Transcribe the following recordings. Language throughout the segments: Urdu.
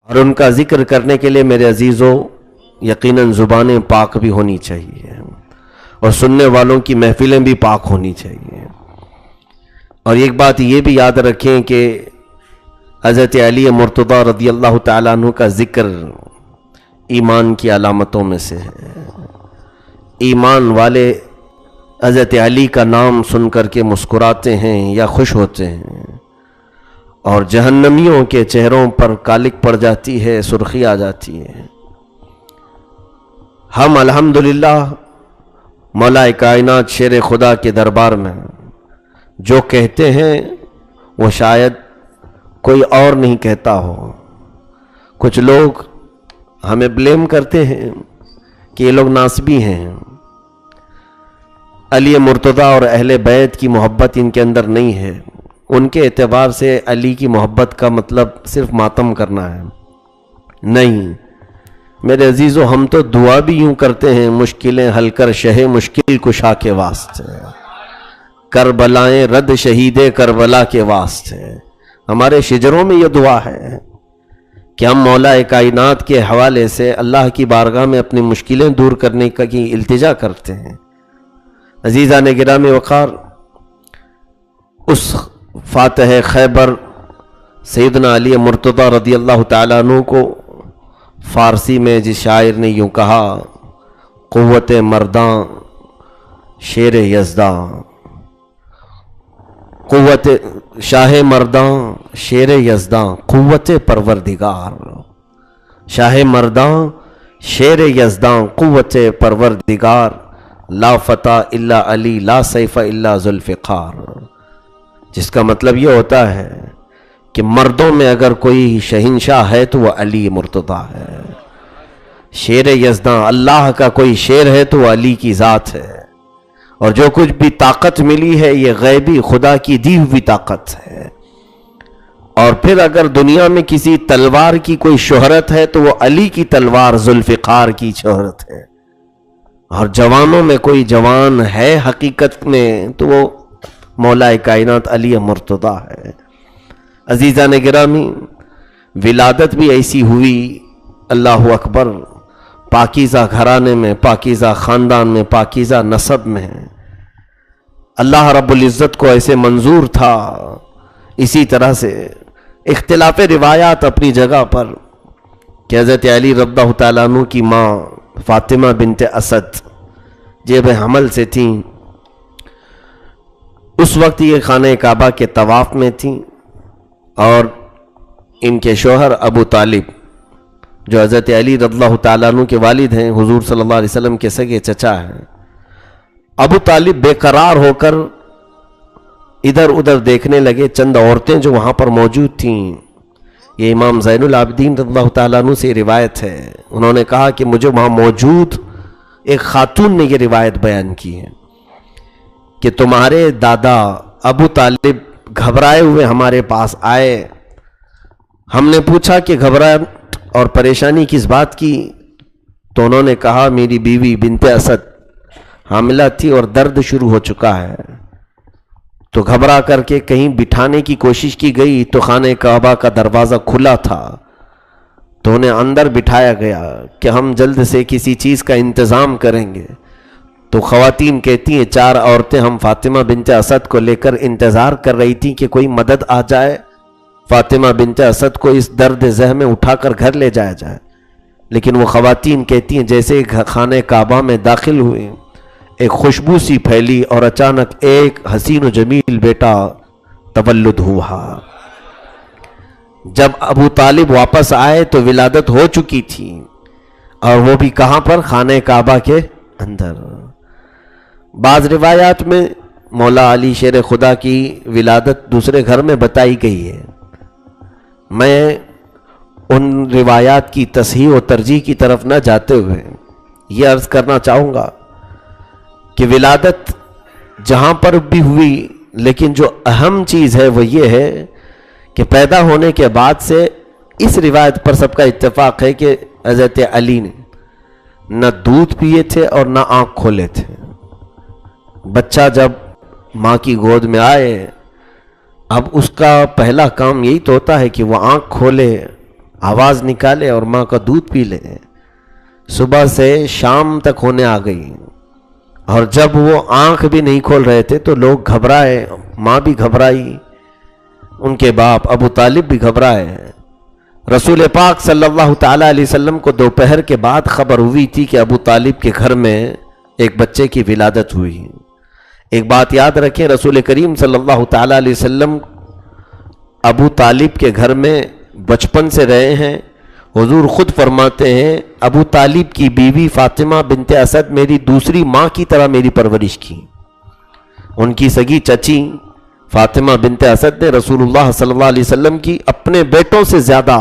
اور ان کا ذکر کرنے کے لیے میرے عزیزوں یقیناً زبانیں پاک بھی ہونی چاہیے اور سننے والوں کی محفلیں بھی پاک ہونی چاہیے۔ اور ایک بات یہ بھی یاد رکھیں کہ حضرت علی مرتضیٰ رضی اللہ تعالیٰ عنہ کا ذکر ایمان کی علامتوں میں سے ہے۔ ایمان والے حضرت علی کا نام سن کر کے مسکراتے ہیں یا خوش ہوتے ہیں، اور جہنمیوں کے چہروں پر کالک پڑ جاتی ہے، سرخی آ جاتی ہے۔ ہم الحمدللہ مولا کائنات شیر خدا کے دربار میں جو کہتے ہیں وہ شاید کوئی اور نہیں کہتا ہو۔ کچھ لوگ ہمیں بلیم کرتے ہیں کہ یہ لوگ ناسبی ہیں، علی مرتضیٰ اور اہل بیت کی محبت ان کے اندر نہیں ہے۔ ان کے اعتبار سے علی کی محبت کا مطلب صرف ماتم کرنا ہے، نہیں میرے عزیزو، ہم تو دعا بھی یوں کرتے ہیں، مشکلیں حل کر شہ مشکل کشا کے واسطے، کربلائیں رد شہید کربلا کے واسطے۔ ہمارے شجروں میں یہ دعا ہے کہ ہم مولا کائنات کے حوالے سے اللہ کی بارگاہ میں اپنی مشکلیں دور کرنے کی التجا کرتے ہیں۔ عزیزان گرامی وقار، اس فاتح خیبر سیدنا علی مرتضیٰ رضی اللہ تعالیٰ عنہ کو فارسی میں جس شاعر نے یوں کہا، قوت مرداں شیر یزداں، قوت شاہ مرداں شیر یزداں، قوت پروردگار، شاہ مرداں شیر یزداں، قوت پروردگار، لا فتح الا علی لا سیف الا ذوالفقار۔ جس کا مطلب یہ ہوتا ہے کہ مردوں میں اگر کوئی شہنشاہ ہے تو وہ علی مرتضیٰ ہے، شیر یزداں، اللہ کا کوئی شیر ہے تو وہ علی کی ذات ہے، اور جو کچھ بھی طاقت ملی ہے یہ غیبی خدا کی دی ہوئی طاقت ہے۔ اور پھر اگر دنیا میں کسی تلوار کی کوئی شہرت ہے تو وہ علی کی تلوار ذوالفقار کی شہرت ہے، اور جوانوں میں کوئی جوان ہے حقیقت میں تو وہ مولا کائنات علی مرتضیٰ ہے۔ عزیزان گرامی، ولادت بھی ایسی ہوئی، اللہ اکبر، پاکیزہ گھرانے میں، پاکیزہ خاندان میں، پاکیزہ نسب میں۔ اللہ رب العزت کو ایسے منظور تھا۔ اسی طرح سے اختلاف روایات اپنی جگہ پر کہ حضرت علی رضی اللہ تعالیٰ عنہ کی ماں فاطمہ بنت اسد جیب حمل سے تھیں، اس وقت یہ خانہ کعبہ کے طواف میں تھیں، اور ان کے شوہر ابو طالب جو حضرت علی رضی اللہ تعالیٰ عنہ کے والد ہیں، حضور صلی اللہ علیہ وسلم کے سگے چچا ہیں، ابو طالب بے قرار ہو کر ادھر ادھر دیکھنے لگے۔ چند عورتیں جو وہاں پر موجود تھیں، یہ امام زین العابدین رضی اللہ تعالیٰ عنہ سے روایت ہے، انہوں نے کہا کہ مجھے وہاں موجود ایک خاتون نے یہ روایت بیان کی ہے کہ تمہارے دادا ابو طالب گھبرائے ہوئے ہمارے پاس آئے۔ ہم نے پوچھا کہ گھبراہٹ اور پریشانی کس بات کی؟ تو انہوں نے کہا میری بیوی بنت اسد حاملہ تھی اور درد شروع ہو چکا ہے۔ تو گھبرا کر کے کہیں بٹھانے کی کوشش کی گئی تو خانہ کعبہ کا دروازہ کھلا تھا، تو انہیں اندر بٹھایا گیا کہ ہم جلد سے کسی چیز کا انتظام کریں گے۔ تو خواتین کہتی ہیں 4 عورتیں ہم فاطمہ بنت اسد کو لے کر انتظار کر رہی تھیں کہ کوئی مدد آ جائے، فاطمہ بنت اسد کو اس درد زہ میں اٹھا کر گھر لے جایا جائے۔ لیکن وہ خواتین کہتی ہیں جیسے خانہ کعبہ میں داخل ہوئے ایک خوشبو سی پھیلی اور اچانک ایک حسین و جمیل بیٹا تولد ہوا۔ جب ابو طالب واپس آئے تو ولادت ہو چکی تھی، اور وہ بھی کہاں پر؟ خانہ کعبہ کے اندر۔ بعض روایات میں مولا علی شیر خدا کی ولادت دوسرے گھر میں بتائی گئی ہے۔ میں ان روایات کی تصحیح و ترجیح کی طرف نہ جاتے ہوئے یہ عرض کرنا چاہوں گا کہ ولادت جہاں پر بھی ہوئی، لیکن جو اہم چیز ہے وہ یہ ہے کہ پیدا ہونے کے بعد سے اس روایت پر سب کا اتفاق ہے کہ حضرت علی نے نہ دودھ پیے تھے اور نہ آنکھ کھولے تھے۔ بچہ جب ماں کی گود میں آئے، اب اس کا پہلا کام یہی تو ہوتا ہے کہ وہ آنکھ کھولے، آواز نکالے اور ماں کا دودھ پی لے. صبح سے شام تک ہونے آ گئی اور جب وہ آنکھ بھی نہیں کھول رہے تھے تو لوگ گھبرائے، ماں بھی گھبرائی، ان کے باپ ابو طالب بھی گھبرائے. رسول پاک صلی اللہ تعالی علیہ وسلم کو دوپہر کے بعد خبر ہوئی تھی کہ ابو طالب کے گھر میں ایک بچے کی ولادت ہوئی. ایک بات یاد رکھیں، رسول کریم صلی اللہ تعالی علیہ وسلم ابو طالب کے گھر میں بچپن سے رہے ہیں. حضور خود فرماتے ہیں ابو طالب کی بیوی فاطمہ بنت اسد میری دوسری ماں کی طرح میری پرورش کی. ان کی سگی چچی فاطمہ بنت اسد نے رسول اللہ صلی اللہ علیہ وسلم کی اپنے بیٹوں سے زیادہ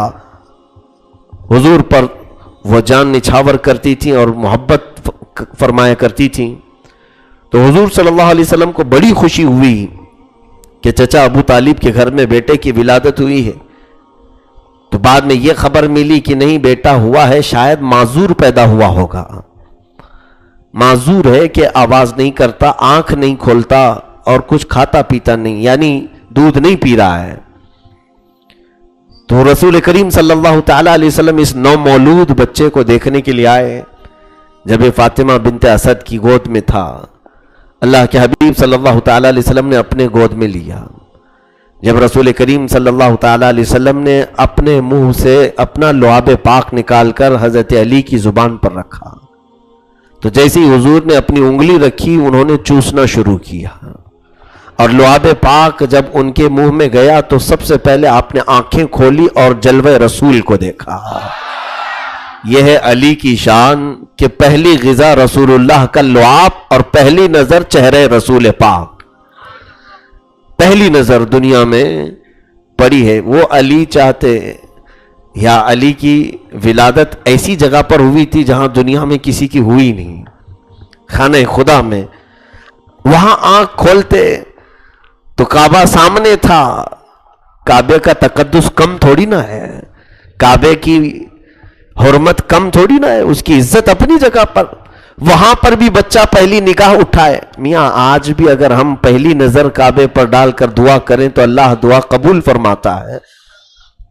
حضور پر وہ جان نچھاور کرتی تھیں اور محبت فرمایا کرتی تھیں. تو حضور صلی اللہ علیہ وسلم کو بڑی خوشی ہوئی کہ چچا ابو طالب کے گھر میں بیٹے کی ولادت ہوئی ہے. تو بعد میں یہ خبر ملی کہ نہیں بیٹا ہوا ہے، شاید معذور پیدا ہوا ہوگا. معذور ہے کہ آواز نہیں کرتا، آنکھ نہیں کھولتا اور کچھ کھاتا پیتا نہیں، یعنی دودھ نہیں پی رہا ہے. تو رسول کریم صلی اللہ تعالی علیہ وسلم اس نومولود بچے کو دیکھنے کے لیے آئے. جب یہ فاطمہ بنت اسد کی گود میں تھا، اللہ کے حبیب صلی اللہ تعالی علیہ وسلم نے اپنے گود میں لیا. جب رسول کریم صلی اللہ تعالی علیہ وسلم نے اپنے منہ سے اپنا لعاب پاک نکال کر حضرت علی کی زبان پر رکھا تو جیسے ہی حضور نے اپنی انگلی رکھی انہوں نے چوسنا شروع کیا، اور لعاب پاک جب ان کے منہ میں گیا تو سب سے پہلے آپ نے آنکھیں کھولی اور جلوہ رسول کو دیکھا. یہ ہے علی کی شان کہ پہلی غذا رسول اللہ کا لعاب اور پہلی نظر چہرے رسول پاک، پہلی نظر دنیا میں پڑی ہے. وہ علی چاہتے یا علی کی ولادت ایسی جگہ پر ہوئی تھی جہاں دنیا میں کسی کی ہوئی نہیں، خانہ خدا میں. وہاں آنکھ کھولتے تو کعبہ سامنے تھا. کعبے کا تقدس کم تھوڑی نہ ہے، کعبے کی حرمت کم تھوڑی نہ ہے، اس کی عزت اپنی جگہ پر. وہاں پر بھی بچہ پہلی نگاہ اٹھائے. میاں آج بھی اگر ہم پہلی نظر کعبے پر ڈال کر دعا کریں تو اللہ دعا قبول فرماتا ہے.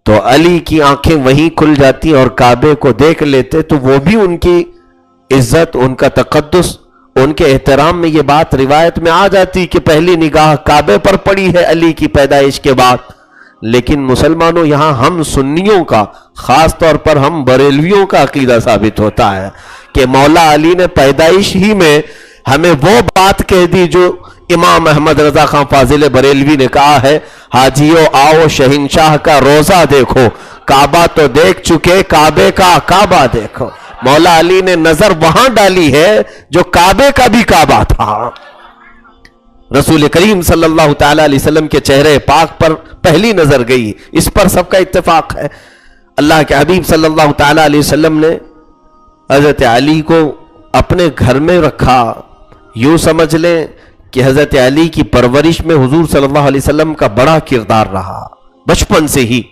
تو علی کی آنکھیں وہیں کھل جاتی اور کعبے کو دیکھ لیتے تو وہ بھی ان کی عزت، ان کا تقدس، ان کے احترام میں یہ بات روایت میں آ جاتی کہ پہلی نگاہ کعبے پر پڑی ہے علی کی پیدائش کے بعد. لیکن مسلمانوں یہاں ہم سنیوں کا، خاص طور پر ہم بریلویوں کا عقیدہ ثابت ہوتا ہے کہ مولا علی نے پیدائش ہی میں ہمیں وہ بات کہہ دی جو امام احمد رضا خان فاضل بریلوی نے کہا ہے، حاجیو آؤ شہنشاہ کا روزہ دیکھو، کعبہ تو دیکھ چکے کعبے کا کعبہ دیکھو. مولا علی نے نظر وہاں ڈالی ہے جو کعبے کا بھی کعبہ تھا. رسول کریم صلی اللہ تعالی علیہ وسلم کے چہرے پاک پر پہلی نظر گئی، اس پر سب کا اتفاق ہے. اللہ کے حبیب صلی اللہ تعالی علیہ وسلم نے حضرت علی کو اپنے گھر میں رکھا. یوں سمجھ لیں کہ حضرت علی کی پرورش میں حضور صلی اللہ علیہ وسلم کا بڑا کردار رہا، بچپن سے ہی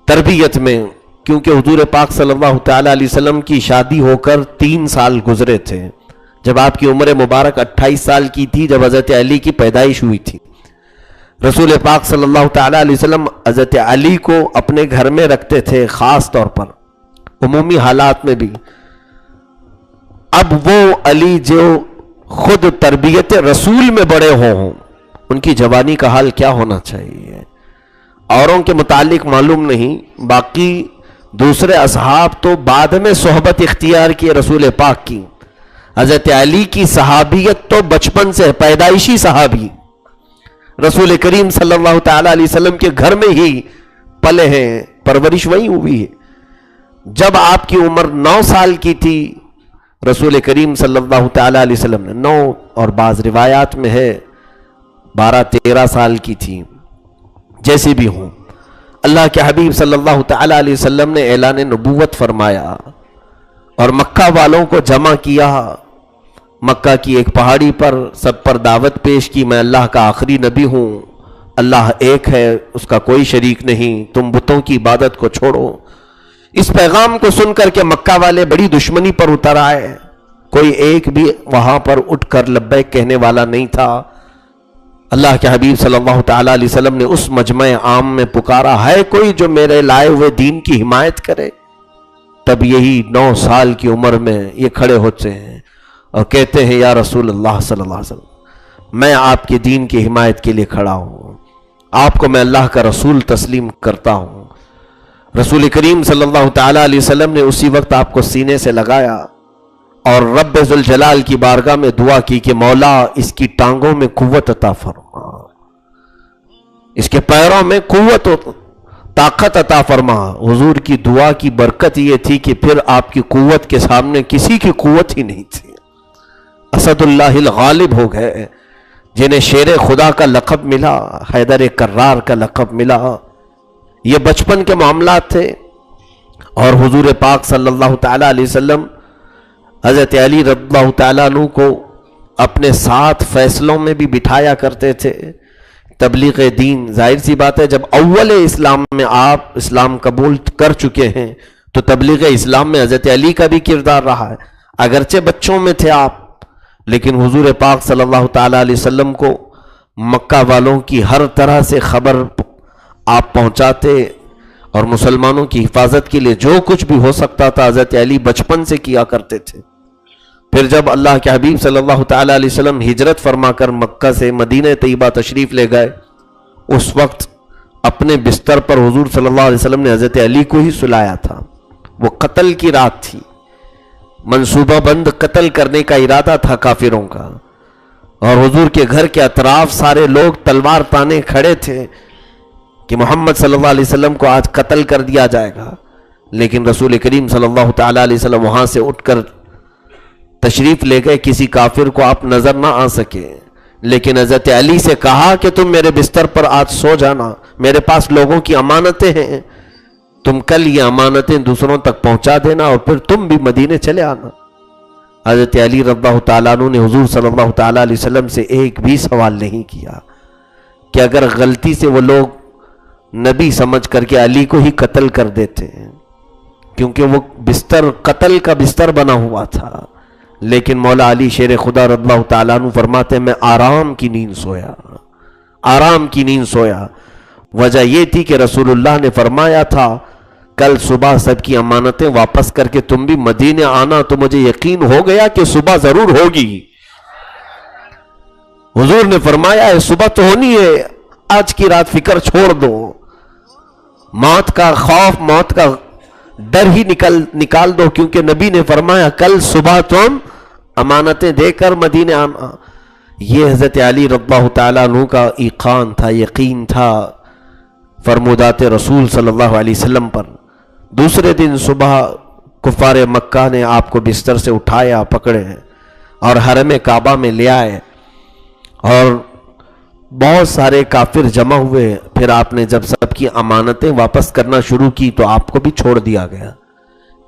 تربیت میں. کیونکہ حضور پاک صلی اللہ تعالی علیہ وسلم کی شادی ہو کر 3 سال گزرے تھے جب آپ کی عمر مبارک 28 سال کی تھی، جب حضرت علی کی پیدائش ہوئی تھی. رسول پاک صلی اللہ تعالی علیہ وسلم حضرت علی کو اپنے گھر میں رکھتے تھے، خاص طور پر عمومی حالات میں بھی. اب وہ علی جو خود تربیت رسول میں بڑے ہوں، ان کی جوانی کا حال کیا ہونا چاہیے. اوروں کے متعلق معلوم نہیں، باقی دوسرے اصحاب تو بعد میں صحبت اختیار کی رسول پاک کی. حضرت علی کی صحابیت تو بچپن سے، پیدائشی صحابی، رسول کریم صلی اللہ تعالی علیہ وسلم کے گھر میں ہی پلے ہیں، پرورش وہی ہوئی ہے. جب آپ کی عمر 9 سال کی تھی، رسول کریم صلی اللہ تعالی علیہ وسلم نے 9 اور بعض روایات میں ہے 12-13 سال کی تھی. جیسے بھی ہوں، اللہ کے حبیب صلی اللہ تعالی علیہ وسلم نے اعلان نبوت فرمایا اور مکہ والوں کو جمع کیا. مکہ کی ایک پہاڑی پر سب پر دعوت پیش کی، میں اللہ کا آخری نبی ہوں، اللہ ایک ہے، اس کا کوئی شریک نہیں، تم بتوں کی عبادت کو چھوڑو. اس پیغام کو سن کر کے مکہ والے بڑی دشمنی پر اتر آئے. کوئی ایک بھی وہاں پر اٹھ کر لبیک کہنے والا نہیں تھا. اللہ کے حبیب صلی اللہ تعالیٰ علیہ وسلم نے اس مجمع عام میں پکارا، ہے کوئی جو میرے لائے ہوئے دین کی حمایت کرے؟ تب یہی 9 سال کی عمر میں یہ کھڑے ہوتے ہیں اور کہتے ہیں یا رسول اللہ صلی اللہ علیہ وسلم، میں آپ کے دین کی حمایت کے لیے کھڑا ہوں، آپ کو میں اللہ کا رسول تسلیم کرتا ہوں۔ رسول کریم صلی اللہ تعالیٰ علیہ وسلم نے اسی وقت آپ کو سینے سے لگایا اور رب ذوالجلال کی بارگاہ میں دعا کی کہ مولا اس کی ٹانگوں میں قوت عطا فرما، اس کے پیروں میں قوت و طاقت عطا فرما۔ حضور کی دعا کی برکت یہ تھی کہ پھر آپ کی قوت کے سامنے کسی کی قوت ہی نہیں تھی۔ اسد اللہ الغالب ہو گئے، جنہیں شیر خدا کا لقب ملا، حیدر کرار کا لقب ملا۔ یہ بچپن کے معاملات تھے، اور حضور پاک صلی اللہ تعالیٰ علیہ وسلم حضرت علی رضی اللہ تعالیٰ عنہ کو اپنے ساتھ فیصلوں میں بھی بٹھایا کرتے تھے۔ تبلیغ دین، ظاہر سی بات ہے جب اول اسلام میں آپ اسلام قبول کر چکے ہیں تو تبلیغ اسلام میں حضرت علی کا بھی کردار رہا ہے۔ اگرچہ بچوں میں تھے آپ، لیکن حضور پاک صلی اللہ تعالیٰ علیہ وسلم کو مکہ والوں کی ہر طرح سے خبر آپ پہنچاتے، اور مسلمانوں کی حفاظت کے لیے جو کچھ بھی ہو سکتا تھا حضرت علی بچپن سے کیا کرتے تھے۔ پھر جب اللہ کے حبیب صلی اللہ تعالیٰ علیہ وسلم ہجرت فرما کر مکہ سے مدینہ طیبہ تشریف لے گئے، اس وقت اپنے بستر پر حضور صلی اللہ علیہ وسلم نے حضرت علی کو ہی سلایا تھا۔ وہ قتل کی رات تھی، منصوبہ بند قتل کرنے کا ارادہ تھا کافروں کا، اور حضور کے گھر کے اطراف سارے لوگ تلوار تانے کھڑے تھے کہ محمد صلی اللہ علیہ وسلم کو آج قتل کر دیا جائے گا۔ لیکن رسول کریم صلی اللہ تعالیٰ علیہ وسلم وہاں سے اٹھ کر تشریف لے گئے، کسی کافر کو آپ نظر نہ آ سکے، لیکن حضرت علی سے کہا کہ تم میرے بستر پر آج سو جانا، میرے پاس لوگوں کی امانتیں ہیں، تم کل یہ امانتیں دوسروں تک پہنچا دینا اور پھر تم بھی مدینے چلے آنا۔ حضرت علی رضی اللہ تعالیٰ عنہ نے حضور صلی اللہ تعالیٰ علیہ وسلم سے ایک بھی سوال نہیں کیا کہ اگر غلطی سے وہ لوگ نبی سمجھ کر کے علی کو ہی قتل کر دیتے ہیں، کیونکہ وہ بستر قتل کا بستر بنا ہوا تھا، لیکن مولا علی شیر خدا رضی اللہ تعالیٰ عنہ فرماتے ہیں میں آرام کی نیند سویا، آرام کی نیند سویا۔ وجہ یہ تھی کہ رسول اللہ نے فرمایا تھا کل صبح سب کی امانتیں واپس کر کے تم بھی مدینے آنا، تو مجھے یقین ہو گیا کہ صبح ضرور ہوگی۔ حضور نے فرمایا ہے صبح تو ہونی ہے، آج کی رات فکر چھوڑ دو، موت کا خوف، موت کا ڈر ہی نکال دو، کیونکہ نبی نے فرمایا کل صبح تم امانتیں دے کر مدینے آنا۔ یہ حضرت علی رضی اللہ تعالیٰ عنہ کا ایقان تھا، یقین تھا فرمودات رسول صلی اللہ علیہ وسلم پر۔ دوسرے دن صبح کفار مکہ نے آپ کو بستر سے اٹھایا، پکڑے اور حرم کعبہ میں لے آئے، اور بہت سارے کافر جمع ہوئے۔ پھر آپ نے جب سب کی امانتیں واپس کرنا شروع کی تو آپ کو بھی چھوڑ دیا گیا۔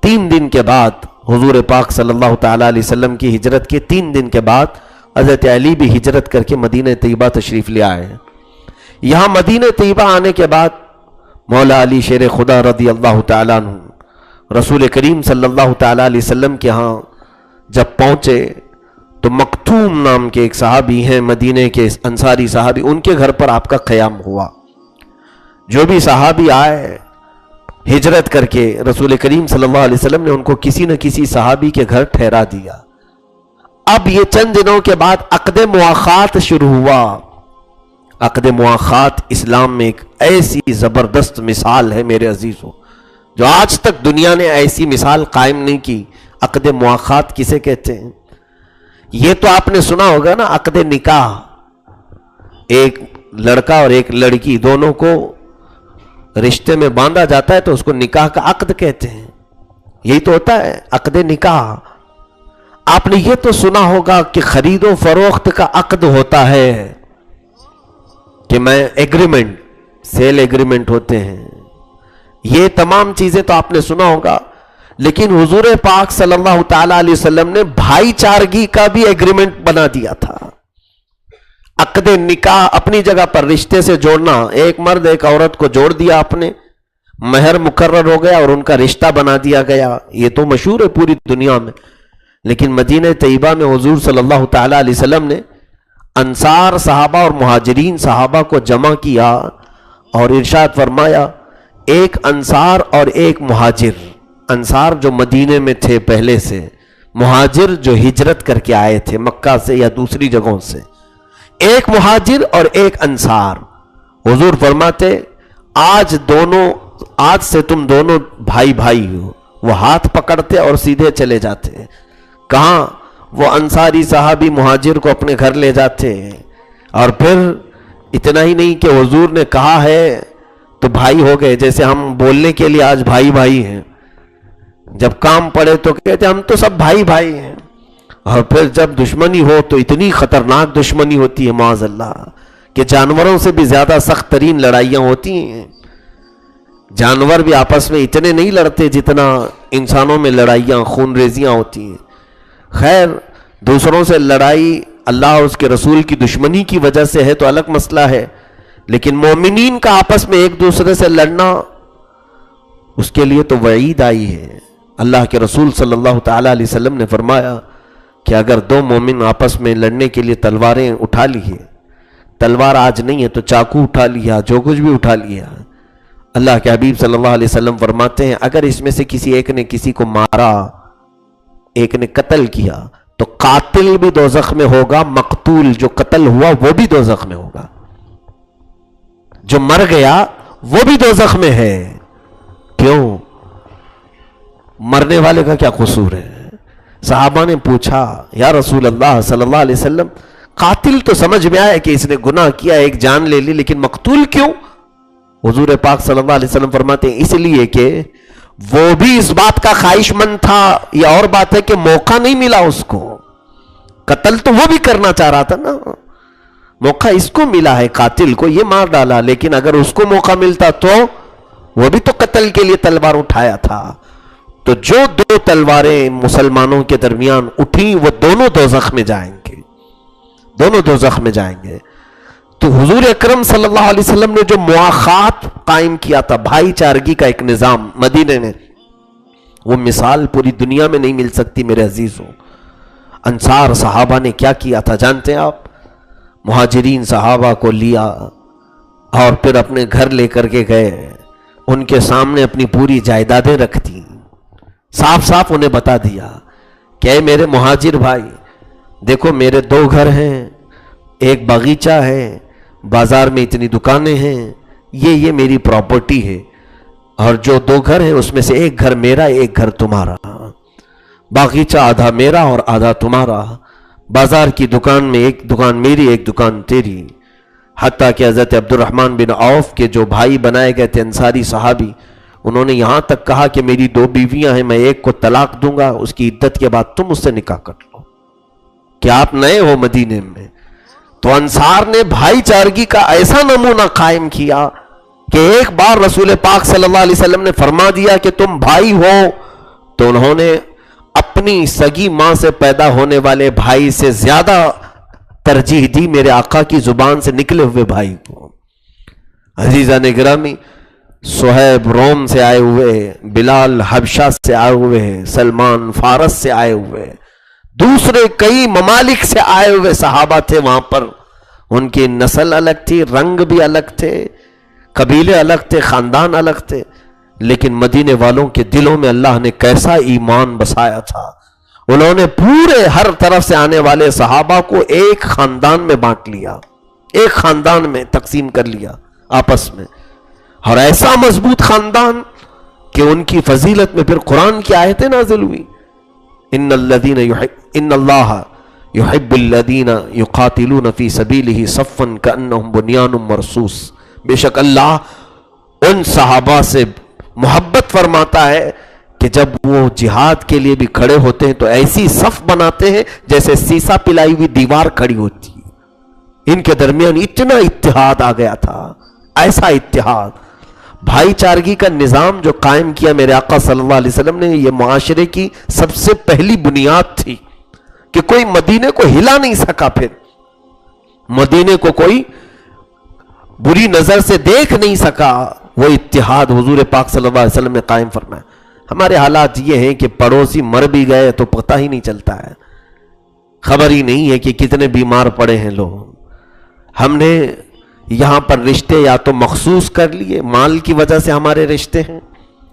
3 دن کے بعد حضور پاک صلی اللہ تعالیٰ علیہ وسلم کی ہجرت کے 3 دن کے بعد حضرت علی بھی ہجرت کر کے مدینہ طیبہ تشریف لے آئے۔ یہاں مدینہ طیبہ آنے کے بعد مولا علی شیر خدا رضی اللہ تعالیٰ عنہ رسول کریم صلی اللہ تعالیٰ علیہ وسلم کے ہاں جب پہنچے تو مکتوم نام کے ایک صحابی ہیں، مدینے کے انصاری صحابی، ان کے گھر پر آپ کا قیام ہوا۔ جو بھی صحابی آئے ہجرت کر کے، رسول کریم صلی اللہ علیہ وسلم نے ان کو کسی نہ کسی صحابی کے گھر ٹھہرا دیا۔ اب یہ چند دنوں کے بعد عقد مواخات شروع ہوا۔ عقد مواخات اسلام میں ایک ایسی زبردست مثال ہے میرے عزیزوں، جو آج تک دنیا نے ایسی مثال قائم نہیں کی۔ عقد مواخات کسے کہتے ہیں؟ یہ تو آپ نے سنا ہوگا نا، عقد نکاح، ایک لڑکا اور ایک لڑکی دونوں کو رشتے میں باندھا جاتا ہے تو اس کو نکاح کا عقد کہتے ہیں۔ یہی تو ہوتا ہے عقد نکاح۔ آپ نے یہ تو سنا ہوگا کہ خرید و فروخت کا عقد ہوتا ہے، کہ میں ایگریمنٹ، سیل ایگریمنٹ ہوتے ہیں، یہ تمام چیزیں تو آپ نے سنا ہوگا۔ لیکن حضور پاک صلی اللہ تعالیٰ علیہ وسلم نے بھائی چارگی کا بھی ایگریمنٹ بنا دیا تھا۔ عقد نکاح اپنی جگہ پر رشتے سے جوڑنا، ایک مرد ایک عورت کو جوڑ دیا آپ نے، مہر مقرر ہو گیا اور ان کا رشتہ بنا دیا گیا، یہ تو مشہور ہے پوری دنیا میں۔ لیکن مدینہ طیبہ میں حضور صلی اللہ تعالیٰ علیہ وسلم نے انصار صحابہ اور مہاجرین صحابہ کو جمع کیا اور ارشاد فرمایا ایک انصار اور ایک مہاجر، انصار جو مدینے میں تھے پہلے سے، مہاجر جو ہجرت کر کے آئے تھے مکہ سے یا دوسری جگہوں سے، ایک مہاجر اور ایک انصار۔ حضور فرماتے آج سے تم دونوں بھائی بھائی ہو۔ وہ ہاتھ پکڑتے اور سیدھے چلے جاتے۔ کہاں؟ وہ انصاری صحابی مہاجر کو اپنے گھر لے جاتے ہیں، اور پھر اتنا ہی نہیں کہ حضور نے کہا ہے تو بھائی ہو گئے، جیسے ہم بولنے کے لیے آج بھائی بھائی ہیں، جب کام پڑے تو کہتے ہم تو سب بھائی بھائی ہیں، اور پھر جب دشمنی ہو تو اتنی خطرناک دشمنی ہوتی ہے معاذ اللہ کہ جانوروں سے بھی زیادہ سخت ترین لڑائیاں ہوتی ہیں۔ جانور بھی آپس میں اتنے نہیں لڑتے جتنا انسانوں میں لڑائیاں خون ریزیاں ہوتی ہیں۔ خیر، دوسروں سے لڑائی اللہ اور اس کے رسول کی دشمنی کی وجہ سے ہے تو الگ مسئلہ ہے، لیکن مومنین کا آپس میں ایک دوسرے سے لڑنا، اس کے لیے تو وعید آئی ہے۔ اللہ کے رسول صلی اللہ تعالیٰ علیہ وسلم نے فرمایا کہ اگر دو مومن آپس میں لڑنے کے لیے تلواریں اٹھا لیے، تلوار آج نہیں ہے تو چاقو اٹھا لیا، جو کچھ بھی اٹھا لیا، اللہ کے حبیب صلی اللہ علیہ وسلم فرماتے ہیں اگر اس میں سے کسی ایک نے کسی کو مارا، ایک نے قتل کیا، تو قاتل بھی دوزخ میں ہوگا، مقتول جو قتل ہوا وہ بھی دوزخ میں ہوگا، جو مر گیا وہ بھی دوزخ میں ہے۔ کیوں؟ مرنے والے کا کیا قصور ہے؟ صحابہ نے پوچھا یا رسول اللہ صلی اللہ علیہ وسلم، قاتل تو سمجھ میں آیا کہ اس نے گناہ کیا، ایک جان لے لی، لیکن مقتول کیوں؟ حضور پاک صلی اللہ علیہ وسلم فرماتے ہیں اس لیے کہ وہ بھی اس بات کا خواہش مند تھا، یہ اور بات ہے کہ موقع نہیں ملا اس کو، قتل تو وہ بھی کرنا چاہ رہا تھا نا، موقع اس کو ملا ہے، قاتل کو یہ مار ڈالا، لیکن اگر اس کو موقع ملتا تو وہ بھی تو قتل کے لیے تلوار اٹھایا تھا۔ تو جو دو تلواریں مسلمانوں کے درمیان اٹھیں وہ دونوں دوزخ میں جائیں گے، دونوں دوزخ میں جائیں گے۔ تو حضور اکرم صلی اللہ علیہ وسلم نے جو مواخات قائم کیا تھا، بھائی چارگی کا ایک نظام مدینے نے، وہ مثال پوری دنیا میں نہیں مل سکتی میرے عزیزوں۔ انصار صحابہ نے کیا کیا تھا جانتے ہیں آپ؟ مہاجرین صحابہ کو لیا اور پھر اپنے گھر لے کر کے گئے، ان کے سامنے اپنی پوری جائیدادیں رکھ دی، صاف صاف انہیں بتا دیا کہ اے میرے مہاجر بھائی، دیکھو میرے دو گھر ہیں، ایک باغیچہ ہے، بازار میں اتنی دکانیں ہیں، یہ میری پراپرٹی ہے، اور جو دو گھر ہیں اس میں سے ایک گھر میرا، ایک گھر تمہارا، باغیچہ آدھا میرا اور آدھا تمہارا، بازار کی دکان میں ایک دکان میری ایک دکان تیری۔ حتیٰ کہ حضرت عبد الرحمن بن عوف کے جو بھائی بنائے گئے تھے انصاری صحابی، انہوں نے یہاں تک کہا کہ میری دو بیویاں ہیں، میں ایک کو طلاق دوں گا، اس کی عدت کے بعد تم اس سے نکاح کر لو، کہ آپ نئے ہو مدینے میں۔ تو انصار نے بھائی چارگی کا ایسا نمونہ قائم کیا کہ ایک بار رسول پاک صلی اللہ علیہ وسلم نے فرما دیا کہ تم بھائی ہو، تو انہوں نے اپنی سگی ماں سے پیدا ہونے والے بھائی سے زیادہ ترجیح دی میرے آقا کی زبان سے نکلے ہوئے بھائی کو۔ عزیزان گرامی، صہیب روم سے آئے ہوئے، بلال حبشہ سے آئے ہوئے، سلمان فارس سے آئے ہوئے، دوسرے کئی ممالک سے آئے ہوئے صحابہ تھے وہاں پر، ان کی نسل الگ تھی، رنگ بھی الگ تھے، قبیلے الگ تھے، خاندان الگ تھے، لیکن مدینے والوں کے دلوں میں اللہ نے کیسا ایمان بسایا تھا، انہوں نے پورے ہر طرف سے آنے والے صحابہ کو ایک خاندان میں بانٹ لیا، ایک خاندان میں تقسیم کر لیا آپس میں، اور ایسا مضبوط خاندان کہ ان کی فضیلت میں پھر قرآن کی آیتیں نازل ہوئی، ان اللہ یحب الذین یقاتلون فی سبیلہ صفا کأنہم بنیان مرصوص، بے شک اللہ ان صحابہ سے محبت فرماتا ہے کہ جب وہ جہاد کے لیے بھی کھڑے ہوتے ہیں تو ایسی صف بناتے ہیں جیسے سیسا پلائی ہوئی دیوار کھڑی ہوتی ہے۔ ان کے درمیان اتنا اتحاد آ گیا تھا، ایسا اتحاد، بھائی چارگی کا نظام جو قائم کیا میرے آقا صلی اللہ علیہ وسلم نے، یہ معاشرے کی سب سے پہلی بنیاد تھی کہ کوئی مدینے کو ہلا نہیں سکا، پھر مدینے کو کوئی بری نظر سے دیکھ نہیں سکا، وہ اتحاد حضور پاک صلی اللہ علیہ وسلم نے قائم فرمایا۔ ہمارے حالات یہ ہیں کہ پڑوسی مر بھی گئے تو پتہ ہی نہیں چلتا ہے، خبر ہی نہیں ہے کہ کتنے بیمار پڑے ہیں لوگ. ہم نے یہاں پر رشتے یا تو مخصوص کر لیے، مال کی وجہ سے ہمارے رشتے ہیں،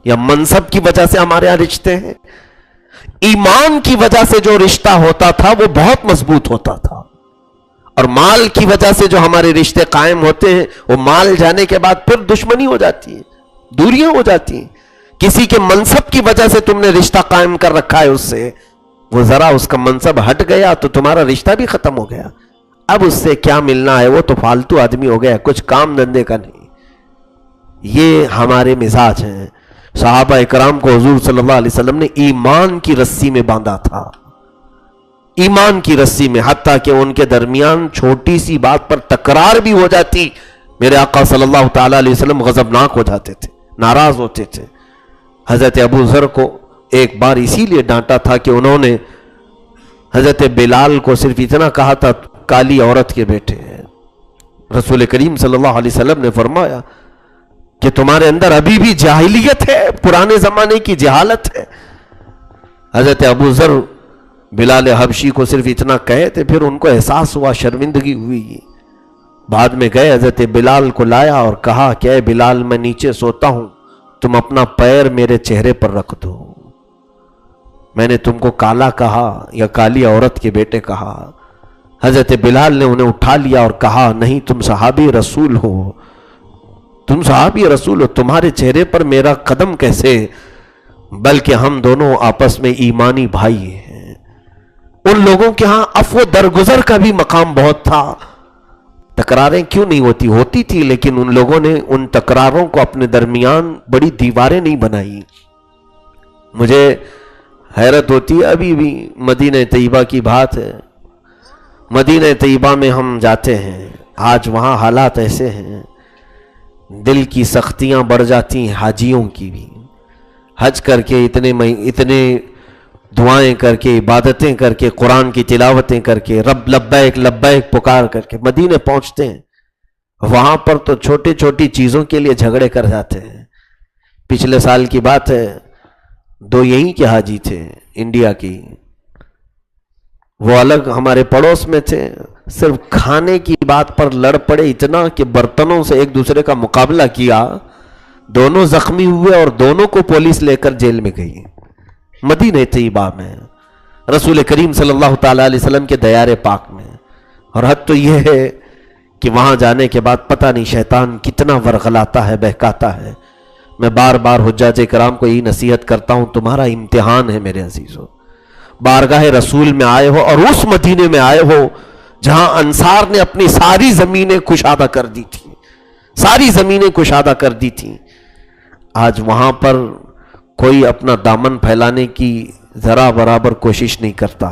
یا منصب کی وجہ سے ہمارے یہاں رشتے ہیں. ایمان کی وجہ سے جو رشتہ ہوتا تھا وہ بہت مضبوط ہوتا تھا، اور مال کی وجہ سے جو ہمارے رشتے قائم ہوتے ہیں وہ مال جانے کے بعد پھر دشمنی ہو جاتی ہے، دوریاں ہو جاتی ہیں. کسی کے منصب کی وجہ سے تم نے رشتہ قائم کر رکھا ہے اس سے، وہ ذرا اس کا منصب ہٹ گیا تو تمہارا رشتہ بھی ختم ہو گیا. اب اس سے کیا ملنا ہے، وہ تو فالتو آدمی ہو گیا، کچھ کام دھندے کا نہیں. یہ ہمارے مزاج ہیں. صحابہ اکرام کو حضور صلی اللہ علیہ وسلم نے ایمان کی رسی میں باندھا تھا، ایمان کی رسی میں، حتیٰ کہ ان کے درمیان چھوٹی سی بات پر تکرار بھی ہو جاتی، میرے آقا صلی اللہ تعالی علیہ وسلم غضبناک ہو جاتے تھے، ناراض ہوتے تھے. حضرت ابو ذر کو ایک بار اسی لیے ڈانٹا تھا کہ انہوں نے حضرت بلال کو صرف اتنا کہا تھا کالی عورت کے بیٹے ہیں. رسول کریم صلی اللہ علیہ وسلم نے فرمایا کہ تمہارے اندر ابھی بھی جاہلیت ہے، پرانے زمانے کی جہالت ہے. حضرت ابو ذر بلال حبشی کو صرف اتنا کہے تھے، پھر ان کو احساس ہوا، شرمندگی ہوئی. بعد میں گئے حضرت بلال کو لایا اور کہا کہ اے بلال، میں نیچے سوتا ہوں، تم اپنا پیر میرے چہرے پر رکھ دو. میں نے تم کو کالا کہا یا کالی عورت کے بیٹے کہا؟ حضرت بلال نے انہیں اٹھا لیا اور کہا نہیں، تم صحابی رسول ہو، تم صحابی رسول ہو، تمہارے چہرے پر میرا قدم کیسے؟ بلکہ ہم دونوں آپس میں ایمانی بھائی ہیں. ان لوگوں کے ہاں عفو درگزر کا بھی مقام بہت تھا. تکراریں کیوں نہیں ہوتی تھی، لیکن ان لوگوں نے ان تکراروں کو اپنے درمیان بڑی دیواریں نہیں بنائی. مجھے حیرت ہوتی ہے، ابھی بھی مدینہ طیبہ کی بات ہے. مدینہ طیبہ میں ہم جاتے ہیں، آج وہاں حالات ایسے ہیں، دل کی سختیاں بڑھ جاتی ہیں حاجیوں کی بھی. حج کر کے اتنے دعائیں کر کے، عبادتیں کر کے، قرآن کی تلاوتیں کر کے، رب لبیک لبیک پکار کر کے مدینے پہنچتے ہیں. وہاں پر تو چھوٹی چھوٹی چیزوں کے لیے جھگڑے کر جاتے ہیں. پچھلے سال کی بات ہے، دو یہیں کے حاجی تھے انڈیا کی، وہ الگ ہمارے پڑوس میں تھے، صرف کھانے کی بات پر لڑ پڑے اتنا کہ برتنوں سے ایک دوسرے کا مقابلہ کیا. دونوں زخمی ہوئے اور دونوں کو پولیس لے کر جیل میں گئی. مدینہ طیبہ میں رسول کریم صلی اللہ تعالی علیہ وسلم کے دیار پاک میں. اور حد تو یہ ہے کہ وہاں جانے کے بعد پتہ نہیں شیطان کتنا ورغلاتا ہے، بہکاتا ہے. میں بار بار حجاج کرام کو یہی نصیحت کرتا ہوں، تمہارا امتحان ہے میرے عزیزو. بارگاہ رسول میں آئے ہو اور اس مدینے میں آئے ہو جہاں انصار نے اپنی ساری زمینیں کشادہ کر دی تھی، ساری زمینیں کشادہ کر دی تھی. آج وہاں پر کوئی اپنا دامن پھیلانے کی ذرا برابر کوشش نہیں کرتا.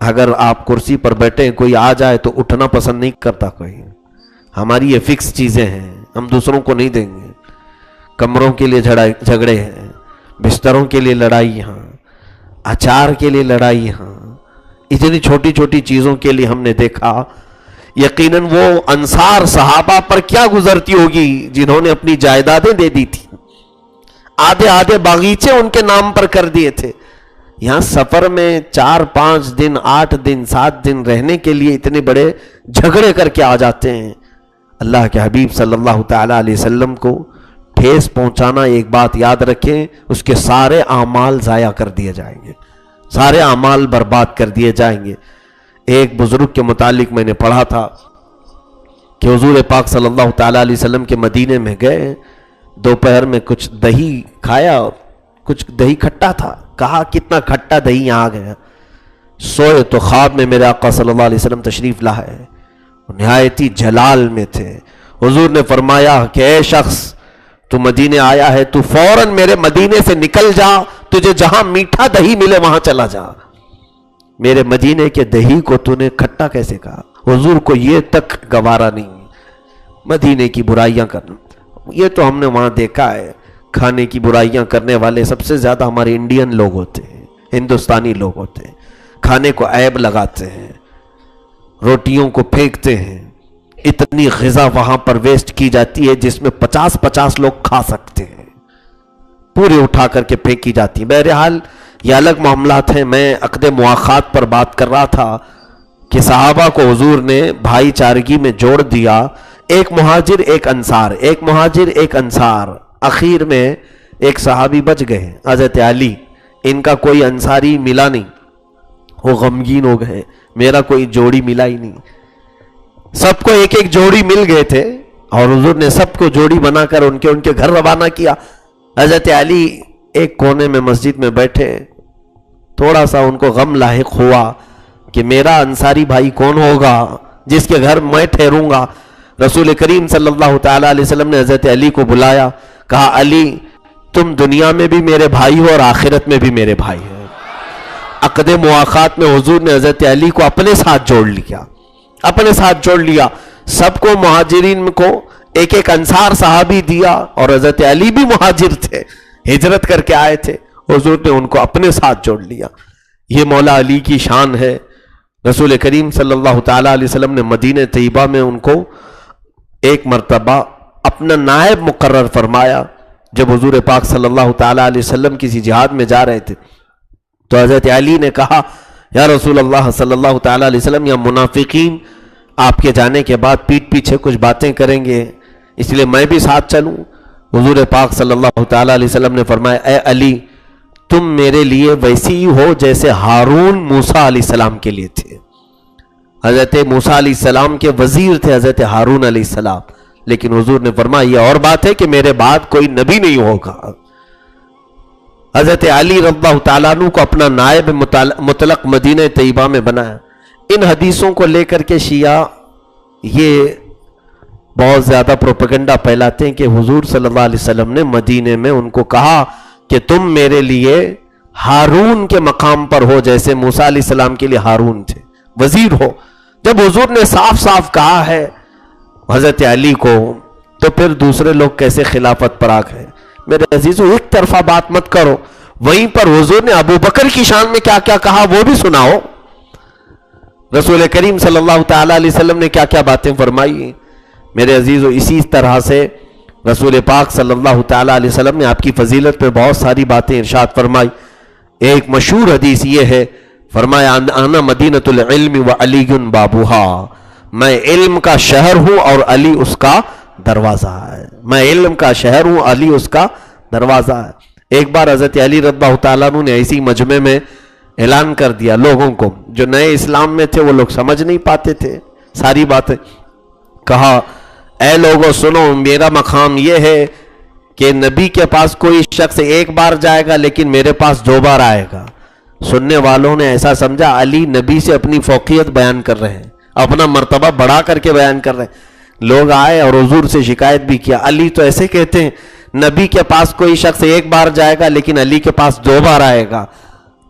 اگر آپ کرسی پر بیٹھے کوئی آ جائے تو اٹھنا پسند نہیں کرتا کوئی. ہماری یہ فکس چیزیں ہیں، ہم دوسروں کو نہیں دیں گے. کمروں کے لیے جھگڑے ہیں، بستروں کے لیے لڑائی ہاں، اچار کے لیے لڑائی ہاں، اتنی چھوٹی چھوٹی چیزوں کے لیے ہم نے دیکھا. یقیناً وہ انصار صحابہ پر کیا گزرتی ہوگی جنہوں نے اپنی جائیدادیں دے دی تھی، آدھے آدھے باغیچے ان کے نام پر کر دیے تھے. یہاں سفر میں 4-5 دن 8 دن 7 دن رہنے کے لیے اتنے بڑے جھگڑے کر کے آ جاتے ہیں. اللہ کے حبیب صلی اللہ تعالی علیہ وسلم کو ٹھیس پہنچانا، ایک بات یاد رکھیں، اس کے سارے اعمال ضائع کر دیے جائیں گے، سارے اعمال برباد کر دیے جائیں گے. ایک بزرگ کے متعلق میں نے پڑھا تھا کہ حضور پاک صلی اللہ تعالی علیہ وسلم کے مدینے میں گئے، دوپہر میں کچھ دہی کھایا اور کچھ دہی کھٹا تھا. کہا کتنا کھٹا دہی یہاں آ گیا. سوئے تو خواب میں میرے آقا صلی اللہ علیہ وسلم تشریف لائے، نہایتی جلال میں تھے. حضور نے فرمایا کہ اے شخص، تو مدینے آیا ہے، تو فوراً میرے مدینے سے نکل جا، تجھے جہاں میٹھا دہی ملے وہاں چلا جا. میرے مدینے کے دہی کو تو نے کھٹا کیسے کہا؟ حضور کو یہ تک گوارا نہیں مدینے کی برائیاں کرنا. یہ تو ہم نے وہاں دیکھا ہے، کھانے کی برائیاں کرنے والے سب سے زیادہ ہمارے انڈین لوگ ہوتے ہیں، ہندوستانی لوگ ہوتے ہیں. کھانے کو عیب لگاتے ہیں، روٹیوں کو پھینکتے ہیں. اتنی غذا وہاں پر ویسٹ کی جاتی ہے جس میں 50 لوگ کھا سکتے ہیں، پورے اٹھا کر کے پھینکی جاتی ہے. بہرحال یہ الگ معاملات ہیں. میں عقد مواخات پر بات کر رہا تھا کہ صحابہ کو حضور نے بھائی چارگی میں جوڑ دیا، ایک مہاجر ایک انصار، ایک مہاجر ایک انصار. اخیر میں ایک صحابی بچ گئے، حضرت علی. ان کا کوئی انصاری ملا نہیں، وہ غمگین ہو گئے، میرا کوئی جوڑی ملا ہی نہیں. سب کو ایک ایک جوڑی مل گئے تھے اور حضور نے سب کو جوڑی بنا کر ان کے گھر روانہ کیا. حضرت علی ایک کونے میں مسجد میں بیٹھے، تھوڑا سا ان کو غم لاحق ہوا کہ میرا انصاری بھائی کون ہوگا جس کے گھر میں ٹھہروں گا. رسول کریم صلی اللہ تعالی علیہ وسلم نے حضرت علی کو بلایا، کہا علی تم دنیا میں بھی میرے بھائی ہو اور آخرت میں بھی میرے بھائی ہو. عقد مواخات میں حضور نے حضرت علی کو اپنے ساتھ جوڑ لیا، اپنے ساتھ جوڑ لیا. سب کو مہاجرین کو ایک ایک انصار صحابی دیا، اور حضرت علی بھی مہاجر تھے، ہجرت کر کے آئے تھے. حضور نے ان کو اپنے ساتھ جوڑ لیا. یہ مولا علی کی شان ہے. رسول کریم صلی اللہ تعالیٰ علیہ وسلم نے مدینہ طیبہ میں ان کو ایک مرتبہ اپنا نائب مقرر فرمایا. جب حضور پاک صلی اللہ تعالیٰ علیہ وسلم کسی جہاد میں جا رہے تھے تو حضرت علی نے کہا یا رسول اللہ صلی اللہ تعالیٰ علیہ وسلم، یا منافقین آپ کے جانے کے بعد پیٹھ پیچھے کچھ باتیں کریں گے، اس لیے میں بھی ساتھ چلوں. حضور پاک صلی اللہ تعالیٰ علیہ وسلم نے فرمایا اے علی تم میرے لیے ویسی ہی ہو جیسے ہارون موسیٰ علیہ السلام کے لیے تھے. حضرت موسیٰ علیہ السلام کے وزیر تھے حضرت ہارون علیہ السلام، لیکن حضور نے فرمایا یہ اور بات ہے کہ میرے بعد کوئی نبی نہیں ہوگا. حضرت علی رضی اللہ تعالیٰ عنہ کو اپنا نائب مطلق مدینہ طیبہ میں بنایا. ان حدیثوں کو لے کر کے شیعہ یہ بہت زیادہ پروپیگنڈا پھیلاتے ہیں کہ حضور صلی اللہ علیہ وسلم نے مدینے میں ان کو کہا کہ تم میرے لیے ہارون کے مقام پر ہو جیسے موسیٰ علیہ السلام کے لیے ہارون تھے، وزیر ہو. جب حضور نے صاف صاف کہا ہے حضرت علی کو، تو پھر دوسرے لوگ کیسے خلافت پر آ گئے؟ میرے عزیزو ایک طرفہ بات مت کرو. وہیں پر حضور نے ابو بکر کی شان میں کیا کیا کہا وہ بھی سناؤ. رسول کریم صلی اللہ تعالیٰ علیہ وسلم نے کیا کیا باتیں فرمائی. میرے عزیزو اسی طرح سے رسول پاک صلی اللہ تعالیٰ علیہ وسلم نے آپ کی فضیلت پہ بہت ساری باتیں ارشاد فرمائی. ایک مشہور حدیث یہ ہے، فرمایا انا مدینۃ العلم وعلی بابوہا، میں علم کا شہر ہوں اور علی اس کا دروازہ ہے. میں علم کا شہر ہوں، علی اس کا دروازہ ہے. ایک بار حضرت علی رضی اللہ تعالیٰ عنہ نے ایسی مجمع میں اعلان کر دیا لوگوں کو، جو نئے اسلام میں تھے وہ لوگ سمجھ نہیں پاتے تھے ساری باتیں. کہا اے لوگوں سنو، میرا مقام یہ ہے کہ نبی کے پاس کوئی شخص ایک بار جائے گا لیکن میرے پاس 2 بار آئے گا. سننے والوں نے ایسا سمجھا علی نبی سے اپنی فوقیت بیان کر رہے ہیں، اپنا مرتبہ بڑھا کر کے بیان کر رہے ہیں. لوگ آئے اور حضور سے شکایت بھی کیا، علی تو ایسے کہتے ہیں نبی کے پاس کوئی شخص ایک بار جائے گا لیکن علی کے پاس 2 بار آئے گا.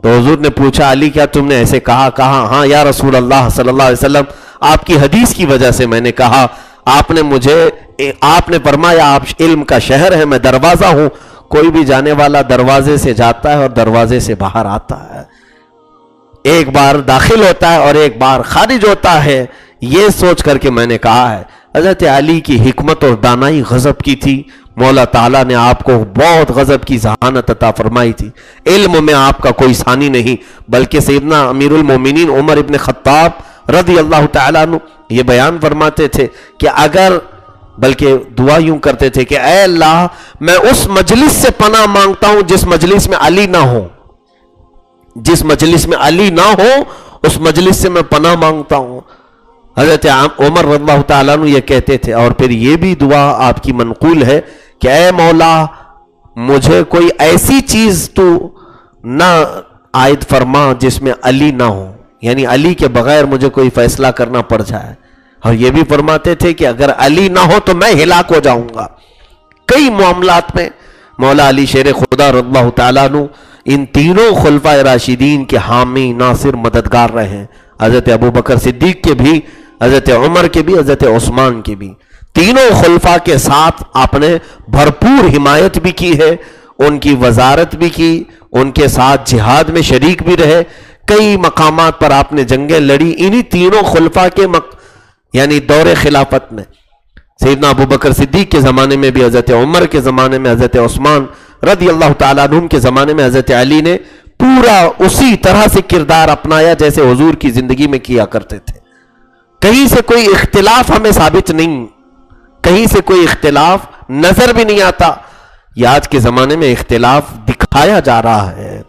تو حضور نے پوچھا علی کیا تم نے ایسے کہا؟ کہا ہاں یا رسول اللہ صلی اللہ علیہ وسلم، آپ کی حدیث کی وجہ سے میں نے کہا. آپ نے فرمایا آپ علم کا شہر ہے، میں دروازہ ہوں، کوئی بھی جانے والا دروازے سے جاتا ہے اور دروازے سے باہر آتا ہے، ایک بار داخل ہوتا ہے اور ایک بار خارج ہوتا ہے. یہ سوچ کر کے میں نے کہا ہے. حضرت علی کی حکمت اور دانائی غضب کی تھی. مولا تعالیٰ نے آپ کو بہت غضب کی ذہانت عطا فرمائی تھی. علم میں آپ کا کوئی ثانی نہیں، بلکہ سیدنا امیر المومنین عمر ابن خطاب رضی اللہ تعالیٰ عنہ یہ بیان فرماتے تھے کہ اگر، بلکہ دعا یوں کرتے تھے کہ اے اللہ میں اس مجلس سے پناہ مانگتا ہوں جس مجلس میں علی نہ ہو، جس مجلس میں علی نہ ہو اس مجلس سے میں پناہ مانگتا ہوں. حضرت عمر رضی اللہ تعالیٰ عنہ یہ کہتے تھے. اور پھر یہ بھی دعا آپ کی منقول ہے کہ اے مولا مجھے کوئی ایسی چیز تو نہ عائد فرما جس میں علی نہ ہو، یعنی علی کے بغیر مجھے کوئی فیصلہ کرنا پڑ جائے. اور یہ بھی فرماتے تھے کہ اگر علی نہ ہو تو میں ہلاک ہو جاؤں گا. کئی معاملات میں مولا علی شیر خدا رضی اللہ تعالیٰ عنہ ان تینوں خلفائے راشدین کے حامی ناصر مددگار رہے ہیں. حضرت ابو بکر صدیق کے بھی، حضرت عمر کے بھی، حضرت عثمان کے بھی. تینوں خلفاء کے ساتھ آپ نے بھرپور حمایت بھی کی ہے، ان کی وزارت بھی کی، ان کے ساتھ جہاد میں شریک بھی رہے. کئی مقامات پر آپ نے جنگیں لڑی انہی تینوں خلفاء کے یعنی دور خلافت میں. سیدنا ابو بکر صدیق کے زمانے میں بھی، حضرت عمر کے زمانے میں، حضرت عثمان رضی اللہ تعالیٰ عنہ کے زمانے میں حضرت علی نے پورا اسی طرح سے کردار اپنایا جیسے حضور کی زندگی میں کیا کرتے تھے. کہیں سے کوئی اختلاف ہمیں ثابت نہیں، کہیں سے کوئی اختلاف نظر بھی نہیں آتا. یہ آج کے زمانے میں اختلاف دکھایا جا رہا ہے.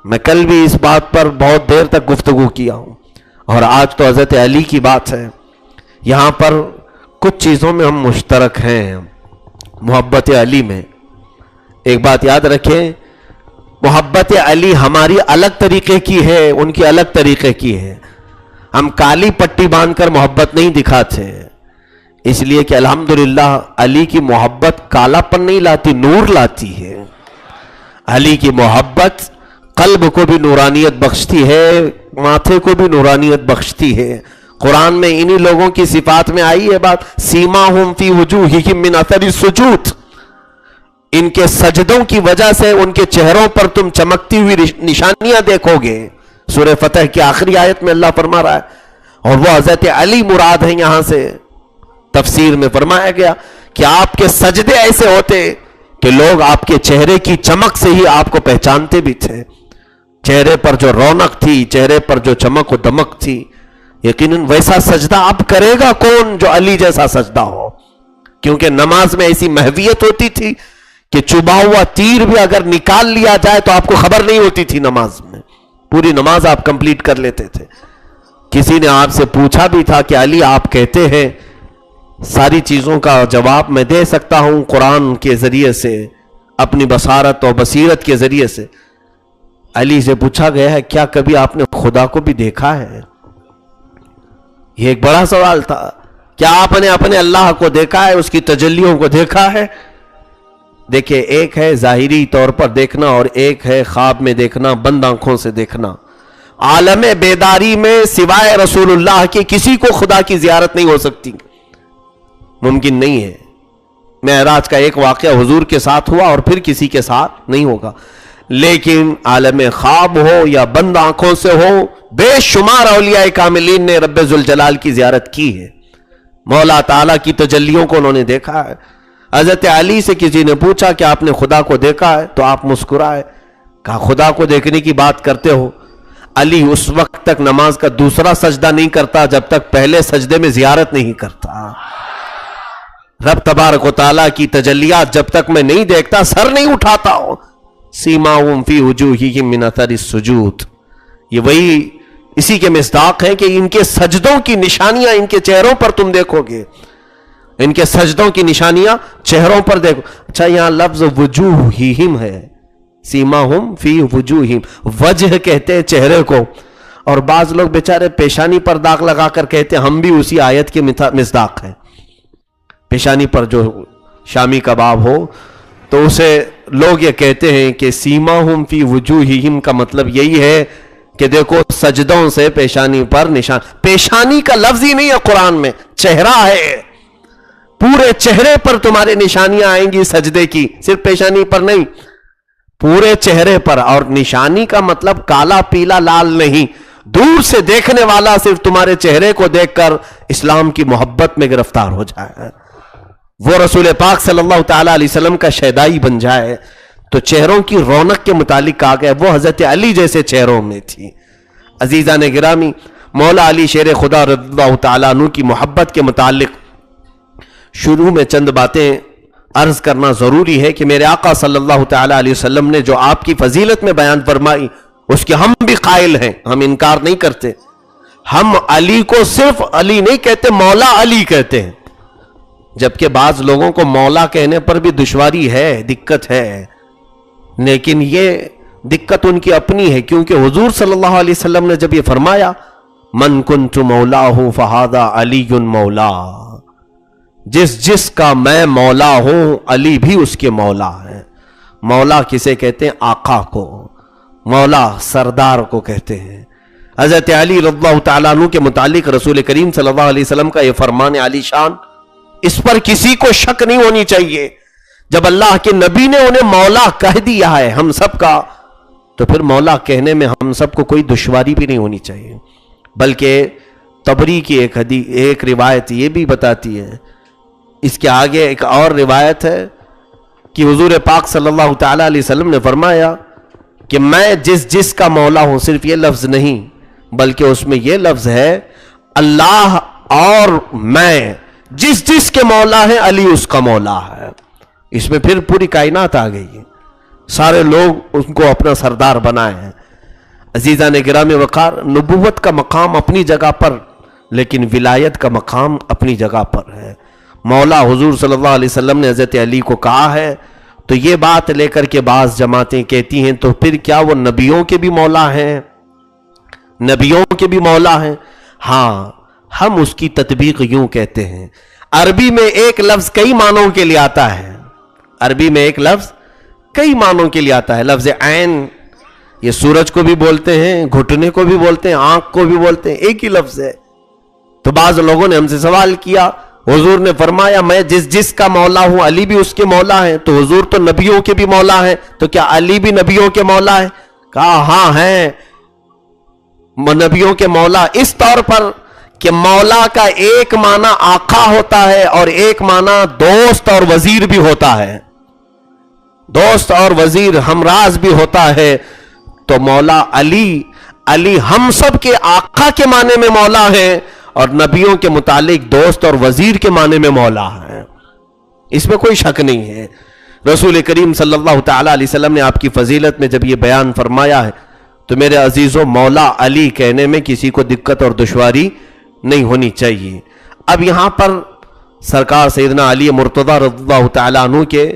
میں کل بھی اس بات پر بہت دیر تک گفتگو کیا ہوں، اور آج تو حضرت علی کی بات ہے. یہاں پر کچھ چیزوں میں ہم مشترک ہیں محبت علی میں. ایک بات یاد رکھیں، محبت علی ہماری الگ طریقے کی ہے، ان کی الگ طریقے کی ہے. ہم کالی پٹی باندھ کر محبت نہیں دکھاتے، اس لیے کہ الحمدللہ علی کی محبت کالا پن نہیں لاتی، نور لاتی ہے. علی کی محبت قلب کو بھی نورانیت بخشتی ہے، ماتھے کو بھی نورانیت بخشتی ہے. قرآن میں انہی لوگوں کی صفات میں آئی ہے بات، سیماہم فی وجوہہم من اثر السجود. ان کے سجدوں کی وجہ سے ان کے چہروں پر تم چمکتی ہوئی نشانیاں دیکھو گے. سورہ فتح کی آخری آیت میں اللہ فرما رہا ہے، اور وہ حضرت علی مراد ہیں. یہاں سے تفسیر میں فرمایا گیا کہ آپ کے سجدے ایسے ہوتے کہ لوگ آپ کے چہرے کی چمک سے ہی آپ کو پہچانتے بھی تھے. چہرے پر جو رونق تھی، چہرے پر جو چمک و دمک تھی، یقیناً ویسا سجدہ اب کرے گا کون جو علی جیسا سجدہ ہو. کیونکہ نماز میں ایسی محویت ہوتی تھی کہ چبا ہوا تیر بھی اگر نکال لیا جائے تو آپ کو خبر نہیں ہوتی تھی. نماز میں پوری نماز آپ کمپلیٹ کر لیتے تھے. کسی نے آپ سے پوچھا بھی تھا کہ علی آپ کہتے ہیں ساری چیزوں کا جواب میں دے سکتا ہوں قرآن کے ذریعے سے، اپنی بصارت اور بصیرت کے ذریعے سے. علی سے پوچھا گیا ہے کیا کبھی آپ نے خدا کو بھی دیکھا ہے؟ یہ ایک بڑا سوال تھا. کیا آپ نے اپنے اللہ کو دیکھا ہے، اس کی تجلیوں کو دیکھا ہے؟ دیکھیں، ایک ہے ظاہری طور پر دیکھنا اور ایک ہے خواب میں دیکھنا، بند آنکھوں سے دیکھنا. عالم بیداری میں سوائے رسول اللہ کے کسی کو خدا کی زیارت نہیں ہو سکتی، ممکن نہیں ہے. معراج کا ایک واقعہ حضور کے ساتھ ہوا اور پھر کسی کے ساتھ نہیں ہوگا. لیکن عالم خواب ہو یا بند آنکھوں سے ہو، بے شمار اولیاء کاملین نے رب ذوالجلال کی زیارت کی ہے. مولا تعالیٰ کی تجلیوں کو انہوں نے دیکھا ہے. حضرت علی سے کسی نے پوچھا کہ آپ نے خدا کو دیکھا ہے؟ تو آپ مسکرائے، کہا خدا کو دیکھنے کی بات کرتے ہو. علی اس وقت تک نماز کا دوسرا سجدہ نہیں کرتا جب تک پہلے سجدے میں زیارت نہیں کرتا. رب تبارک و تعالیٰ کی تجلیات جب تک میں نہیں دیکھتا سر نہیں اٹھاتا ہوں. سیماہم فی وجوہہم من اثر السجود، یہ وہی اسی کے مصداق ہیں کہ ان کے سجدوں کی نشانیاں ان کے چہروں پر تم دیکھو گے. ان کے سجدوں کی نشانیاں چہروں پر دیکھو. اچھا، یہاں لفظ وجوہہم ہے، سیماہم فی وجوہہم، وجہ کہتے ہیں چہرے کو، اور بعض لوگ بیچارے پیشانی پر داغ لگا کر کہتے ہیں ہم بھی اسی آیت کے مصداق ہیں. پیشانی پر جو شامی کباب ہو تو اسے لوگ یہ کہتے ہیں کہ سیماہم فی وجوہہم کا مطلب یہی ہے کہ دیکھو سجدوں سے پیشانی پر نشان. پیشانی کا لفظ ہی نہیں ہے قرآن میں، چہرہ ہے. پورے چہرے پر تمہارے نشانیاں آئیں گی سجدے کی، صرف پیشانی پر نہیں، پورے چہرے پر. اور نشانی کا مطلب کالا پیلا لال نہیں، دور سے دیکھنے والا صرف تمہارے چہرے کو دیکھ کر اسلام کی محبت میں گرفتار ہو جائے، وہ رسول پاک صلی اللہ تعالی علیہ وسلم کا شیدائی بن جائے. تو چہروں کی رونق کے متعلق کہا گیا وہ حضرت علی جیسے چہروں میں تھی. عزیزان گرامی، مولا علی شیر خدا رضی اللہ تعالیٰ عنہ کی محبت کے متعلق شروع میں چند باتیں عرض کرنا ضروری ہے کہ میرے آقا صلی اللہ تعالیٰ علیہ وسلم نے جو آپ کی فضیلت میں بیان فرمائی اس کے ہم بھی قائل ہیں، ہم انکار نہیں کرتے. ہم علی کو صرف علی نہیں کہتے، مولا علی کہتے ہیں. جبکہ بعض لوگوں کو مولا کہنے پر بھی دشواری ہے، دقت ہے، لیکن یہ دقت ان کی اپنی ہے، کیونکہ حضور صلی اللہ علیہ وسلم نے جب یہ فرمایا من کنت مولاہ فہذا علی مولا، جس کا میں مولا ہوں علی بھی اس کے مولا ہے. مولا کسے کہتے ہیں؟ آقا کو. مولا سردار کو کہتے ہیں. حضرت علی رضی اللہ تعالیٰ عنہ کے متعلق رسول کریم صلی اللہ علیہ وسلم کا یہ فرمان عالی شان، اس پر کسی کو شک نہیں ہونی چاہیے. جب اللہ کے نبی نے انہیں مولا کہہ دیا ہے ہم سب کا، تو پھر مولا کہنے میں ہم سب کو کوئی دشواری بھی نہیں ہونی چاہیے. بلکہ طبری کی ایک روایت یہ بھی بتاتی ہے، اس کے آگے ایک اور روایت ہے کہ حضور پاک صلی اللہ تعالی علیہ وسلم نے فرمایا کہ میں جس کا مولا ہوں، صرف یہ لفظ نہیں بلکہ اس میں یہ لفظ ہے اللہ اور میں جس کے مولا ہے علی اس کا مولا ہے۔ اس میں پھر پوری کائنات آ گئی ہے، سارے لوگ اس کو اپنا سردار بنائے ہیں۔ عزیزان گرامی وقار، نبوت کا مقام اپنی جگہ پر، لیکن ولایت کا مقام اپنی جگہ پر ہے۔ مولا حضور صلی اللہ علیہ وسلم نے حضرت علی کو کہا ہے، تو یہ بات لے کر کے بعض جماعتیں کہتی ہیں تو پھر کیا وہ نبیوں کے بھی مولا ہیں؟ نبیوں کے بھی مولا ہیں؟ ہاں، ہم اس کی تطبیق یوں کہتے ہیں، عربی میں ایک لفظ کئی معنوں کے لیے آتا ہے، عربی میں ایک لفظ کئی معنوں کے لیے آتا ہے۔ لفظ عین، یہ سورج کو بھی بولتے ہیں، گھٹنے کو بھی بولتے ہیں، آنکھ کو بھی بولتے ہیں، ایک ہی لفظ ہے۔ تو بعض لوگوں نے ہم سے سوال کیا، حضور نے فرمایا میں جس کا مولا ہوں علی بھی اس کے مولا ہے، تو حضور تو نبیوں کے بھی مولا ہے، تو کیا علی بھی نبیوں کے مولا ہے؟ کہا ہاں ہیں، نبیوں کے مولا اس طور پر کہ مولا کا ایک معنی آقا ہوتا ہے اور ایک معنی دوست اور وزیر بھی ہوتا ہے، دوست اور وزیر ہمراز بھی ہوتا ہے۔ تو مولا علی ہم سب کے آقا کے معنی میں مولا ہے اور نبیوں کے متعلق دوست اور وزیر کے معنی میں مولا ہے، اس میں کوئی شک نہیں ہے۔ رسول کریم صلی اللہ تعالی علیہ وسلم نے آپ کی فضیلت میں جب یہ بیان فرمایا ہے تو میرے عزیزوں مولا علی کہنے میں کسی کو دقت اور دشواری نہیں ہونی چاہیے۔ اب یہاں پر سرکار سیدنا علی مرتضی رضی اللہ تعالیٰ عنہ کے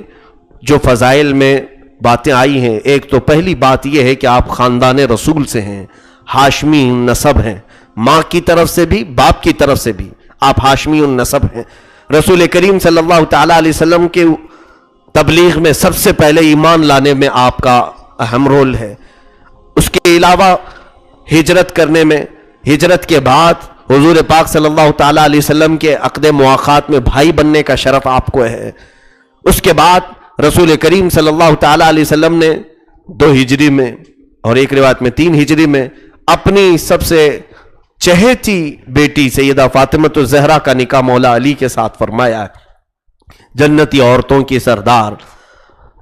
جو فضائل میں باتیں آئی ہیں، ایک تو پہلی بات یہ ہے کہ آپ خاندان رسول سے ہیں، ہاشمی نسب ہیں، ماں کی طرف سے بھی باپ کی طرف سے بھی آپ ہاشمی النسب ہیں۔ رسول کریم صلی اللہ تعالیٰ علیہ وسلم کے تبلیغ میں سب سے پہلے ایمان لانے میں آپ کا اہم رول ہے۔ اس کے علاوہ ہجرت کرنے میں، ہجرت کے بعد حضور پاک صلی اللہ تعالیٰ علیہ وسلم کے عقد مواخات میں بھائی بننے کا شرف آپ کو ہے۔ اس کے بعد رسول کریم صلی اللہ تعالیٰ علیہ وسلم نے 2 ہجری میں اور ایک روایت میں 3 ہجری میں اپنی سب سے چہیتی بیٹی سیدہ فاطمۃ الزہرا کا نکاح مولا علی کے ساتھ فرمایا ہے۔ جنتی عورتوں کی سردار،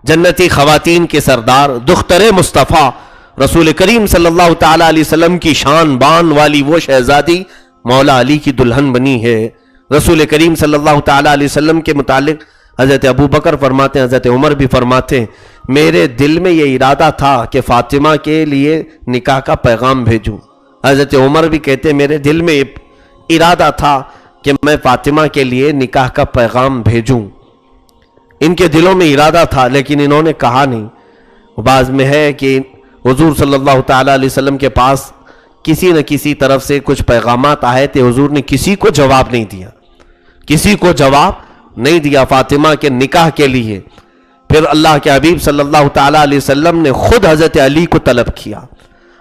جنتی خواتین کے سردار، دختر مصطفیٰ رسول کریم صلی اللہ تعالیٰ علیہ وسلم کی شان بان والی وہ شہزادی مولا علی کی دلہن بنی ہے۔ رسول کریم صلی اللہ تعالیٰ علیہ وسلم کے متعلق حضرت ابو بکر فرماتے ہیں، حضرت عمر بھی فرماتے ہیں، میرے دل میں یہ ارادہ تھا کہ فاطمہ کے لیے نکاح کا پیغام بھیجوں۔ حضرت عمر بھی کہتے ہیں میرے دل میں ارادہ تھا کہ میں فاطمہ کے لیے نکاح کا پیغام بھیجوں۔ ان کے دلوں میں ارادہ تھا لیکن انہوں نے کہا نہیں۔ بعض میں ہے کہ حضور صلی اللہ تعالیٰ علیہ وسلم کے پاس کسی نہ کسی طرف سے کچھ پیغامات آئے تھے، حضور نے کسی کو جواب نہیں دیا، کسی کو جواب نہیں دیا فاطمہ کے نکاح کے لیے۔ پھر اللہ کے حبیب صلی اللہ تعالیٰ علیہ وسلم نے خود حضرت علی کو طلب کیا۔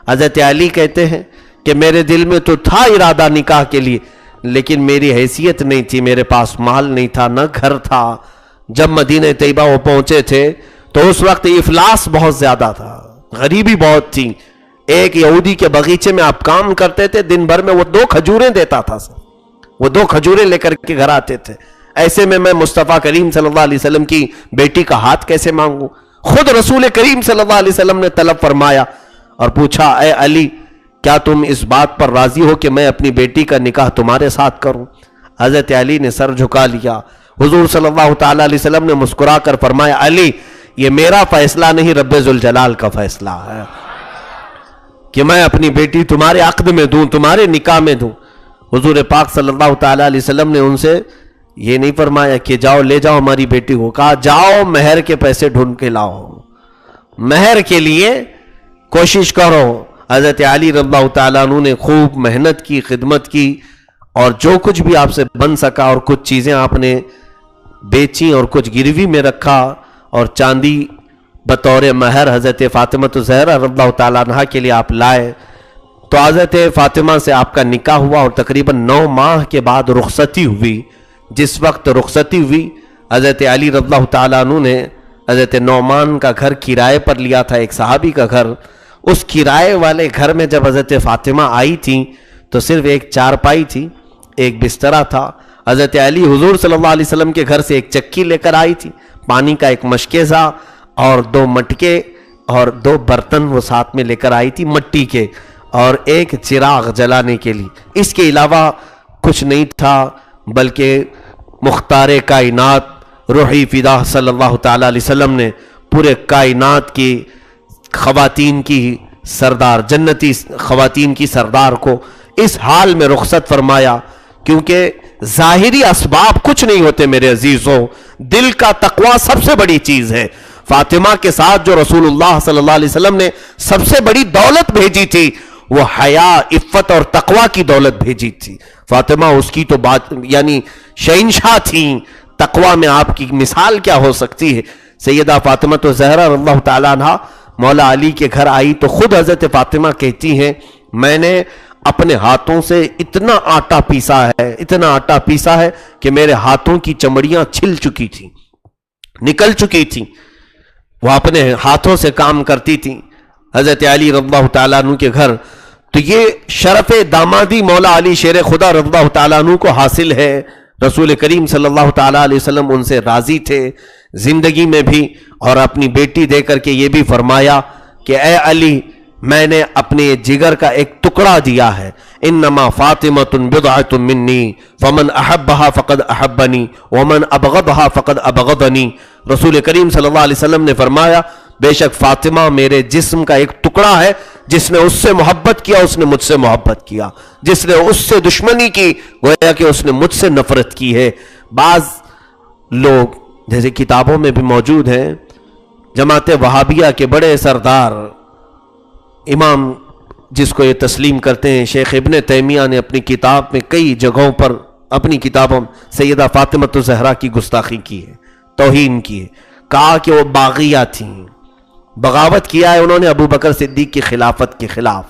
حضرت علی کہتے ہیں کہ میرے دل میں تو تھا ارادہ نکاح کے لیے، لیکن میری حیثیت نہیں تھی، میرے پاس مال نہیں تھا، نہ گھر تھا۔ جب مدینہ طیبہ وہ پہنچے تھے تو اس وقت افلاس بہت زیادہ تھا، غریبی بہت تھی۔ ایک یہودی کے باغیچے میں آپ کام کرتے تھے، دن بھر میں وہ 2 کھجوریں دیتا تھا، وہ 2 کھجوریں لے کر کے گھر آتے تھے۔ ایسے میں مصطفیٰ کریم صلی اللہ علیہ وسلم کی بیٹی کا ہاتھ کیسے مانگوں؟ خود رسول کریم صلی اللہ علیہ وسلم نے طلب فرمایا اور پوچھا، اے علی کیا تم اس بات پر راضی ہو کہ میں اپنی بیٹی کا نکاح تمہارے ساتھ کروں؟ حضرت علی نے سر جھکا لیا۔ حضور صلی اللہ تعالیٰ علیہ وسلم نے مسکرا کر فرمایا، علی یہ میرا فیصلہ نہیں، رب ذوالجلال کا فیصلہ ہے کہ میں اپنی بیٹی تمہارے عقد میں دوں، تمہارے نکاح میں دوں۔ حضور پاک صلی اللہ تعالیٰ علیہ وسلم نے ان سے یہ نہیں فرمایا کہ جاؤ لے جاؤ ہماری بیٹی کو، کہا جاؤ مہر کے پیسے ڈھونڈ کے لاؤ، مہر کے لیے کوشش کرو۔ حضرت علی رضی اللہ تعالیٰ عنہ نے خوب محنت کی، خدمت کی، اور جو کچھ بھی آپ سے بن سکا، اور کچھ چیزیں آپ نے بیچی اور کچھ گروی میں رکھا، اور چاندی بطور مہر حضرت فاطمۃ الزہرا رضی اللہ تعالیٰ عنہ کے لیے آپ لائے۔ تو حضرت فاطمہ سے آپ کا نکاح ہوا اور تقریباً 9 ماہ کے بعد رخصتی ہوئی۔ جس وقت رخصتی ہوئی حضرت علی رضی اللہ تعالیٰ عنہ نے حضرت نعمان کا گھر کرائے پر لیا تھا، ایک صحابی کا گھر۔ اس کرائے والے گھر میں جب حضرت فاطمہ آئی تھیں تو صرف ایک چارپائی تھی، ایک بسترا تھا۔ حضرت علی حضور صلی اللہ علیہ وسلم کے گھر سے ایک چکی لے کر آئی تھی، پانی کا ایک مشکیزہ اور 2 مٹکے اور 2 برتن وہ ساتھ میں لے کر آئی تھی مٹی کے، اور ایک چراغ جلانے کے لیے. اس کے علاوہ کچھ نہیں تھا، بلکہ مختار کائنات روحی فدا صلی اللہ تعالی علیہ وسلم نے پورے کائنات کی خواتین کی سردار، جنتی خواتین کی سردار کو اس حال میں رخصت فرمایا. کیونکہ ظاہری اسباب کچھ نہیں ہوتے میرے عزیزوں، دل کا تقوی سب سے بڑی چیز ہے. فاطمہ کے ساتھ جو رسول اللہ صلی اللہ علیہ وسلم نے سب سے بڑی دولت بھیجی تھی وہ حیا، عفت اور تقوی کی دولت بھیجی تھی. فاطمہ اس کی تو بات یعنی شہنشاہ تھیں. تقوی میں آپ کی مثال کیا ہو سکتی ہے. سیدہ فاطمہ تو زہرا رضی اللہ تعالیٰ عنہ مولا علی کے گھر آئی تو خود حضرت فاطمہ کہتی ہیں میں نے اپنے ہاتھوں سے اتنا آٹا پیسا ہے کہ میرے ہاتھوں کی چمڑیاں چھل چکی تھیں، نکل چکی تھیں. وہ اپنے ہاتھوں سے کام کرتی تھیں حضرت علی رضی اللہ تعالیٰ عنہ کے گھر. تو یہ شرف دامادی مولا علی شیر خدا رضی اللہ تعالیٰ عنہ کو حاصل ہے. رسول کریم صلی اللہ تعالیٰ علیہ وسلم ان سے راضی تھے زندگی میں بھی، اور اپنی بیٹی دے کر کے یہ بھی فرمایا کہ اے علی میں نے اپنے جگر کا ایک ٹکڑا دیا ہے. انما فاطمۃ بضعۃ منی فمن احبها فقد احبنی ومن ابغضها فقد ابغضنی. رسول کریم صلی اللہ علیہ وسلم نے فرمایا بے شک فاطمہ میرے جسم کا ایک ٹکڑا ہے، جس نے اس سے محبت کیا اس نے مجھ سے محبت کیا، جس نے اس سے دشمنی کی گویا کہ اس نے مجھ سے نفرت کی ہے. بعض لوگ جیسے کتابوں میں بھی موجود ہیں، جماعت وہابیہ کے بڑے سردار امام جس کو یہ تسلیم کرتے ہیں شیخ ابن تیمیہ نے اپنی کتاب میں کئی جگہوں پر اپنی کتابوں سیدہ فاطمہ الزہرا کی گستاخی کی ہے، توہین کی ہے، کہا کہ وہ باغیہ تھیں، بغاوت کیا ہے انہوں نے ابو بکر صدیق کی خلافت کے خلاف.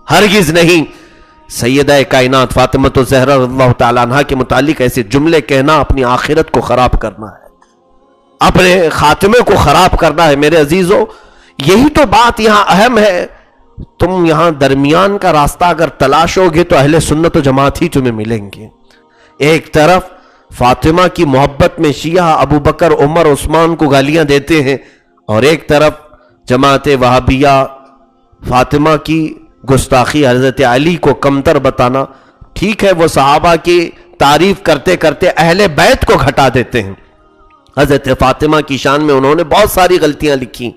ہرگز نہیں. سیدہ کائنات فاطمہ الزہرا رضی اللہ تعالیٰ عنہ کے متعلق ایسے جملے کہنا اپنی آخرت کو خراب کرنا ہے، اپنے خاتمے کو خراب کرنا ہے. میرے عزیزو یہی تو بات یہاں اہم ہے. تم یہاں درمیان کا راستہ اگر تلاشو گے تو اہل سنت و جماعت ہی تمہیں ملیں گے. ایک طرف فاطمہ کی محبت میں شیعہ ابو بکر عمر عثمان کو گالیاں دیتے ہیں، اور ایک طرف جماعت وہابیہ فاطمہ کی گستاخی حضرت علی کو کمتر بتانا. ٹھیک ہے وہ صحابہ کی تعریف کرتے کرتے اہل بیت کو گھٹا دیتے ہیں. حضرت فاطمہ کی شان میں انہوں نے بہت ساری غلطیاں لکھی،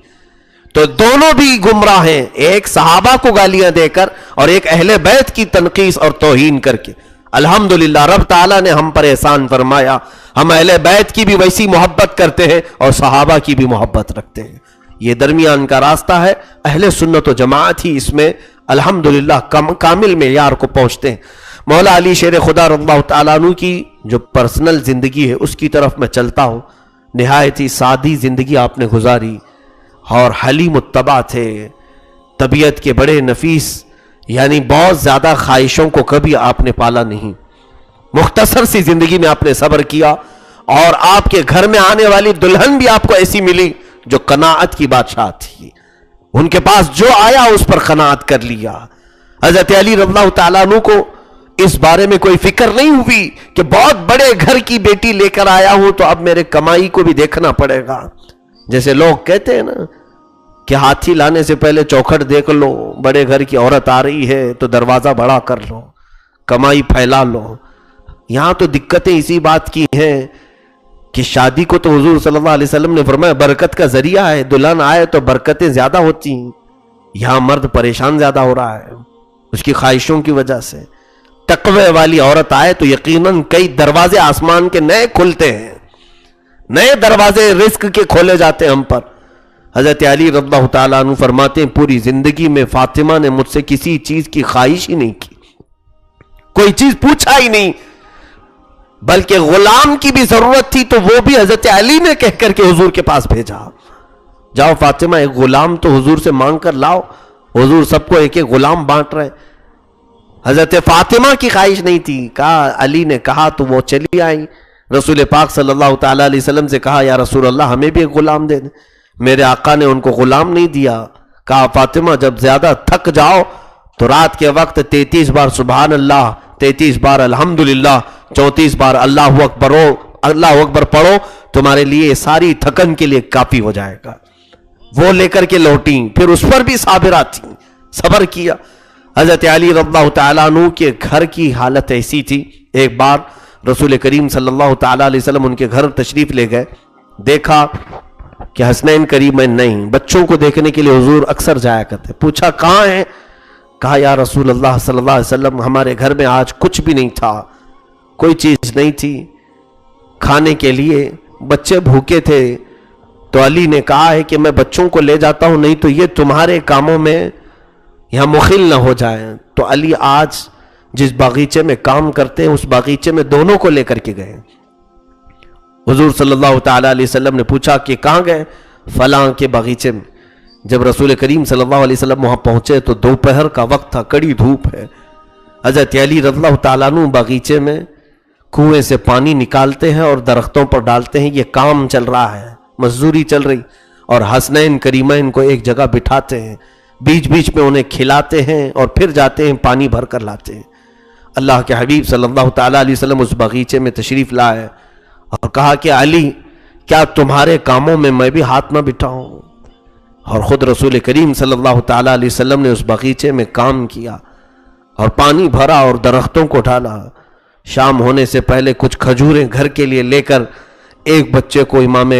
تو دونوں بھی گمراہ ہیں، ایک صحابہ کو گالیاں دے کر اور ایک اہل بیت کی تنقیص اور توہین کر کے. الحمدللہ رب تعالیٰ نے ہم پر احسان فرمایا، ہم اہل بیت کی بھی ویسی محبت کرتے ہیں اور صحابہ کی بھی محبت رکھتے ہیں. یہ درمیان کا راستہ ہے. اہل سنت و جماعت ہی اس میں الحمدللہ کامل معیار کو پہنچتے ہیں. مولا علی شیر خدا رضی اللہ تعالیٰ عنہ کی جو پرسنل زندگی ہے اس کی طرف میں چلتا ہوں. نہایت ہی سادی زندگی آپ نے گزاری اور حلیم متبع تھے، طبیعت کے بڑے نفیس، یعنی بہت زیادہ خواہشوں کو کبھی آپ نے پالا نہیں. مختصر سی زندگی میں آپ نے صبر کیا، اور آپ کے گھر میں آنے والی دلہن بھی آپ کو ایسی ملی جو قناعت کی بادشاہ تھی. ان کے پاس جو آیا اس پر قناعت کر لیا. حضرت علی رضی اللہ تعالیٰ عنہ کو اس بارے میں کوئی فکر نہیں ہوئی کہ بہت بڑے گھر کی بیٹی لے کر آیا ہوں تو اب میرے کمائی کو بھی دیکھنا پڑے گا. جیسے لوگ کہتے ہیں نا کہ ہاتھی لانے سے پہلے چوکھٹ دیکھ لو، بڑے گھر کی عورت آ رہی ہے تو دروازہ بڑا کر لو، کمائی پھیلا لو. یہاں تو دقتیں اسی بات کی ہیں کہ شادی کو تو حضور صلی اللہ علیہ وسلم نے فرمایا برکت کا ذریعہ ہے، دلہن آئے تو برکتیں زیادہ ہوتی ہیں. یہاں مرد پریشان زیادہ ہو رہا ہے اس کی خواہشوں کی وجہ سے. تقوی والی عورت آئے تو یقیناً کئی دروازے آسمان کے نئے کھلتے ہیں، نئے دروازے رزق کے کھولے جاتے ہیں ہم پر. حضرت علی رضی اللہ تعالیٰ عنہ فرماتے ہیں پوری زندگی میں فاطمہ نے مجھ سے کسی چیز کی خواہش ہی نہیں کی، کوئی چیز پوچھا ہی نہیں، بلکہ غلام کی بھی ضرورت تھی تو وہ بھی حضرت علی نے کہہ کر کے حضور کے پاس بھیجا، جاؤ فاطمہ ایک غلام تو حضور سے مانگ کر لاؤ. حضور سب کو ایک ایک غلام بانٹ رہے. حضرت فاطمہ کی خواہش نہیں تھی، کہا علی نے کہا تو وہ چلی آئی. رسول پاک صلی اللہ تعالیٰ علیہ وسلم سے کہا یا رسول اللہ ہمیں بھی ایک غلام دے دیں. میرے آقا نے ان کو غلام نہیں دیا، کہا فاطمہ جب زیادہ تھک جاؤ تو رات کے وقت 33 بار سبحان اللہ، 33 بار الحمدللہ، 34 بار اللہ اکبر پڑھو، تمہارے لیے ساری تھکن کے لیے کافی ہو جائے گا. وہ لے کر کے لوٹیں، پھر اس پر بھی صابرہ تھیں، صبر کیا۔ حضرت علی رضی اللہ تعالیٰ عنہ کے گھر کی حالت ایسی تھی، ایک بار رسول کریم صلی اللہ تعالیٰ علیہ وسلم ان کے گھر تشریف لے گئے، دیکھا کہ حسنین کریمین نہیں، بچوں کو دیکھنے کے لیے حضور اکثر جایا کرتے، پوچھا کہاں ہیں؟ کہا یا رسول اللہ صلی اللہ علیہ وسلم ہمارے گھر میں آج کچھ بھی نہیں تھا، کوئی چیز نہیں تھی کھانے کے لیے، بچے بھوکے تھے۔ تو علی نے کہا ہے کہ میں بچوں کو لے جاتا ہوں، نہیں تو یہ تمہارے کاموں میں یہاں مخل نہ ہو جائے۔ تو علی آج جس باغیچے میں کام کرتے ہیں اس باغیچے میں دونوں کو لے کر کے گئے۔ حضور صلی اللہ تعالیٰ علیہ وسلم نے پوچھا کہ کہاں گئے؟ فلاں کے باغیچے میں۔ جب رسول کریم صلی اللہ علیہ وسلم وہاں پہنچے تو دوپہر کا وقت تھا، کڑی دھوپ ہے۔ حضرت علی رضی اللہ تعالیٰ عنہ باغیچے میں کنویں سے پانی نکالتے ہیں اور درختوں پر ڈالتے ہیں، یہ کام چل رہا ہے، مزدوری چل رہی، اور حسنین کریمین کو ایک جگہ بٹھاتے ہیں، بیچ بیچ میں انہیں کھلاتے ہیں اور پھر جاتے ہیں پانی بھر کر لاتے ہیں۔ اللہ کے حبیب صلی اللہ تعالیٰ علیہ وسلم اس باغیچے میں تشریف لائے اور کہا کہ علی کیا تمہارے کاموں میں بھی ہاتھ نہ بٹھاؤں؟ اور خود رسول کریم صلی اللہ تعالیٰ علیہ وسلم نے اس باغیچے میں کام کیا اور پانی بھرا اور درختوں کو ڈالا۔ شام ہونے سے پہلے کچھ کھجوریں گھر کے لیے لے کر ایک بچے کو امام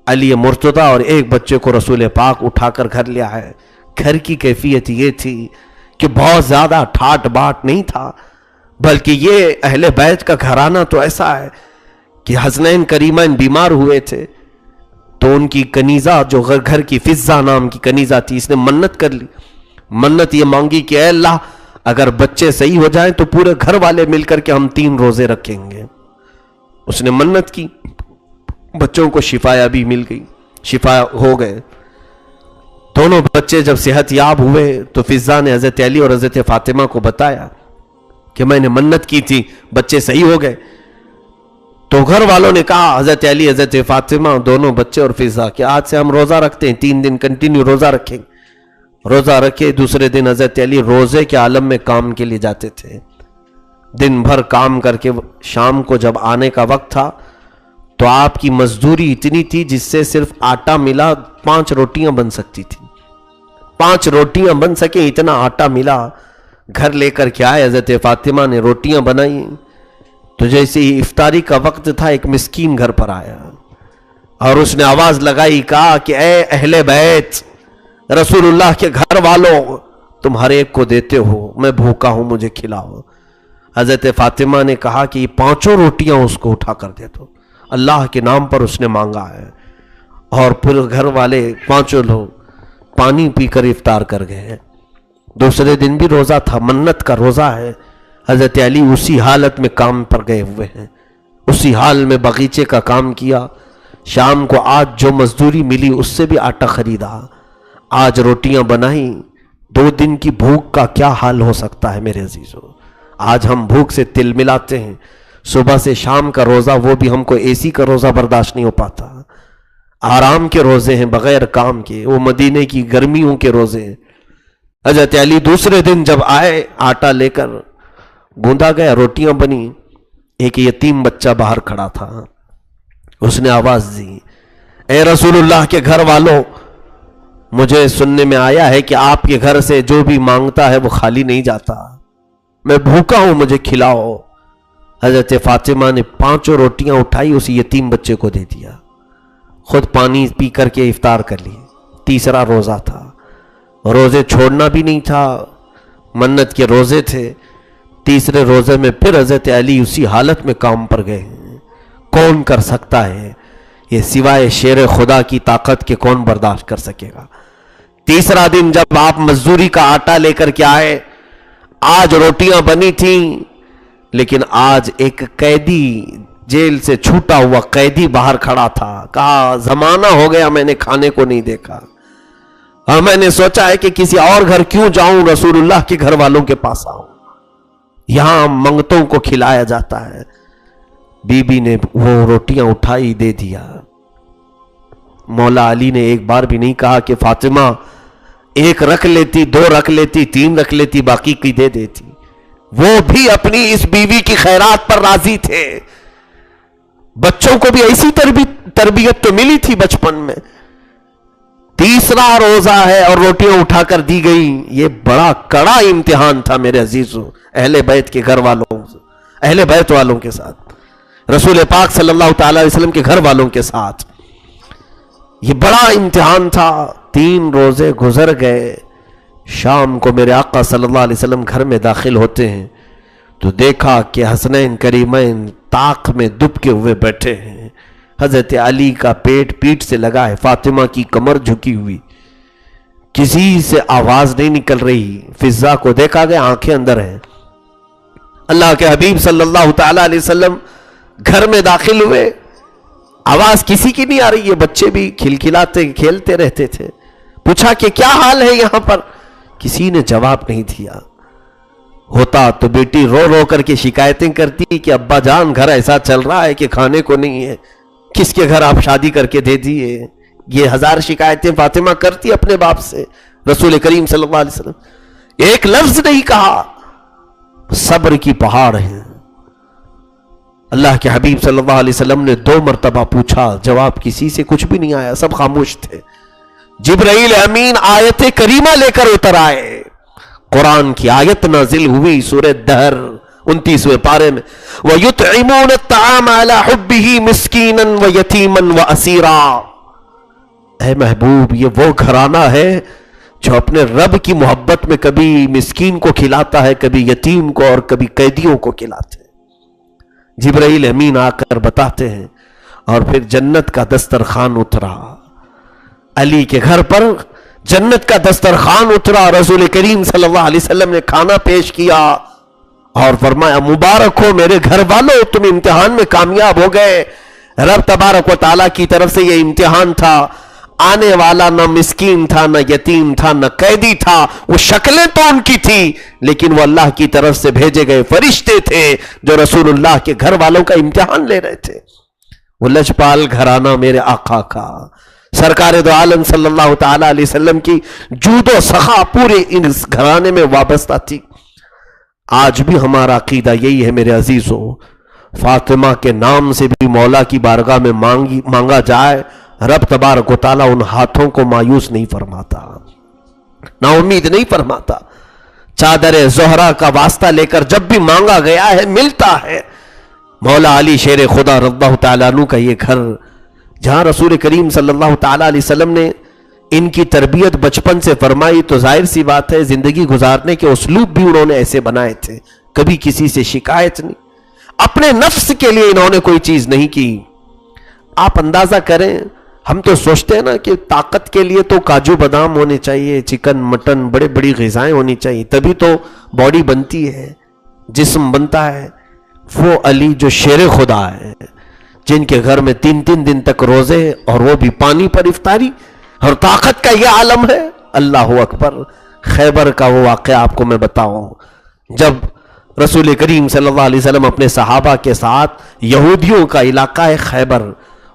علی مرتضیٰ اور ایک بچے کو رسول پاک اٹھا کر گھر لے آئے۔ گھر کی کیفیت یہ تھی کہ بہت زیادہ ٹھاٹ باٹ نہیں تھا، بلکہ یہ اہل بیت کا گھرانہ تو ایسا ہے کہ حسنین کریمین بیمار ہوئے تھے تو ان کی کنیزہ جو گھر کی فضہ نام کی کنیزہ تھی، اس نے منت کر لی، منت یہ مانگی کہ اے اللہ اگر بچے صحیح ہو جائیں تو پورے گھر والے مل کر کے ہم 3 روزے رکھیں گے۔ اس نے منت کی، بچوں کو شفا یابی مل گئی، شفا ہو گئے۔ دونوں بچے جب صحت یاب ہوئے تو فضہ نے حضرت علی اور حضرت فاطمہ کو بتایا کہ میں نے منت کی تھی، بچے صحیح ہو گئے۔ تو گھر والوں نے کہا، حضرت علی حضرت فاطمہ دونوں بچے اور فضہ، کہ آج سے ہم روزہ رکھتے ہیں، 3 دن کنٹینیو روزہ رکھیں۔ روزہ رکھے، دوسرے دن حضرت علی روزے کے عالم میں کام کے لیے جاتے تھے، دن بھر کام کر کے شام کو جب آنے کا وقت تھا تو آپ کی مزدوری اتنی تھی جس سے صرف آٹا ملا 5 روٹیاں بن سکتی تھی، 5 روٹیاں بن سکیں اتنا آٹا ملا۔ گھر لے کر کے آئے، حضرت فاطمہ نے روٹیاں بنائی تو جیسے ہی افطاری کا وقت تھا ایک مسکین گھر پر آیا اور اس نے آواز لگائی، کہا کہ اے اہل بیت، رسول اللہ کے گھر والوں، تم ہر ایک کو دیتے ہو، میں بھوکا ہوں، مجھے کھلاؤ۔ حضرت فاطمہ نے کہا کہ یہ 5 روٹیاں اس کو اٹھا کر دے دو، اللہ کے نام پر اس نے مانگا ہے۔ اور پھر گھر والے 5 لوگ پانی پی کر افطار کر گئے۔ دوسرے دن بھی روزہ تھا، منت کا روزہ ہے۔ حضرت علی اسی حالت میں کام پر گئے ہوئے ہیں، اسی حال میں باغیچے کا کام کیا۔ شام کو آج جو مزدوری ملی اس سے بھی آٹا خریدا، آج روٹیاں بنائی۔ 2 دن کی بھوک کا کیا حال ہو سکتا ہے میرے عزیزو؟ آج ہم بھوک سے تل ملاتے ہیں، صبح سے شام کا روزہ، وہ بھی ہم کو اے سی کا روزہ برداشت نہیں ہو پاتا، آرام کے روزے ہیں بغیر کام کے، وہ مدینے کی گرمیوں کے روزے ہیں۔ حضرت علی دوسرے دن جب آئے، آٹا لے کر گوندا گیا، روٹیاں بنی، ایک یتیم بچہ باہر کھڑا تھا، اس نے آواز دی، اے رسول اللہ کے گھر والوں، مجھے سننے میں آیا ہے کہ آپ کے گھر سے جو بھی مانگتا ہے وہ خالی نہیں جاتا، میں بھوکا ہوں، مجھے کھلاؤ۔ حضرت فاطمہ نے 5 روٹیاں اٹھائی، اس یتیم بچے کو دے دیا، خود پانی پی کر کے افطار کر لی۔ تیسرا روزہ تھا، روزے چھوڑنا بھی نہیں تھا، منت کے روزے تھے۔ تیسرے روزے میں پھر حضرت علی اسی حالت میں کام پر گئے۔ کون کر سکتا ہے یہ سوائے شیر خدا کی طاقت کے؟ کون برداشت کر سکے گا؟ تیسرا دن جب آپ مزدوری کا آٹا لے کر کے آئے، آج روٹیاں بنی تھیں، لیکن آج ایک قیدی، جیل سے چھوٹا ہوا قیدی باہر کھڑا تھا، کہا زمانہ ہو گیا میں نے کھانے کو نہیں دیکھا، اور میں نے سوچا ہے کہ کسی اور گھر کیوں جاؤں، رسول اللہ کے گھر والوں کے پاس آؤں، یہاں منگتوں کو کھلایا جاتا ہے۔ بی بی نے وہ روٹیاں اٹھائی، دے دیا۔ مولا علی نے ایک بار بھی نہیں کہا کہ فاطمہ 1 رکھ لیتی، 2 رکھ لیتی، 3 رکھ لیتی، باقی کی دے دیتی۔ وہ بھی اپنی اس بیوی کی خیرات پر راضی تھے۔ بچوں کو بھی ایسی تربیت تو ملی تھی بچپن میں، تیسرا روزہ ہے اور روٹیاں اٹھا کر دی گئی. یہ بڑا کڑا امتحان تھا میرے عزیزوں اہل بیت کے گھر والوں، اہل بیت والوں کے ساتھ، رسول پاک صلی اللہ تعالی علیہ وسلم کے گھر والوں کے ساتھ. یہ بڑا امتحان تھا. 3 روزے گزر گئے. شام کو میرے آقا صلی اللہ علیہ وسلم گھر میں داخل ہوتے ہیں تو دیکھا کہ حسنین کریمین طاق میں دبکے ہوئے بیٹھے ہیں. حضرت علی کا پیٹ پیٹ سے لگا ہے، فاطمہ کی کمر جھکی ہوئی، کسی سے آواز نہیں نکل رہی. فضا کو دیکھا گیا، آنکھیں اندر ہیں. اللہ کے حبیب صلی اللہ تعالی علیہ وسلم گھر میں داخل ہوئے، آواز کسی کی نہیں آ رہی ہے. بچے بھی کھلکھلاتے کھیلتے رہتے تھے. پوچھا کہ کیا حال ہے یہاں پر؟ کسی نے جواب نہیں دیا. ہوتا تو بیٹی رو رو کر کے شکایتیں کرتی کہ ابا جان گھر ایسا چل رہا ہے کہ کھانے کو نہیں ہے، کس کے گھر آپ شادی کر کے دے دیے. یہ 1000 شکایتیں فاطمہ کرتی اپنے باپ سے. رسول کریم صلی اللہ علیہ وسلم ایک لفظ نہیں کہا. صبر کی پہاڑ ہے. اللہ کے حبیب صلی اللہ علیہ وسلم نے 2 مرتبہ پوچھا، جواب کسی سے کچھ بھی نہیں آیا، سب خاموش تھے. جبرائیل امین آیت کریمہ لے کر اتر آئے. قرآن کی آیت نازل ہوئی سورہ دہر 29ویں پارے میں، وَيُطْعِمُونَ الطَّعَامَ عَلَى حُبِّهِ مِسْكِينًا وَيَتِيمًا وَأَسِيرًا. اے محبوب، یہ وہ گھرانہ ہے جو اپنے رب کی محبت میں کبھی مسکین کو کھلاتا ہے، کبھی یتیم کو اور کبھی قیدیوں کو کھلاتے ہیں. جبرائیل امین آ کر بتاتے ہیں. اور پھر جنت کا دسترخوان اترا. علی کے گھر پر جنت کا دسترخوان اترا. رسول کریم صلی اللہ علیہ وسلم نے کھانا پیش کیا اور فرمایا مبارک ہو میرے گھر والوں، تم امتحان میں کامیاب ہو گئے. رب تبارک و تعالیٰ کی طرف سے یہ امتحان تھا. آنے والا نہ مسکین تھا، نہ یتیم تھا، نہ قیدی تھا. وہ شکلیں تو ان کی تھی لیکن وہ اللہ کی طرف سے بھیجے گئے فرشتے تھے جو رسول اللہ کے گھر والوں کا امتحان لے رہے تھے. وہ لجپال گھرانہ میرے آقا کا، سرکار دو عالم صلی اللہ تعالی علیہ وسلم کی جود و سخا پورے اس گھرانے میں وابستہ تھی. آج بھی ہمارا عقیدہ یہی ہے میرے عزیزوں، فاطمہ کے نام سے بھی مولا کی بارگاہ میں مانگا جائے، رب تبارک و تعالیٰ ان ہاتھوں کو مایوس نہیں فرماتا، نا امید نہیں فرماتا. چادر زہرا کا واسطہ لے کر جب بھی مانگا گیا ہے ملتا ہے. مولا علی شیر خدا رضی اللہ تعالیٰ عنہ کا یہ گھر جہاں رسول کریم صلی اللہ تعالیٰ علیہ وسلم نے ان کی تربیت بچپن سے فرمائی، تو ظاہر سی بات ہے زندگی گزارنے کے اسلوب بھی انہوں نے ایسے بنائے تھے. کبھی کسی سے شکایت نہیں، اپنے نفس کے لیے انہوں نے کوئی چیز نہیں کی. آپ اندازہ کریں، ہم تو سوچتے ہیں نا کہ طاقت کے لیے تو کاجو بادام ہونے چاہیے، چکن مٹن بڑے بڑی غذائیں ہونی چاہیے، تبھی تو باڈی بنتی ہے، جسم بنتا ہے. وہ علی جو شیر خدا ہے، جن کے گھر میں 3 دن تک روزے اور وہ بھی پانی پر افطاری، اور طاقت کا یہ عالم ہے. اللہ اکبر. خیبر کا وہ واقعہ آپ کو میں بتاؤں، جب رسول کریم صلی اللہ علیہ وسلم اپنے صحابہ کے ساتھ یہودیوں کا علاقہ ہے خیبر،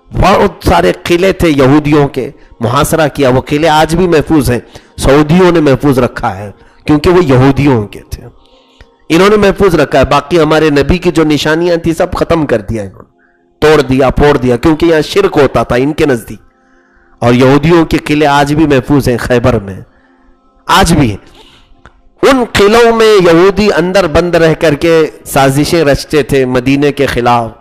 بہت سارے قلعے تھے یہودیوں کے، محاصرہ کیا. وہ قلعے آج بھی محفوظ ہیں، سعودیوں نے محفوظ رکھا ہے کیونکہ وہ یہودیوں کے تھے، انہوں نے محفوظ رکھا ہے. باقی ہمارے نبی کی جو نشانیاں تھی سب ختم کر دیا انہوں نے، توڑ دیا پھوڑ دیا، کیونکہ یہاں شرک ہوتا تھا ان کے نزدیک. اور یہودیوں کے قلعے آج بھی محفوظ ہیں خیبر میں، آج بھی ہیں. ان قلعوں میں یہودی اندر بند رہ کر کے سازشیں رچتے تھے مدینے کے خلاف،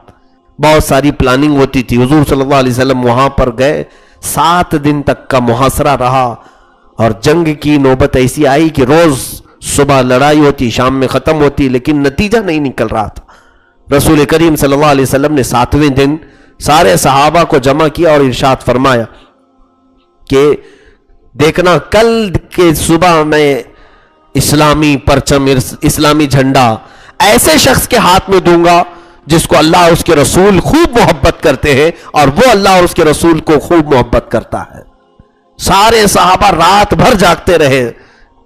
بہت ساری پلاننگ ہوتی تھی. حضور صلی اللہ علیہ وسلم وہاں پر گئے، 7 دن تک کا محاصرہ رہا، اور جنگ کی نوبت ایسی آئی کہ روز صبح لڑائی ہوتی، شام میں ختم ہوتی، لیکن نتیجہ نہیں نکل رہا تھا. رسول کریم صلی اللہ علیہ وسلم نے 7ویں دن سارے صحابہ کو جمع کیا اور ارشاد فرمایا کہ دیکھنا کل کے صبح میں اسلامی پرچم، اسلامی جھنڈا ایسے شخص کے ہاتھ میں دوں گا جس کو اللہ اور اس کے رسول خوب محبت کرتے ہیں، اور وہ اللہ اور اس کے رسول کو خوب محبت کرتا ہے. سارے صحابہ رات بھر جاگتے رہے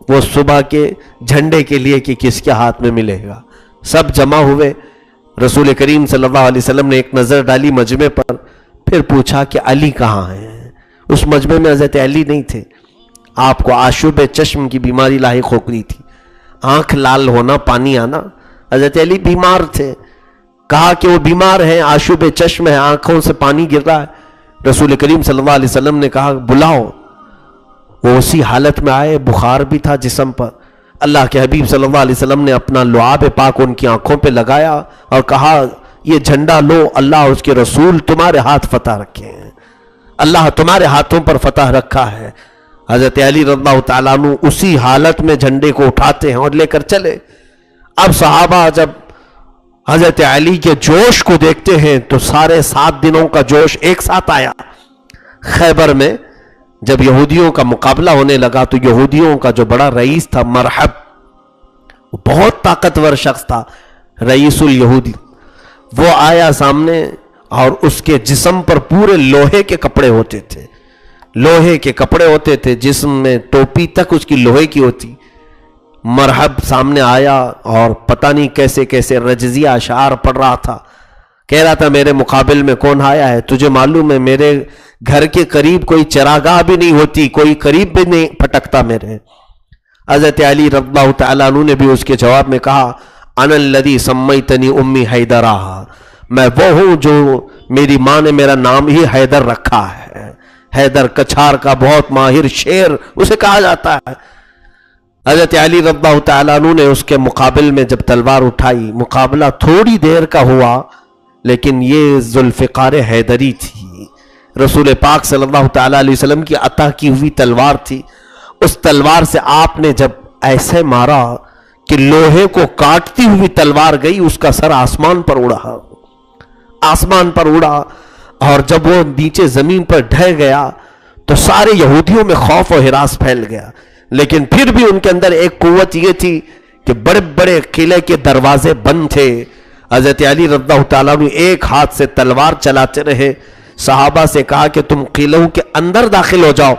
وہ صبح کے جھنڈے کے لیے کہ کس کے ہاتھ میں ملے گا. سب جمع ہوئے، رسول کریم صلی اللہ علیہ وسلم نے ایک نظر ڈالی مجمع پر، پھر پوچھا کہ علی کہاں ہیں؟ اس مجمع میں حضرت علی نہیں تھے. آپ کو آشوب چشم کی بیماری لاحق ہو گئی تھی، آنکھ لال ہونا، پانی آنا. حضرت علی بیمار تھے، کہا کہ وہ بیمار ہیں، آشوب چشم ہے، آنکھوں سے پانی گر رہا ہے. رسول کریم صلی اللہ علیہ وسلم نے کہا بلاؤ. وہ اسی حالت میں آئے، بخار بھی تھا جسم پر. اللہ کے حبیب صلی اللہ علیہ وسلم نے اپنا لعاب پاک ان کی آنکھوں پہ لگایا اور کہا یہ جھنڈا لو، اللہ اور اس کے رسول تمہارے ہاتھ فتح رکھے ہیں، اللہ تمہارے ہاتھوں پر فتح رکھا ہے. حضرت علی رضی اللہ تعالیٰ عنہ اسی حالت میں جھنڈے کو اٹھاتے ہیں اور لے کر چلے. اب صحابہ جب حضرت علی کے جوش کو دیکھتے ہیں تو سارے 7 دنوں کا جوش ایک ساتھ آیا. خیبر میں جب یہودیوں کا مقابلہ ہونے لگا تو یہودیوں کا جو بڑا رئیس تھا مرحب، وہ بہت طاقتور شخص تھا، رئیس الیہودی، وہ آیا سامنے اور اس کے جسم پر پورے لوہے کے کپڑے ہوتے تھے، لوہے کے کپڑے ہوتے تھے، جسم میں ٹوپی تک اس کی لوہے کی ہوتی. مرحب سامنے آیا اور پتہ نہیں کیسے کیسے رجزیہ اشعار پڑھ رہا تھا. کہہ رہا تھا میرے مقابل میں کون آیا ہے؟ تجھے معلوم ہے میرے گھر کے قریب کوئی چراگاہ بھی نہیں ہوتی، کوئی قریب بھی نہیں پھٹکتا میرے. حضرت علی رضی اللہ تعالیٰ عنہ نے بھی اس کے جواب میں کہا انا الذی سمیتنی امی حیدرہ، میں وہ ہوں جو میری ماں نے میرا نام ہی حیدر رکھا ہے. حیدر کچھار کا بہت ماہر شیر اسے کہا جاتا ہے. حضرت علی رضی اللہ تعالیٰ عنہ نے اس کے مقابل میں جب تلوار اٹھائی، مقابلہ تھوڑی دیر کا ہوا لیکن یہ ذوالفقار حیدری تھی، رسول پاک صلی اللہ تعالیٰ علیہ وسلم کی عطا کی ہوئی تلوار تھی. اس تلوار سے آپ نے جب ایسے مارا کہ لوہے کو کاٹتی ہوئی تلوار گئی، اس کا سر آسمان پر اڑا، آسمان پر اڑا، اور جب وہ نیچے زمین پر ڈھہ گیا تو سارے یہودیوں میں خوف و ہراس پھیل گیا. لیکن پھر بھی ان کے اندر ایک قوت یہ تھی کہ بڑے بڑے قلعے کے دروازے بند تھے. حضرت علی رضی اللہ تعالیٰ عنہ ایک ہاتھ سے تلوار چلاتے رہے. صحابہ سے کہا کہ تم قلعوں کے اندر داخل ہو جاؤ.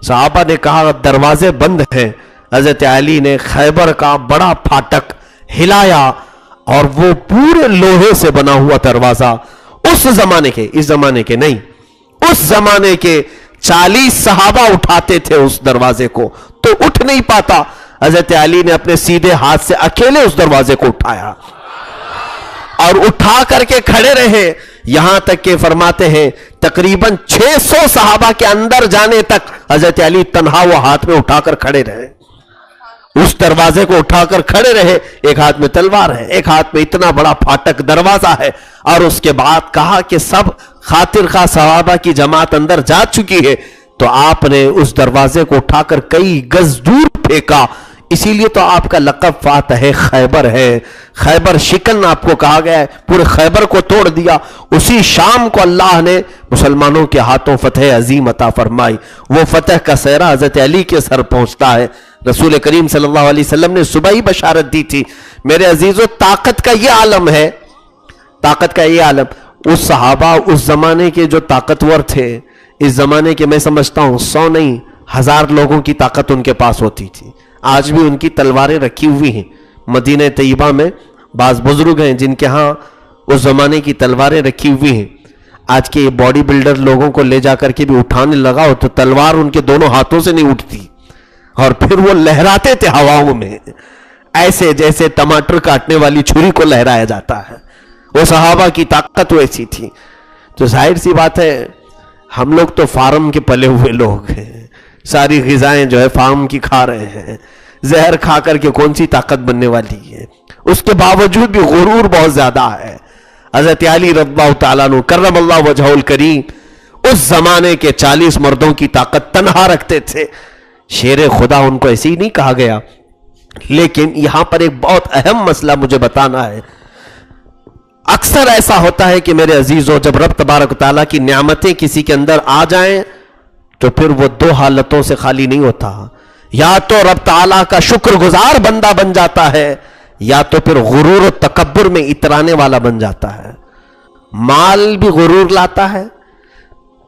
صحابہ نے کہا دروازے بند ہیں. حضرت علی نے خیبر کا بڑا پھاٹک ہلایا اور وہ پورے لوہے سے بنا ہوا دروازہ، اس زمانے کے، اس زمانے کے نہیں، اس زمانے کے 40 صحابہ اٹھاتے تھے اس دروازے کو تو اٹھ نہیں پاتا. حضرت علی نے اپنے سیدھے ہاتھ سے اکیلے اس دروازے کو اٹھایا اور اٹھا کر کے کھڑے رہے، یہاں تک کہ فرماتے ہیں تقریباً 600 صحابہ کے اندر جانے تک حضرت علی تنہا وہ ہاتھ میں اٹھا کر کھڑے رہے، اس دروازے کو اٹھا کر کھڑے رہے. ایک ہاتھ میں تلوار ہے، ایک ہاتھ میں اتنا بڑا پھاٹک دروازہ ہے. اور اس کے بعد کہا کہ سب خاطر خواہ صحابہ کی جماعت اندر جا چکی ہے تو آپ نے اس دروازے کو اٹھا کر کئی گز دور پھینکا. اسی لیے تو آپ کا لقب فاتح خیبر ہے. خیبر شکن آپ کو کہا گیا ہے، پورے خیبر کو توڑ دیا. اسی شام کو اللہ نے مسلمانوں کے ہاتھوں فتح عظیم عطا فرمائی. وہ فتح کا سہرا حضرت علی کے سر پہنچتا ہے. رسول کریم صلی اللہ علیہ وسلم نے صبح ہی بشارت دی تھی. میرے عزیزو، طاقت کا یہ عالم ہے، طاقت کا یہ عالم. اس صحابہ اس زمانے کے جو طاقتور تھے، اس زمانے کے میں سمجھتا ہوں 100 نہیں 1000 لوگوں کی طاقت ان کے پاس ہوتی تھی. آج بھی ان کی تلواریں رکھی ہوئی ہیں مدینہ طیبہ میں. بعض بزرگ ہیں جن کے ہاں اس زمانے کی تلواریں رکھی ہوئی ہیں. آج کے باڈی بلڈر لوگوں کو لے جا کر کے بھی اٹھانے لگا ہو تو تلوار ان کے دونوں ہاتھوں سے نہیں اٹھتی اور پھر وہ لہراتے تھے ہواؤں میں، ایسے جیسے ٹماٹر کاٹنے والی چھری کو لہرایا جاتا ہے. وہ صحابہ کی طاقت ویسی تھی. تو ظاہر سی بات ہے ہم لوگ تو فارم کے پلے ہوئے لوگ ہیں، ساری غذائیں جو ہے فارم کی کھا رہے ہیں. زہر کھا کر کے کون سی طاقت بننے والی ہے؟ اس کے باوجود بھی غرور بہت زیادہ ہے. حضرت علی رضی اللہ تعالیٰ عنہ کرم اللہ وجہہ الکریم اس زمانے کے 40 مردوں کی طاقت تنہا رکھتے تھے. شیر خدا ان کو ایسے ہی نہیں کہا گیا. لیکن یہاں پر ایک بہت اہم مسئلہ مجھے بتانا ہے. اکثر ایسا ہوتا ہے کہ میرے عزیزو، جب رب تبارک و تعالیٰ کی نعمتیں کسی کے اندر آ جائیں تو پھر وہ 2 حالتوں سے خالی نہیں ہوتا. یا تو رب تعالیٰ کا شکر گزار بندہ بن جاتا ہے، یا تو پھر غرور و تکبر میں اترانے والا بن جاتا ہے. مال بھی غرور لاتا ہے،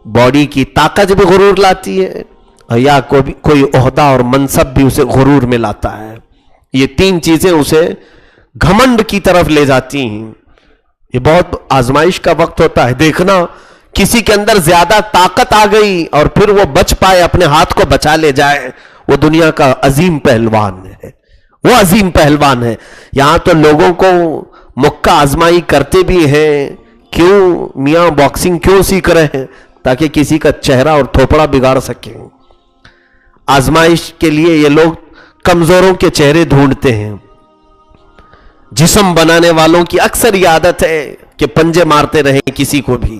باڈی کی طاقت بھی غرور لاتی ہے، یا کوئی عہدہ اور منصب بھی اسے غرور میں لاتا ہے. یہ 3 چیزیں اسے گھمنڈ کی طرف لے جاتی ہیں. یہ بہت آزمائش کا وقت ہوتا ہے. دیکھنا کسی کے اندر زیادہ طاقت آ گئی اور پھر وہ بچ پائے، اپنے ہاتھ کو بچا لے جائے، وہ دنیا کا عظیم پہلوان ہے، وہ عظیم پہلوان ہے. یہاں تو لوگوں کو مکہ آزمائی کرتے بھی ہیں. کیوں میاں باکسنگ کیوں سیکھ رہے ہیں؟ تاکہ کسی کا چہرہ اور تھوپڑا بگاڑ سکیں. آزمائش کے لیے یہ لوگ کمزوروں کے چہرے ڈھونڈتے ہیں. جسم بنانے والوں کی اکثر یہ عادت ہے کہ پنجے مارتے رہیں کسی کو بھی.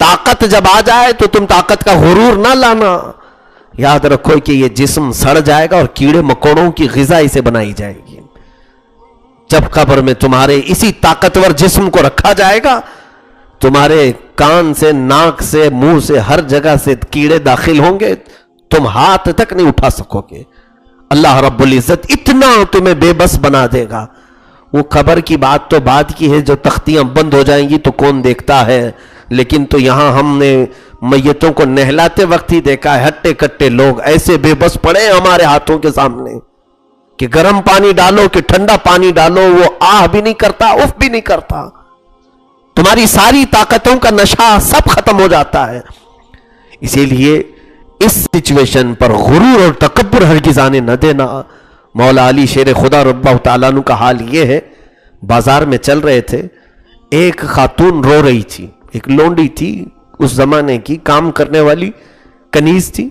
طاقت جب آ جائے تو تم طاقت کا غرور نہ لانا. یاد رکھو کہ یہ جسم سڑ جائے گا اور کیڑے مکوڑوں کی غذا اسے بنائی جائے گی. جب قبر میں تمہارے اسی طاقتور جسم کو رکھا جائے گا, تمہارے کان سے, ناک سے, منہ سے, ہر جگہ سے کیڑے داخل ہوں گے, تم ہاتھ تک نہیں اٹھا سکو گے. اللہ رب العزت اتنا تمہیں بے بس بنا دے گا. وہ قبر کی بات تو بات کی ہے, جو تختیاں بند ہو جائیں گی تو کون دیکھتا ہے, لیکن تو یہاں ہم نے میتوں کو نہلاتے وقت ہی دیکھا ہے. ہٹے کٹے لوگ ایسے بے بس پڑے ہمارے ہاتھوں کے سامنے کہ گرم پانی ڈالو کہ ٹھنڈا پانی ڈالو, وہ آہ بھی نہیں کرتا, اف بھی نہیں کرتا. تمہاری ساری طاقتوں کا نشہ سب ختم ہو جاتا ہے. اسی لیے اس سچویشن پر غرور اور تکبر ہرگز آنے نہ دینا. مولا علی شیر خدا رضی اللہ تعالیٰ عنہ کا حال یہ ہے, بازار میں چل رہے تھے, ایک خاتون رو رہی تھی, ایک لونڈی تھی, اس زمانے کی کام کرنے والی کنیز تھی.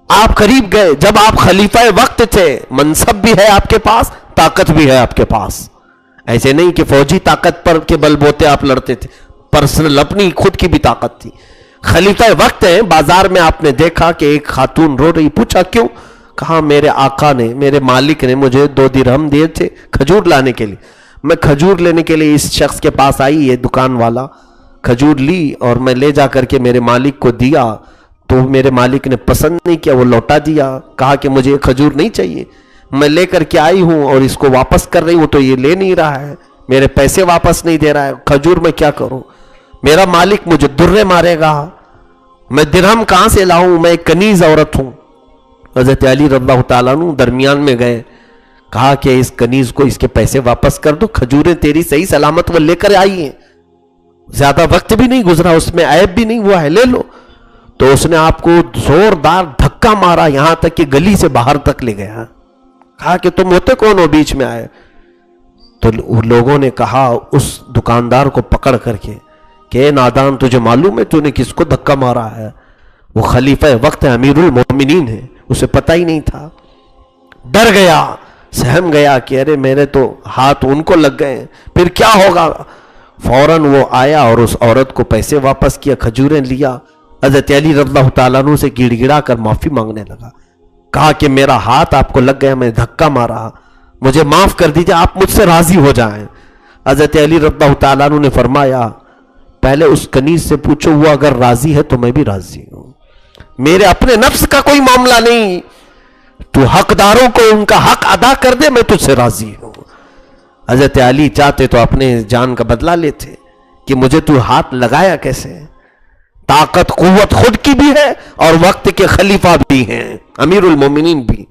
آپ قریب گئے, جب آپ خلیفہ وقت تھے, منصب بھی ہے آپ کے پاس, طاقت بھی ہے آپ کے پاس. ایسے نہیں کہ فوجی طاقت پر کے بل بوتے آپ لڑتے تھے, پرسنل اپنی خود کی بھی طاقت تھی. خلیفہ وقت ہے, بازار میں آپ نے دیکھا کہ ایک خاتون رو رہی. پوچھا کیوں؟ کہا میرے آقا نے, میرے مالک نے مجھے 2 درہم دیے تھے کھجور لانے کے لیے. میں کھجور لینے کے لیے اس شخص کے پاس آئی, یہ دکان والا. کھجور لی اور میں لے جا کر کے میرے مالک کو دیا, تو میرے مالک نے پسند نہیں کیا, وہ لوٹا دیا. کہا کہ مجھے کھجور نہیں چاہیے, میں لے کر کے آئی ہوں اور اس کو واپس کر رہی ہوں, تو یہ لے نہیں رہا ہے, میرے پیسے واپس نہیں دے رہا ہے. کھجور میں کیا کروں؟ میرا مالک مجھے درے مارے گا, میں درہم کہاں سے لاؤں, میں ایک کنیز عورت ہوں. حضرت علی رضی اللہ تعالیٰ عنہ درمیان میں گئے, کہا کہ اس کنیز کو اس کے پیسے واپس کر دو, کھجوریں تیری صحیح سلامت وہ لے کر آئی ہیں, زیادہ وقت بھی نہیں گزرا, اس میں عیب بھی نہیں ہوا ہے, لے لو. تو اس نے آپ کو زوردار دھکا مارا, یہاں تک کہ گلی سے باہر تک لے گیا. کہا کہ تم ہوتے کون ہو بیچ میں آئے؟ تو لوگوں نے کہا اس دکاندار کو پکڑ کر کے کہ اے نادان, تجھے معلوم ہے تو نے کس کو دھکا مارا ہے؟ وہ خلیفہ وقت ہے, امیر المومنین ہے, اسے پتہ ہی نہیں تھا. ڈر گیا, سہم گیا کہ ارے میرے تو ہاتھ ان کو لگ گئے, پھر کیا ہوگا. فوراً وہ آیا اور اس عورت کو پیسے واپس کیا, کھجوریں لیا. حضرت علی رضی اللہ تعالیٰ عنہ سے گڑ گڑا کر معافی مانگنے لگا. کہا کہ میرا ہاتھ آپ کو لگ گیا, میں دھکا مارا, مجھے معاف کر دیجئے, آپ مجھ سے راضی ہو جائیں. حضرت علی رضی اللہ تعالیٰ عنہ نے فرمایا پہلے اس کنیز سے پوچھو, وہ اگر راضی ہے تو میں بھی راضی ہوں, میرے اپنے نفس کا کوئی معاملہ نہیں, تو حقداروں کو ان کا حق ادا کر دے, میں تجھ سے راضی ہوں. حضرت علی چاہتے تو اپنے جان کا بدلہ لیتے کہ مجھے تو ہاتھ لگایا کیسے. طاقت قوت خود کی بھی ہے اور وقت کے خلیفہ بھی ہیں, امیر المومنین بھی.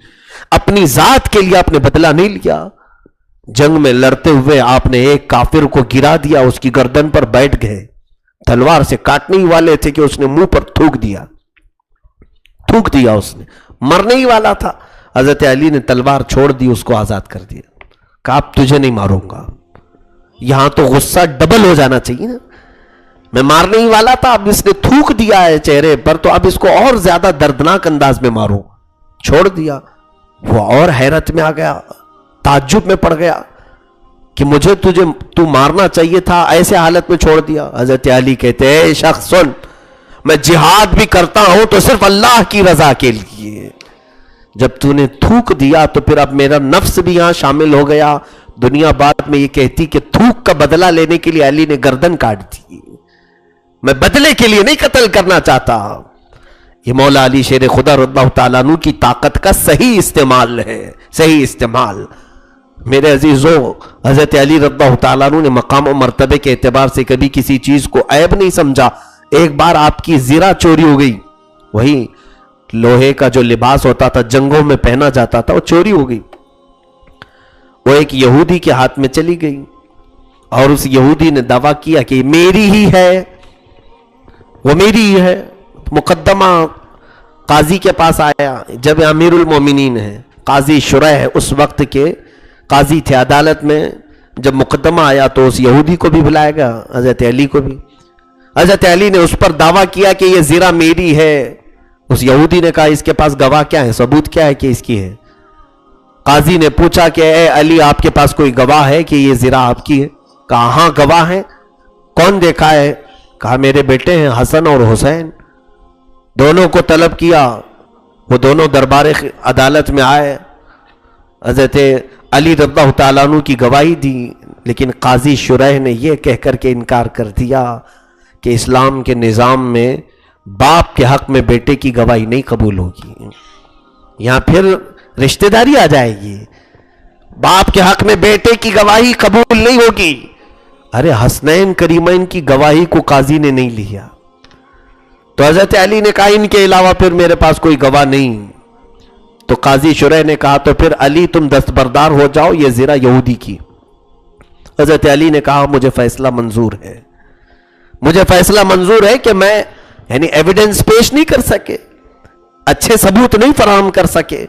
اپنی ذات کے لیے آپ نے بدلہ نہیں لیا. جنگ میں لڑتے ہوئے آپ نے ایک کافر کو گرا دیا, اس کی گردن پر بیٹھ گئے, تلوار سے کاٹنے ہی والے تھے کہ اس نے منہ پر تھوک دیا, اس نے مرنے ہی والا تھا. حضرت علی نے تلوار چھوڑ دی, اس کو آزاد کر دیا. کہا اب تجھے نہیں ماروں گا. یہاں تو غصہ ڈبل ہو جانا چاہیے نا, میں مارنے ہی والا تھا, اب اس نے تھوک دیا ہے چہرے پر, تو اب اس کو اور زیادہ دردناک انداز میں ماروں. چھوڑ دیا. وہ اور حیرت میں آ گیا, تعجب میں پڑ گیا کہ مجھے تو مارنا چاہیے تھا, ایسے حالت میں چھوڑ دیا. حضرت علی کہتے اے شخص سن, میں جہاد بھی کرتا ہوں تو صرف اللہ کی رضا کے لیے. جب تو نے تھوک دیا تو پھر اب میرا نفس بھی یہاں شامل ہو گیا. دنیا بعد میں یہ کہتی کہ تھوک کا بدلہ لینے کے لیے علی نے گردن کاٹ دی, میں بدلے کے لیے نہیں قتل کرنا چاہتا. یہ مولا علی شیر خدا رضی اللہ تعالیٰ عنہ کی طاقت کا صحیح استعمال ہے, صحیح استعمال. میرے عزیزوں, حضرت علی رضی اللہ تعالیٰ عنہ نے مقام و مرتبے کے اعتبار سے کبھی کسی چیز کو عیب نہیں سمجھا. ایک بار آپ کی زرہ چوری ہو گئی, وہی لوہے کا جو لباس ہوتا تھا جنگوں میں پہنا جاتا تھا, وہ چوری ہو گئی. وہ ایک یہودی کے ہاتھ میں چلی گئی اور اس یہودی نے دعویٰ کیا کہ میری ہی ہے, وہ میری ہی ہے. مقدمہ قاضی کے پاس آیا, جب امیر المومنین ہے, قاضی شرح اس وقت کے قاضی تھے عدالت میں. جب مقدمہ آیا تو اس یہودی کو بھی بلایا گیا, حضرت علی کو بھی. حضرت علی نے اس پر دعویٰ کیا کہ یہ زرہ میری ہے. اس یہودی نے کہا اس کے پاس گواہ کیا ہے, ثبوت کیا ہے کہ اس کی ہے؟ قاضی نے پوچھا کہ اے علی آپ کے پاس کوئی گواہ ہے کہ یہ زنا آپ کی ہے؟ کہا ہاں گواہ ہے. کون دیکھا ہے؟ کہا میرے بیٹے ہیں حسن اور حسین. دونوں کو طلب کیا, وہ دونوں دربار عدالت میں آئے, حضرت علی رضی اللہ تعالیٰ عنہ کی گواہی دی, لیکن قاضی شریح نے یہ کہہ کر کے انکار کر دیا کہ اسلام کے نظام میں باپ کے حق میں بیٹے کی گواہی نہیں قبول ہوگی. یہاں پھر رشتہ داری آ جائے گی, باپ کے حق میں بیٹے کی گواہی قبول نہیں ہوگی. ارے حسنین کریمین کی گواہی کو قاضی نے نہیں لیا, تو حضرت علی نے کہا ان کے علاوہ پھر میرے پاس کوئی گواہ نہیں. تو قاضی شریح نے کہا تو پھر علی تم دستبردار ہو جاؤ, یہ زنا یہودی کی. حضرت علی نے کہا مجھے فیصلہ منظور ہے, مجھے فیصلہ منظور ہے کہ میں یعنی ایویڈنس پیش نہیں کر سکے, اچھے ثبوت نہیں فراہم کر سکے.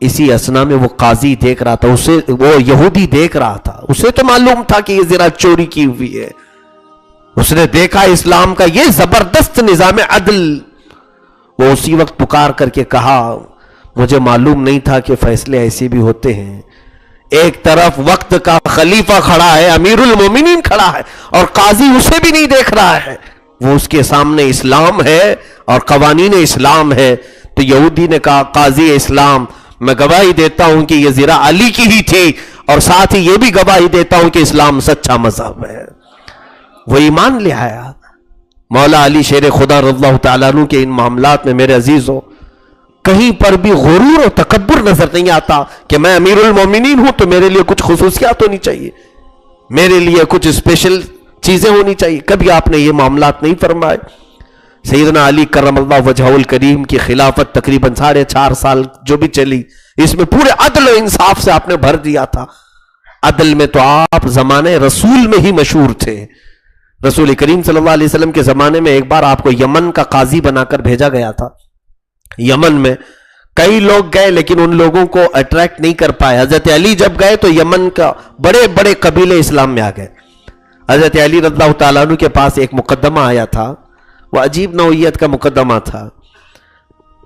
اسی اسنا میں وہ قاضی دیکھ رہا تھا, اسے وہ یہودی دیکھ رہا تھا, اسے تو معلوم تھا کہ یہ زنا چوری کی ہوئی ہے. اس نے دیکھا اسلام کا یہ زبردست نظام عدل. وہ اسی وقت پکار کر کے کہا مجھے معلوم نہیں تھا کہ فیصلے ایسے بھی ہوتے ہیں. ایک طرف وقت کا خلیفہ کھڑا ہے, امیر المومنین کھڑا ہے, اور قاضی اسے بھی نہیں دیکھ رہا ہے. وہ اس کے سامنے اسلام ہے اور قوانین اسلام ہے. تو یہودی نے کہا قاضی اسلام میں گواہی دیتا ہوں کہ یہ زنا علی کی ہی تھی, اور ساتھ ہی یہ بھی گواہی دیتا ہوں کہ اسلام سچا مذہب ہے. وہ ایمان لے آیا. مولا علی شیر خدا رضی اللہ تعالیٰ عنہ کے ان معاملات میں میرے عزیزوں کہیں پر بھی غرور و تکبر نظر نہیں آتا کہ میں امیر المومنین ہوں تو میرے لیے کچھ خصوصیات ہونی چاہیے, میرے لیے کچھ اسپیشل چیزیں ہونی چاہیے. کبھی آپ نے یہ معاملات نہیں فرمائے. سیدنا علی کرم اللہ وجہہ الکریم کی خلافت تقریباً 4.5 سال جو بھی چلی, اس میں پورے عدل و انصاف سے آپ نے بھر دیا تھا. عدل میں تو آپ زمانے رسول میں ہی مشہور تھے. رسول کریم صلی اللہ علیہ وسلم کے زمانے میں ایک بار آپ کو یمن کا قاضی بنا کر بھیجا گیا تھا. یمن میں کئی لوگ گئے لیکن ان لوگوں کو اٹریکٹ نہیں کر پائے. حضرت علی جب گئے تو یمن کا بڑے بڑے قبیلے اسلام میں آ گئے. حضرت علی رضی اللہ تعالیٰ عنہ کے پاس ایک مقدمہ آیا تھا, وہ عجیب نوعیت کا مقدمہ تھا.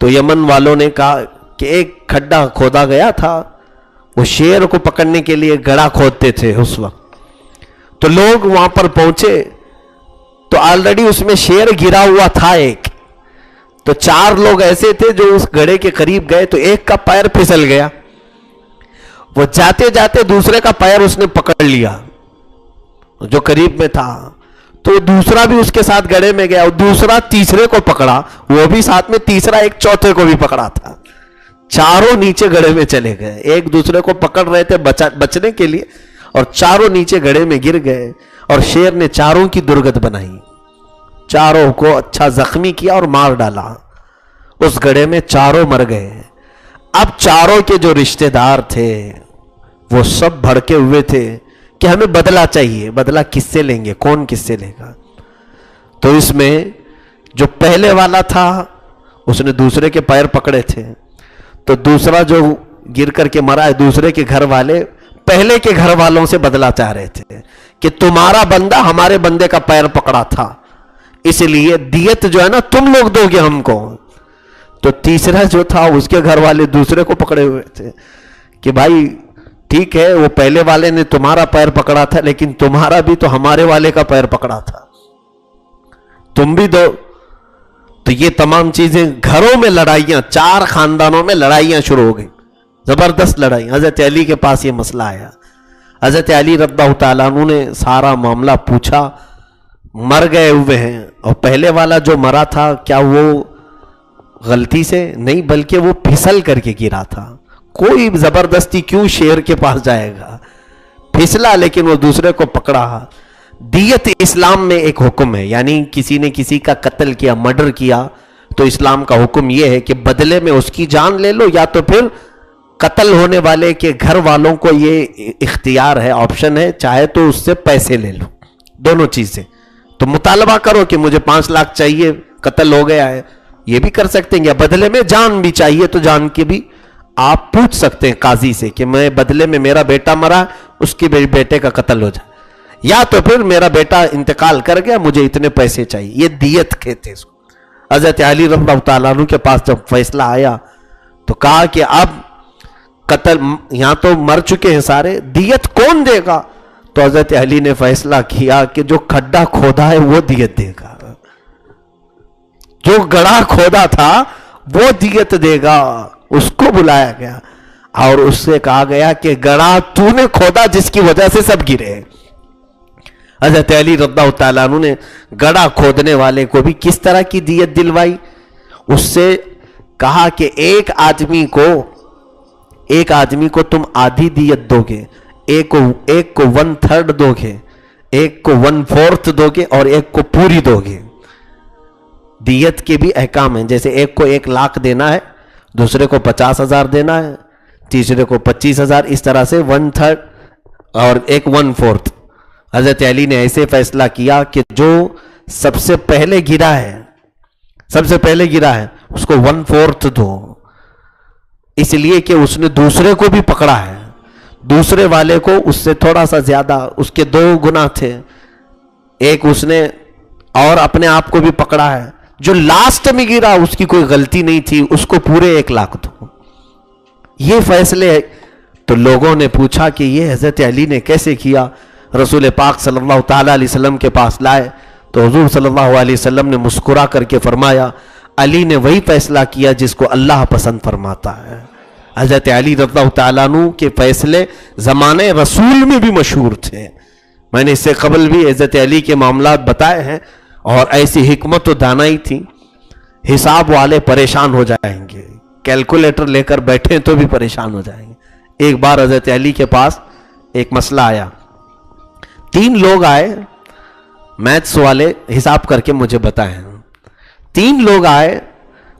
تو یمن والوں نے کہا کہ ایک کھڈا کھودا گیا تھا, وہ شیر کو پکڑنے کے لیے گڑھا کھودتے تھے اس وقت. تو لوگ وہاں پر پہنچے تو آلریڈی اس میں شیر گرا ہوا تھا ایک. تو 4 لوگ ایسے تھے جو اس گڑھے کے قریب گئے تو ایک کا پیر پھسل گیا. وہ جاتے جاتے دوسرے کا پیر اس نے پکڑ لیا جو قریب میں تھا. تو دوسرا بھی اس کے ساتھ گڑھے میں گیا, اور دوسرا تیسرے کو پکڑا, وہ بھی ساتھ میں تیسرا ایک چوتھے کو بھی پکڑا تھا. چاروں نیچے گڑھے میں چلے گئے, ایک دوسرے کو پکڑ رہے تھے بچنے کے لیے, اور چاروں نیچے گڑھے میں گر گئے. اور شیر نے چاروں کی درگت بنائی, چاروں کو اچھا زخمی کیا اور مار ڈالا. اس گڑھے میں چاروں مر گئے. اب چاروں کے جو رشتہ دار تھے وہ سب بھڑکے ہوئے تھے کہ ہمیں بدلہ چاہیے. بدلہ کس سے لیں گے, کون کس سے لے گا؟ تو اس میں جو پہلے والا تھا اس نے دوسرے کے پیر پکڑے تھے, تو دوسرا جو گر کر کے مرا ہے, دوسرے کے گھر والے پہلے کے گھر والوں سے بدلہ چاہ رہے تھے کہ تمہارا بندہ ہمارے بندے کا پیر پکڑا تھا, اس لیے دیت جو ہے نا تم لوگ دو گے ہم کو. تو تیسرا جو تھا اس کے گھر والے دوسرے کو پکڑے ہوئے تھے کہ بھائی ٹھیک ہے, وہ پہلے والے نے تمہارا پیر پکڑا تھا لیکن تمہارا بھی تو ہمارے والے کا پیر پکڑا تھا, تم بھی دو. تو یہ تمام چیزیں, گھروں میں لڑائیاں, 4 خاندانوں میں لڑائیاں شروع ہو گئی, زبردست لڑائی. حضرت علی کے پاس یہ مسئلہ آیا. حضرت علی رضی اللہ تعالیٰ عنہ نے سارا معاملہ پوچھا. مر گئے ہوئے ہیں, اور پہلے والا جو مرا تھا کیا وہ غلطی سے نہیں, بلکہ وہ پھسل کر کے گرا تھا. کوئی زبردستی کیوں شیر کے پاس جائے گا, پھسلا لیکن وہ دوسرے کو پکڑا. دیت اسلام میں ایک حکم ہے, یعنی کسی نے کسی کا قتل کیا, مرڈر کیا, تو اسلام کا حکم یہ ہے کہ بدلے میں اس کی جان لے لو, یا تو پھر قتل ہونے والے کے گھر والوں کو یہ اختیار ہے, آپشن ہے, چاہے تو اس سے پیسے لے لو. دونوں چیزیں تو مطالبہ کرو کہ مجھے 5 لاکھ چاہیے, قتل ہو گیا ہے, یہ بھی کر سکتے ہیں. یا بدلے میں جان بھی چاہیے تو جان کی بھی آپ پوچھ سکتے ہیں قاضی سے کہ میں بدلے میں میرا بیٹا مرا, اس کے بیٹے کا قتل ہو جائے, یا تو پھر میرا بیٹا انتقال کر گیا, مجھے اتنے پیسے چاہیے. یہ دیت کہتے ہیں اس کو. حضرت علی رضی اللہ تعالیٰ عنہ کے پاس جب فیصلہ آیا تو کہا کہ اب قتل یہاں تو مر چکے ہیں سارے، دیت کون دے گا؟ تو حضرت علی نے فیصلہ کیا کہ جو کھڈا کھودا ہے وہ دیت دے گا، جو گڑھا کھودا تھا وہ دیت دے گا۔ اس کو بلایا گیا اور اس سے کہا گیا کہ گڑھا تو نے کھودا جس کی وجہ سے سب گرے۔ حضرت علی رضی اللہ تعالیٰ عنہ نے گڑھا کھودنے والے کو بھی کس طرح کی دیت دلوائی؟ اس سے کہا کہ ایک آدمی کو تم آدھی دیت دو گے، ایک کو 1/3 دو گے، ایک کو 1/4 دو گے اور ایک کو پوری دو گے۔ دیت کے بھی احکام ہیں، جیسے ایک کو 1 لاکھ دینا ہے، دوسرے کو 50,000 دینا ہے، تیسرے کو 25,000، اس طرح سے 1/3 اور ایک 1/4۔ حضرت علی نے ایسے فیصلہ کیا کہ جو سب سے پہلے گرا ہے اس کو 1/4 دو، اس لیے کہ اس نے دوسرے کو بھی پکڑا ہے، دوسرے والے کو اس سے تھوڑا سا زیادہ، اس کے 2 گنا تھے، ایک اس نے اور اپنے آپ کو بھی پکڑا ہے، جو لاسٹ میں گرا اس کی کوئی غلطی نہیں تھی، اس کو پورے 1 لاکھ دو۔ یہ فیصلے تو لوگوں نے پوچھا کہ یہ حضرت علی نے کیسے کیا؟ رسول پاک صلی اللہ تعالیٰ علیہ وسلم کے پاس لائے تو حضور صلی اللہ علیہ وسلم نے مسکرا کر کے فرمایا علی نے وہی فیصلہ کیا جس کو اللہ پسند فرماتا ہے۔ حضرت علی رضی اللہ تعالیٰ عنہ کے فیصلے زمانے رسول میں بھی مشہور تھے، میں نے اس سے قبل بھی حضرت علی کے معاملات بتائے ہیں، اور ایسی حکمت و دانائی تھی، حساب والے پریشان ہو جائیں گے، کیلکولیٹر لے کر بیٹھیں تو بھی پریشان ہو جائیں گے۔ ایک بار حضرت علی کے پاس ایک مسئلہ آیا، 3 لوگ آئے، میتھس والے حساب کر کے مجھے بتائیں، 3 لوگ آئے،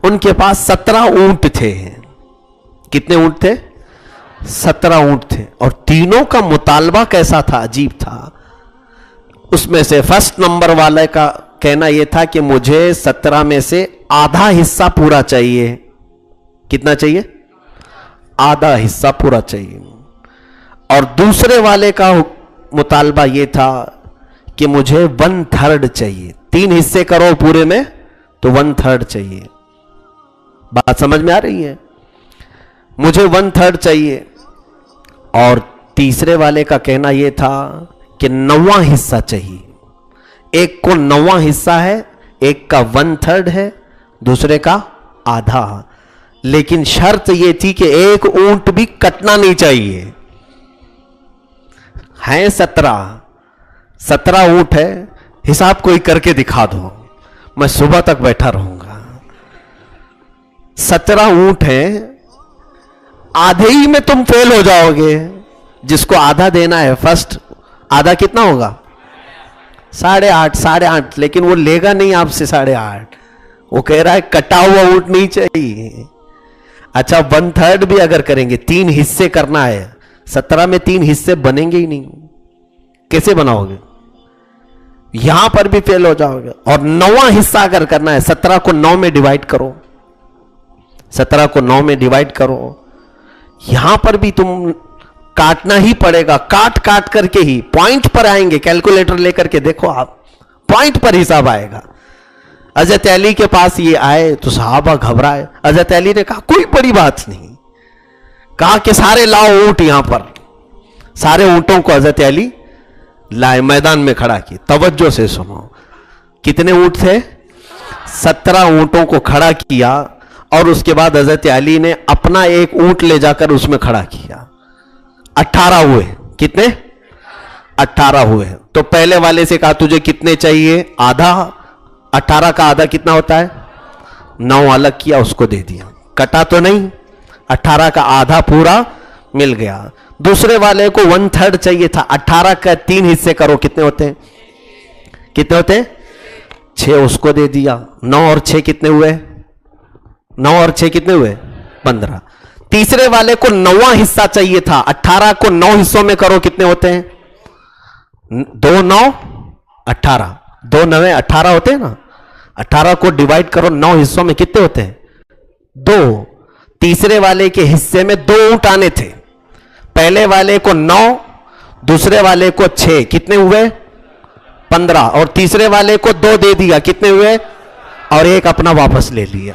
ان کے پاس 17 اونٹ تھے۔ کتنے اونٹ تھے؟ 17 اونٹ تھے، اور تینوں کا مطالبہ کیسا تھا؟ عجیب تھا۔ اس میں سے فرسٹ نمبر والے کا کہنا یہ تھا کہ مجھے 17 میں سے آدھا حصہ پورا چاہیے۔ کتنا چاہیے؟ آدھا حصہ پورا چاہیے۔ اور دوسرے والے کا مطالبہ یہ تھا کہ مجھے 1/3 چاہیے، 3 حصے کرو پورے میں تو 1/3 چاہیے۔ بات سمجھ میں آ رہی ہے؟ مجھے 1/3 چاہیے، اور تیسرے والے کا کہنا یہ تھا کہ 9واں حصہ چاہیے۔ ایک کو 9واں حصہ ہے، ایک کا 1/3 ہے، دوسرے کا آدھا، لیکن شرط یہ تھی کہ ایک اونٹ بھی کٹنا نہیں چاہیے۔ ہیں 17 اونٹ ہے، حساب کوئی کر کے دکھا دو، میں صبح تک بیٹھا رہوں گا۔ 17 اونٹ ہیں، آدھے ہی میں تم فیل ہو جاؤ گے۔ جس کو آدھا دینا ہے فرسٹ، آدھا کتنا ہوگا؟ 8.5، لیکن وہ لے گا نہیں آپ سے 8.5، وہ کہہ رہا ہے کٹا ہوا اونٹ نہیں چاہیے۔ اچھا 1/3 بھی اگر کریں گے، 3 حصے کرنا ہے، 17 میں 3 حصے بنیں گے ہی نہیں، کیسے بناؤ گے؟ یہاں پر بھی فیل ہو جاؤ گے۔ اور 9واں حصہ اگر کرنا ہے، 17 کو 9 میں ڈیوائیڈ کرو، 17 کو 9 میں ڈیوائیڈ کرو، یہاں پر بھی تم کاٹنا ہی پڑے گا، کاٹ کر کے ہی پوائنٹ پر آئیں گے، کیلکولیٹر لے کر کے دیکھو آپ، پوائنٹ پر حساب آئے گا۔ حضرت علی کے پاس یہ آئے تو صحابہ گھبرائے، حضرت علی نے کہا کوئی بڑی بات نہیں، کہا کہ سارے لاؤ اونٹ یہاں پر، سارے اونٹوں کو حضرت علی لائے، میدان میں کھڑا کی، توجہ سے سنو، کتنے اونٹ تھے؟ 17 اونٹوں کو کھڑا کیا، اور اس کے بعد حضرت علی نے اپنا ایک اونٹ لے جا کر اس میں کھڑا کیا، 18 ہوئے۔ کتنے؟ 18 ہوئے۔ تو پہلے والے سے کہا تجھے کتنے چاہیے؟ آدھا۔ 18 کا آدھا کتنا ہوتا ہے؟ 9 الگ کیا، اس کو دے دیا، کٹا تو نہیں، 18 کا آدھا پورا مل گیا۔ دوسرے والے کو 1/3 چاہیے تھا، 18 کا 3 حصے کرو، کتنے ہوتے ہیں؟ کتنے ہوتے ہیں؟ 6، اس کو دے دیا۔ 9 اور 6 کتنے ہوئے؟ 9 اور 6 کتنے ہوئے؟ 15۔ تیسرے والے کو 9واں حصہ چاہیے تھا، 18 کو 9 حصوں میں کرو، کتنے ہوتے ہیں؟ 2 9 18، 2 9 18 ہوتے ہیں نا، 18 کو ڈیوائیڈ کرو 9 حصوں میں، کتنے ہوتے ہیں؟ 2۔ تیسرے والے کے حصے میں 2 اونٹ آنے تھے، پہلے والے کو 9، دوسرے والے کو 6، کتنے ہوئے؟ 15، اور تیسرے والے کو 2 دے دیا، کتنے ہوئے؟ اور ایک اپنا واپس لے لیا.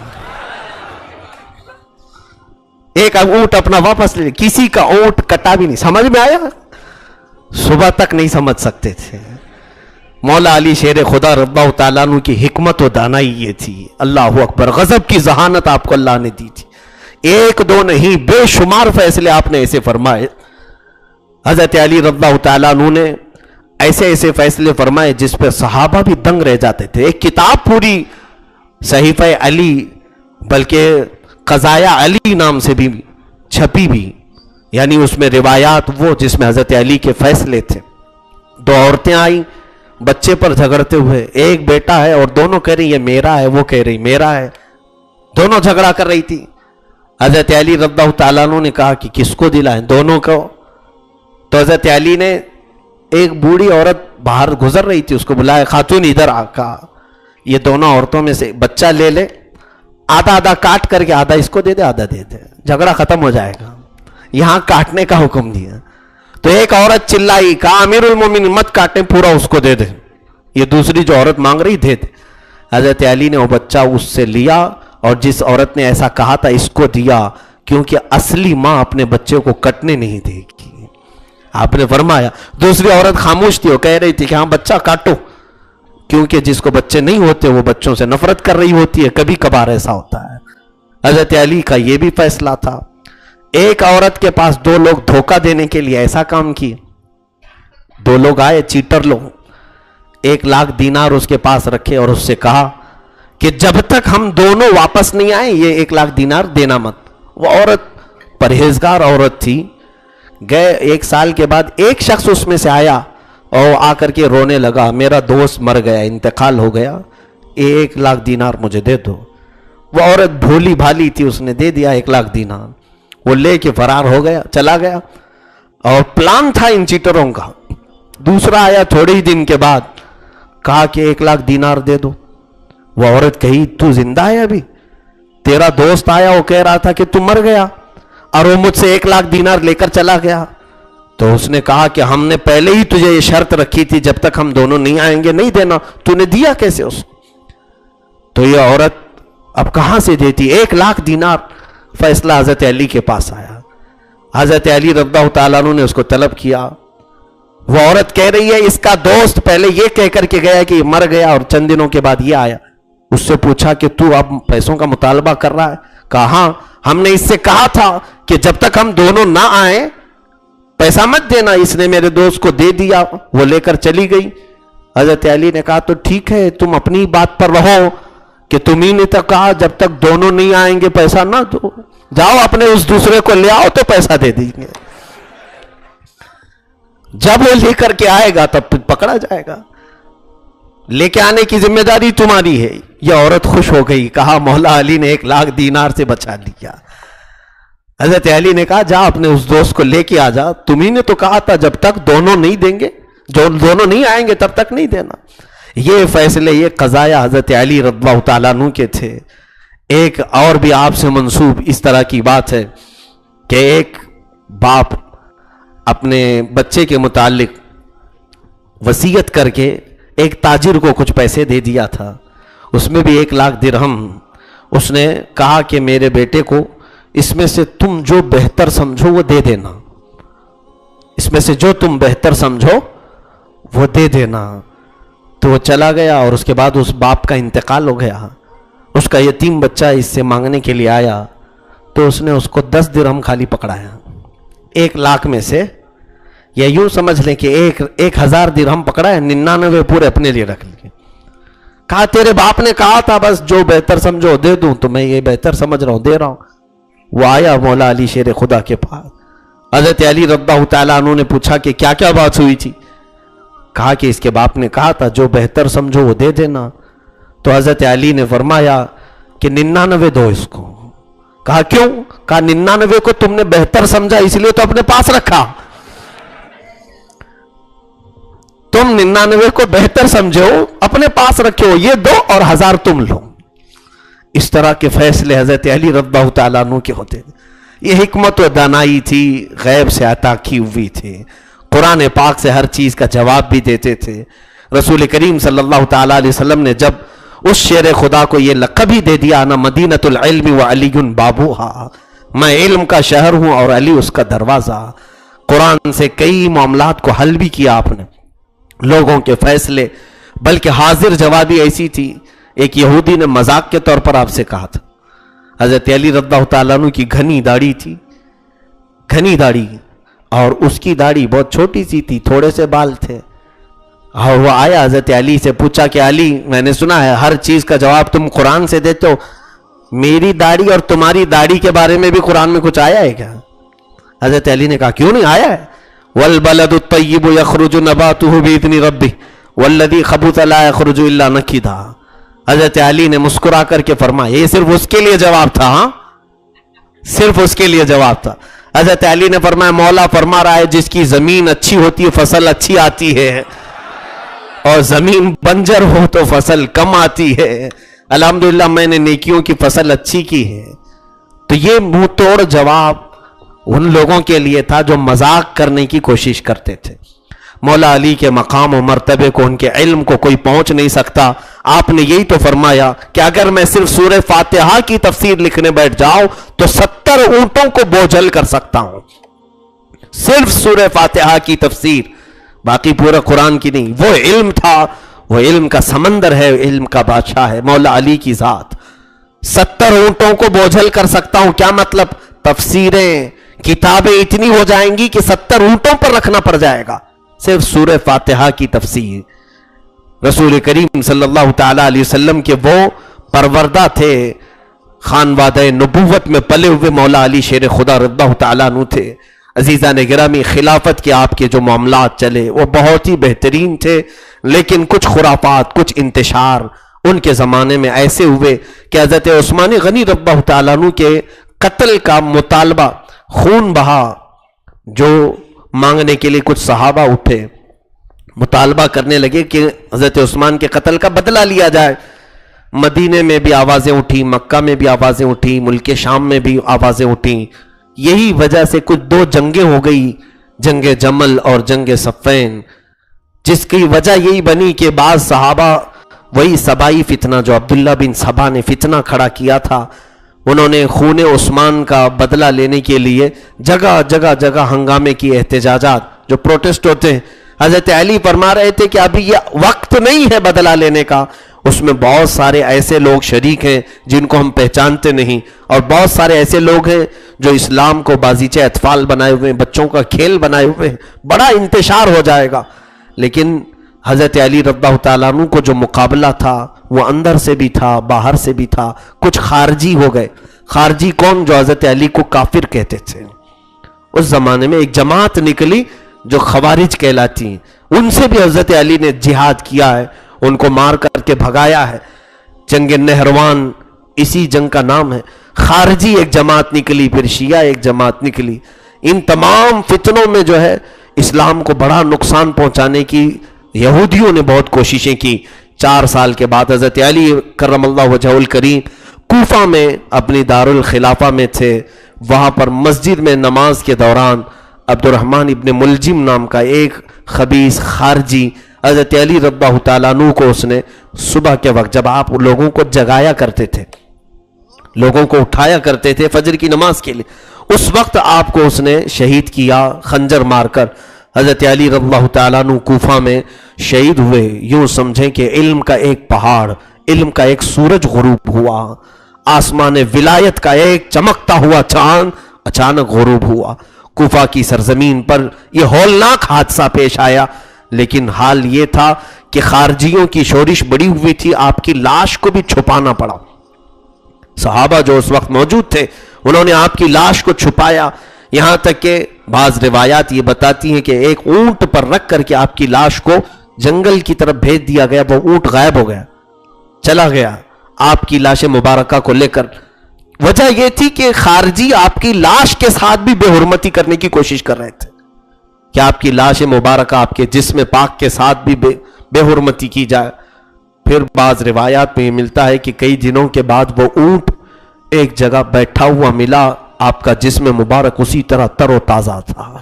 ایک اونٹ اپنا واپس لے لیا. کسی کا اونٹ کٹا بھی نہیں. سمجھ میں آیا؟ صبح تک نہیں سمجھ سکتے تھے. مولا علی شیر خدا رضی اللہ تعالیٰ عنہ کی حکمت و دانائی یہ تھی. اللہ اکبر. غضب کی ذہانت آپ کو اللہ نے دی تھی. ایک دو نہیں، بے شمار فیصلے آپ نے ایسے فرمائے. حضرت علی رضی اللہ تعالیٰ عنہ نے ایسے ایسے فیصلے فرمائے جس پہ صحابہ بھی دنگ رہ جاتے تھے. ایک کتاب پوری صحیفہ علی، بلکہ قضایا علی نام سے بھی چھپی بھی، یعنی اس میں روایات وہ جس میں حضرت علی کے فیصلے تھے. دو عورتیں آئیں بچے پر جھگڑتے ہوئے. ایک بیٹا ہے اور دونوں کہہ رہی یہ میرا ہے، وہ کہہ رہی میرا ہے. دونوں جھگڑا کر رہی تھی. حضرت علی رضی اللہ تعالیٰ عنہ نے کہا کہ کس کو دلائیں؟ دونوں کو. تو حضرت علی نے ایک بوڑھی عورت باہر گزر رہی تھی، اس کو بلایا. خاتون ادھر آ. کہا یہ دونوں عورتوں میں سے بچہ لے لے، آدھا آدھا کاٹ کر کے آدھا اس کو دے دے آدھا دے دے، جھگڑا ختم ہو جائے گا. یہاں کاٹنے کا حکم دیا. تو ایک عورت چلائی، کہا امیر المومنین مت کاٹیں، پورا اس کو دے دے. یہ دوسری جو عورت مانگ رہی دے دے. حضرت علی نے وہ بچہ اس سے لیا اور جس عورت نے ایسا کہا تھا اس کو دیا، کیونکہ اصلی ماں اپنے بچے کو کٹنے نہیں دے گی. آپ نے فرمایا. دوسری عورت خاموش تھی، وہ کہہ رہی تھی کہ ہاں بچہ کاٹو، کیونکہ جس کو بچے نہیں ہوتے وہ بچوں سے نفرت کر رہی ہوتی ہے. کبھی کبھار ایسا ہوتا ہے. حضرت علی کا یہ بھی فیصلہ تھا. ایک عورت کے پاس دو لوگ دھوکہ دینے کے لیے ایسا کام کیے. دو لوگ آئے، چیٹر لوگ. 1,00,000 دینار اس کے پاس رکھے اور اس سے کہا کہ جب تک ہم دونوں واپس نہیں آئے یہ 1,00,000 دینار دینا مت. وہ عورت پرہیزگار عورت تھی. گئے 1 سال کے بعد ایک شخص اس میں سے آیا اور آ کر کے رونے لگا، میرا دوست مر گیا، انتقال ہو گیا، 1,00,000 دینار مجھے دے دو. وہ عورت بھولی بھالی تھی، اس نے دے دیا 1,00,000 دینار. وہ لے کے فرار ہو گیا، چلا گیا. اور پلان تھا ان چیٹروں کا. دوسرا آیا تھوڑے ہی دن کے بعد، کہا کہ 1,00,000 دینار دے دو. وہ عورت کہی تو زندہ ہے ابھی؟ تیرا دوست آیا وہ کہہ رہا تھا کہ تو مر گیا اور وہ مجھ سے 1,00,000 دینار لے کر چلا گیا. تو اس نے کہا کہ ہم نے پہلے ہی تجھے یہ شرط رکھی تھی جب تک ہم دونوں نہیں آئیں گے نہیں دینا. تو نے دیا کیسے اس کو؟ تو یہ عورت اب کہاں سے دیتی؟ 1,00,000 دینار. فیصلہ حضرت علی کے پاس آیا. حضرت علی رضی اللہ تعالیٰ عنہ نے اس کو طلب کیا. وہ عورت کہہ رہی ہے اس کا دوست پہلے یہ کہہ کر کے گیا کہ یہ مر گیا اور چند دنوں کے بعد یہ آیا. اس سے پوچھا کہ تو اب پیسوں کا مطالبہ کر رہا ہے؟ کہا ہاں، ہم نے اس سے کہا تھا کہ جب تک ہم دونوں نہ آئیں پیسہ مت دینا. اس نے میرے دوست کو دے دیا، وہ لے کر چلی گئی. حضرت علی نے کہا تو ٹھیک ہے، تم اپنی بات پر رہو کہ تمہیں نے تو کہا جب تک دونوں نہیں آئیں گے پیسہ نہ دو. جاؤ اپنے اس دوسرے کو لے آؤ تو پیسہ دے دیں گے. جب وہ لے کر کے آئے گا تب پکڑا جائے گا. لے کے آنے کی ذمہ داری تمہاری ہے. یہ عورت خوش ہو گئی. کہا مولا علی نے 1,00,000 دینار سے بچا لیا. حضرت علی نے کہا جا اپنے اس دوست کو لے کے آ جا. تمہیں نے تو کہا تھا جب تک دونوں نہیں دیں گے، جو دونوں نہیں آئیں گے تب تک نہیں دینا. یہ فیصلے، یہ قضایا حضرت علی رضی اللہ تعالیٰ عنہ کے تھے. ایک اور بھی آپ سے منسوب اس طرح کی بات ہے کہ ایک باپ اپنے بچے کے متعلق وصیت کر کے ایک تاجر کو کچھ پیسے دے دیا تھا. اس میں بھی 1,00,000 درہم. اس نے کہا کہ میرے بیٹے کو اس میں سے تم جو بہتر سمجھو وہ دے دینا. اس میں سے جو تم بہتر سمجھو وہ دے دینا. تو وہ چلا گیا اور اس کے بعد اس باپ کا انتقال ہو گیا. اس کا یتیم بچہ اس سے مانگنے کے لیے آیا تو اس نے اس کو 10 درہم خالی پکڑایا 1,00,000 میں سے. یا یوں سمجھ لیں کہ 1,000 درہم پکڑا ہے، 99 پورے اپنے لیے رکھ لیے. کہا تیرے باپ نے کہا تھا بس جو بہتر سمجھو دے دوں، تو میں یہ بہتر سمجھ رہا ہوں دے رہا ہوں. وہ آیا مولا علی شیر خدا کے پاس. حضرت علی رضی اللہ تعالیٰ عنہ نے پوچھا کہ کیا کیا بات ہوئی تھی؟ کہا کہ اس کے باپ نے کہا تھا جو بہتر سمجھو وہ دے دینا. تو حضرت علی نے فرمایا کہ 99 دو اس کو. کہا کیوں؟ کہا 99 کو تم نے بہتر سمجھا اس لیے تو اپنے پاس رکھا. تم 99 کو بہتر سمجھو اپنے پاس رکھو، یہ دو اور 1000 تم لو. اس طرح کے فیصلے حضرت علی رضی اللہ تعالیٰ عنہ کے ہوتے تھے. یہ حکمت و دانائی تھی، غیب سے عطا کی ہوئی تھی. قرآن پاک سے ہر چیز کا جواب بھی دیتے تھے. رسول کریم صلی اللہ تعالیٰ علیہ وسلم نے جب اس شیر خدا کو یہ لقب ہی دے دیا، انا مدینۃ العلم وعلی بابوہا، میں علم کا شہر ہوں اور علی اس کا دروازہ۔ قرآن سے کئی معاملات کو حل بھی کیا آپ نے، لوگوں کے فیصلے، بلکہ حاضر جوابی ایسی تھی۔ ایک یہودی نے مذاق کے طور پر آپ سے کہا تھا، حضرت علی رضی اللہ تعالیٰ عنہ کی گھنی داڑھی تھی، گھنی داڑھی، اور اس کی داڑھی بہت چھوٹی سی تھی، تھوڑے سے بال تھے، اور وہ آیا حضرت علی سے پوچھا کہ علی، میں نے سنا ہے ہر چیز کا جواب تم قرآن سے دیتے ہو، میری داڑھی اور تمہاری داڑھی کے بارے میں بھی قرآن میں کچھ آیا ہے کیا؟ حضرت علی نے کہا کیوں نہیں آیا ہے، وَالْبَلَدُ الطَّيِّبُ يَخْرُجُ نَبَاتُهُ بِإِذْنِ رَبِّهِ وَالَّذِي خَبُثَ لَا يَخْرُجُ إِلَّا نَكِدًا۔ حضرت علی نے مسکرا کر کے فرمایا، یہ صرف اس کے لیے جواب تھا، ہاں صرف اس کے لیے جواب تھا۔ حضرت علی نے فرمایا مولا فرما رہا ہے جس کی زمین اچھی ہوتی ہے فصل اچھی آتی ہے، اور زمین بنجر ہو تو فصل کم آتی ہے۔ الحمدللہ میں نے نیکیوں کی فصل اچھی کی ہے۔ تو یہ منہ توڑ جواب ان لوگوں کے لیے تھا جو مذاق کرنے کی کوشش کرتے تھے۔ مولا علی کے مقام و مرتبے کو، ان کے علم کو کوئی پہنچ نہیں سکتا۔ آپ نے یہی تو فرمایا کہ اگر میں صرف سورہ فاتحہ کی تفسیر لکھنے بیٹھ جاؤں تو 70 اونٹوں کو بوجھل کر سکتا ہوں، صرف سورہ فاتحہ کی تفسیر، باقی پورا قرآن کی نہیں۔ وہ علم تھا، وہ علم کا سمندر ہے، علم کا بادشاہ ہے مولا علی کی ذات۔ 70 اونٹوں کو بوجھل کر سکتا ہوں، کیا مطلب؟ تفسیریں، کتابیں اتنی ہو جائیں گی کہ 70 اونٹوں پر رکھنا پڑ جائے گا صرف سورہ فاتحہ کی تفسیر۔ رسول کریم صلی اللہ تعالیٰ علیہ وسلم کے وہ پروردہ تھے، خانوادہ نبوت میں پلے ہوئے مولا علی شیر خدا رضی اللہ تعالیٰ عنہ تھے۔ عزیزان گرامی، خلافت کے آپ کے جو معاملات چلے وہ بہت ہی بہترین تھے، لیکن کچھ خرافات، کچھ انتشار ان کے زمانے میں ایسے ہوئے کہ حضرت عثمان غنی رضی اللہ تعالیٰ عنہ کے قتل کا مطالبہ، خون بہا، جو مانگنے کے لیے کچھ صحابہ اٹھے، مطالبہ کرنے لگے کہ حضرت عثمان کے قتل کا بدلہ لیا جائے۔ مدینے میں بھی آوازیں اٹھی، مکہ میں بھی آوازیں اٹھی، ملک شام میں بھی آوازیں اٹھیں۔ یہی وجہ سے کچھ 2 جنگیں ہو گئی، جنگ جمل اور جنگ صفین، جس کی وجہ یہی بنی کہ بعض صحابہ، وہی سبائی فتنہ جو عبداللہ بن سبا نے فتنہ کھڑا کیا تھا، انہوں نے خون عثمان کا بدلہ لینے کے لیے جگہ جگہ ہنگامے کی، احتجاجات جو پروٹیسٹ ہوتے ہیں۔ حضرت علی فرما رہے تھے کہ ابھی یہ وقت نہیں ہے بدلہ لینے کا، اس میں بہت سارے ایسے لوگ شریک ہیں جن کو ہم پہچانتے نہیں، اور بہت سارے ایسے لوگ ہیں جو اسلام کو بازیچے اطفال بنائے ہوئے ہیں، بچوں کا کھیل بنائے ہوئے ہیں، بڑا انتشار ہو جائے گا۔ لیکن حضرت علی رضی اللہ تعالیٰ عنہ کو جو مقابلہ تھا وہ اندر سے بھی تھا، باہر سے بھی تھا۔ کچھ خارجی ہو گئے۔ خارجی کون؟ جو حضرت علی کو کافر کہتے تھے۔ اس زمانے میں ایک جماعت نکلی جو خوارج کہلاتی ہیں، ان سے بھی حضرت علی نے جہاد کیا ہے، ان کو مار کر کے بھگایا ہے۔ جنگ نہروان اسی جنگ کا نام ہے۔ خارجی ایک جماعت نکلی، پھر شیعہ ایک جماعت نکلی۔ ان تمام فتنوں میں جو ہے اسلام کو بڑا نقصان پہنچانے کی یہودیوں نے بہت کوششیں کی۔ 4 سال کے بعد حضرت علی کرم اللہ وجہہ الکریم کوفہ میں اپنی دارالخلافہ میں تھے، وہاں پر مسجد میں نماز کے دوران عبد الرحمن ابن ملجم نام کا ایک خبیث خارجی حضرت علی رضی اللہ تعالیٰ عنہ کو، اس نے صبح کے وقت جب آپ لوگوں کو جگایا کرتے تھے، لوگوں کو اٹھایا کرتے تھے فجر کی نماز کے لیے، اس وقت آپ کو اس نے شہید کیا خنجر مار کر۔ حضرت علی رضی اللہ تعالیٰ عنہ کوفہ میں شہید ہوئے۔ یوں سمجھیں کہ علم کا ایک پہاڑ، علم کا ایک سورج غروب ہوا، آسمان ولایت کا ایک چمکتا ہوا چاند اچانک غروب ہوا۔ کوفہ کی سرزمین پر یہ ہولناک حادثہ پیش آیا، لیکن حال یہ تھا کہ خارجیوں کی شورش بڑی ہوئی تھی، آپ کی لاش کو بھی چھپانا پڑا۔ صحابہ جو اس وقت موجود تھے انہوں نے آپ کی لاش کو چھپایا، یہاں تک کہ بعض روایات یہ بتاتی ہیں کہ ایک اونٹ پر رکھ کر کے آپ کی لاش کو جنگل کی طرف بھیج دیا گیا، وہ اونٹ غائب ہو گیا، چلا گیا آپ کی لاش مبارکہ کو لے کر۔ وجہ یہ تھی کہ خارجی آپ کی لاش کے ساتھ بھی بے حرمتی کرنے کی کوشش کر رہے تھے کہ آپ کی لاش مبارکہ آپ کے جسم پاک کے ساتھ بھی بے حرمتی کی جائے۔ پھر بعض روایات میں یہ ملتا ہے کہ کئی دنوں کے بعد وہ اونٹ ایک جگہ بیٹھا ہوا ملا، آپ کا جسم مبارک اسی طرح تر و تازہ تھا،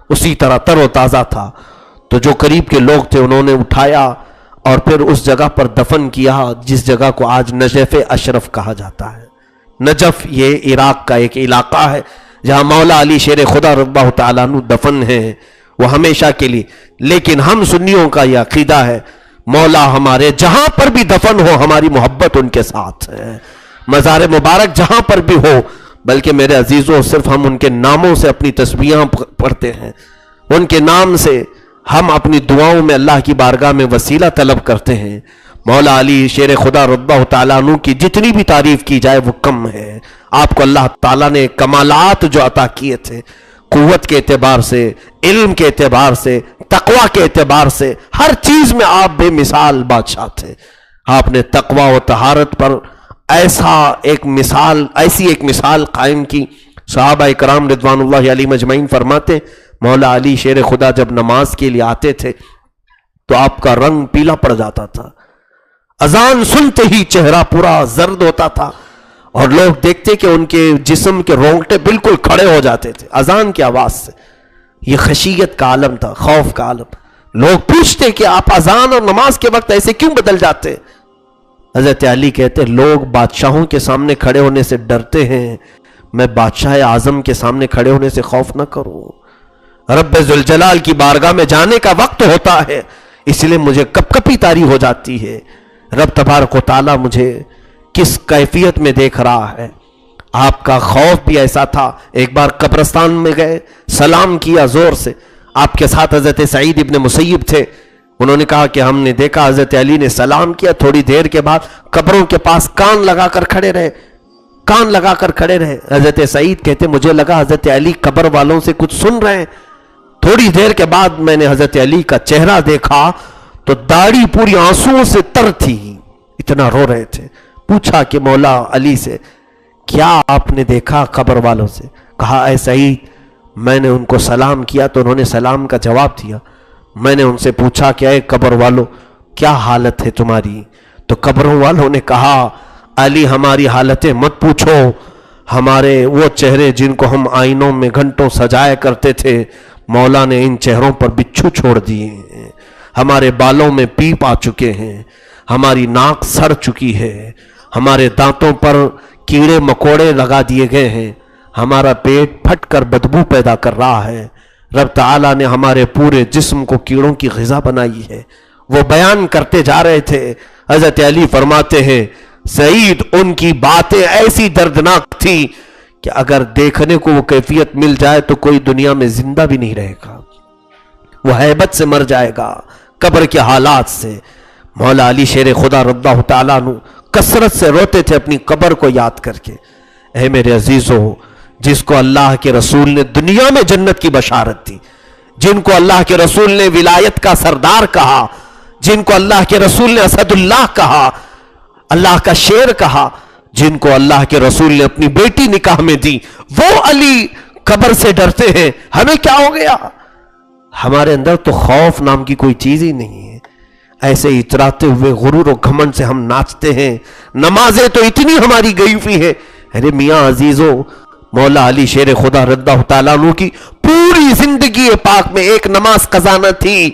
اسی طرح تر و تازہ تھا۔ تو جو قریب کے لوگ تھے انہوں نے اٹھایا اور پھر اس جگہ پر دفن کیا جس جگہ کو آج نجف اشرف کہا جاتا ہے. نجف یہ عراق کا ایک علاقہ ہے جہاں مولا علی شیر خدا رضی اللہ تعالیٰ عنہ دفن ہیں وہ ہمیشہ کے لیے. لیکن ہم سنیوں کا یہ عقیدہ ہے مولا ہمارے جہاں پر بھی دفن ہو ہماری محبت ان کے ساتھ ہے. مزار مبارک جہاں پر بھی ہو، بلکہ میرے عزیزوں صرف ہم ان کے ناموں سے اپنی تسبیحاں پڑھتے ہیں، ان کے نام سے ہم اپنی دعاؤں میں اللہ کی بارگاہ میں وسیلہ طلب کرتے ہیں. مولا علی شیر خدا رضی اللہ تعالیٰ عنہ کی جتنی بھی تعریف کی جائے وہ کم ہے. آپ کو اللہ تعالیٰ نے کمالات جو عطا کیے تھے، قوت کے اعتبار سے، علم کے اعتبار سے، تقوی کے اعتبار سے، ہر چیز میں آپ بے مثال بادشاہ تھے. آپ نے تقوی و طہارت پر ایسی ایک مثال قائم کی. صحابہ اکرام رضوان اللہ علیہم اجمعین فرماتے مولا علی شیر خدا جب نماز کے لیے آتے تھے تو آپ کا رنگ پیلا پڑ جاتا تھا، اذان سنتے ہی چہرہ پورا زرد ہوتا تھا اور لوگ دیکھتے کہ ان کے جسم کے رونگٹے بالکل کھڑے ہو جاتے تھے اذان کی آواز سے. یہ خشیت کا عالم تھا، خوف کا عالم. لوگ پوچھتے کہ آپ اذان اور نماز کے وقت ایسے کیوں بدل جاتے؟ حضرت علی کہتے لوگ بادشاہوں کے سامنے کھڑے ہونے سے ڈرتے ہیں، میں بادشاہ اعظم کے سامنے کھڑے ہونے سے خوف نہ کروں. رب ذوالجلال کی بارگاہ میں جانے کا وقت ہوتا ہے، اس لیے مجھے کپ کپی طاری ہو جاتی ہے. رب تبارک و تعالیٰ مجھے کس کیفیت میں دیکھ رہا ہے. آپ کا خوف بھی ایسا تھا. ایک بار قبرستان میں گئے، سلام کیا زور سے. آپ کے ساتھ حضرت سعید ابن مسیب تھے. انہوں نے کہا کہ ہم نے دیکھا حضرت علی نے سلام کیا، تھوڑی دیر کے بعد قبروں کے پاس کان لگا کر کھڑے رہے. حضرت سعید کہتے مجھے لگا حضرت علی قبر والوں سے کچھ سن رہے ہیں. تھوڑی دیر کے بعد میں نے حضرت علی کا چہرہ دیکھا تو داڑھی پوری آنسوؤں سے تر تھی، اتنا رو رہے تھے. پوچھا کہ مولا علی سے کیا آپ نے دیکھا قبر والوں سے؟ کہا اے سعید میں نے ان کو سلام کیا تو انہوں نے سلام کا جواب دیا. میں نے ان سے پوچھا کہ اے قبر والوں کیا حالت ہے تمہاری؟ تو قبروں والوں نے کہا علی ہماری حالتیں مت پوچھو، ہمارے وہ چہرے جن کو ہم آئینوں میں گھنٹوں سجایا کرتے تھے مولا نے ان چہروں پر بچھو چھوڑ دیے ہیں. ہمارے بالوں میں پیپ آ چکے ہیں، ہماری ناک سڑ چکی ہے، ہمارے دانتوں پر کیڑے مکوڑے لگا دیے گئے ہیں، ہمارا پیٹ پھٹ کر بدبو پیدا کر رہا ہے. رب تعالیٰ نے ہمارے پورے جسم کو کیڑوں کی غذا بنائی ہے. وہ بیان کرتے جا رہے تھے. حضرت علی فرماتے ہیں سعید ان کی باتیں ایسی دردناک تھی کہ اگر دیکھنے کو وہ کیفیت مل جائے تو کوئی دنیا میں زندہ بھی نہیں رہے گا، وہ ہیبت سے مر جائے گا قبر کے حالات سے. مولا علی شیر خدا رضی اللہ تعالیٰ عنہ کثرت سے روتے تھے اپنی قبر کو یاد کر کے. اے میرے عزیزو، جس کو اللہ کے رسول نے دنیا میں جنت کی بشارت دی، جن کو اللہ کے رسول نے ولایت کا سردار کہا، جن کو اللہ کے رسول نے اسد اللہ کہا، اللہ کا شیر کہا، جن کو اللہ کے رسول نے اپنی بیٹی نکاح میں دی، وہ علی قبر سے ڈرتے ہیں. ہمیں کیا ہو گیا؟ ہمارے اندر تو خوف نام کی کوئی چیز ہی نہیں ہے. ایسے اتراتے ہوئے غرور و گھمنڈ سے ہم ناچتے ہیں. نمازیں تو اتنی ہماری گئی ہوئی ہے. ارے میاں عزیزو، مولا علی شیر خدا رضی اللہ تعالیٰ عنہ کی پوری زندگی پاک میں ایک نماز قضا نہ تھی،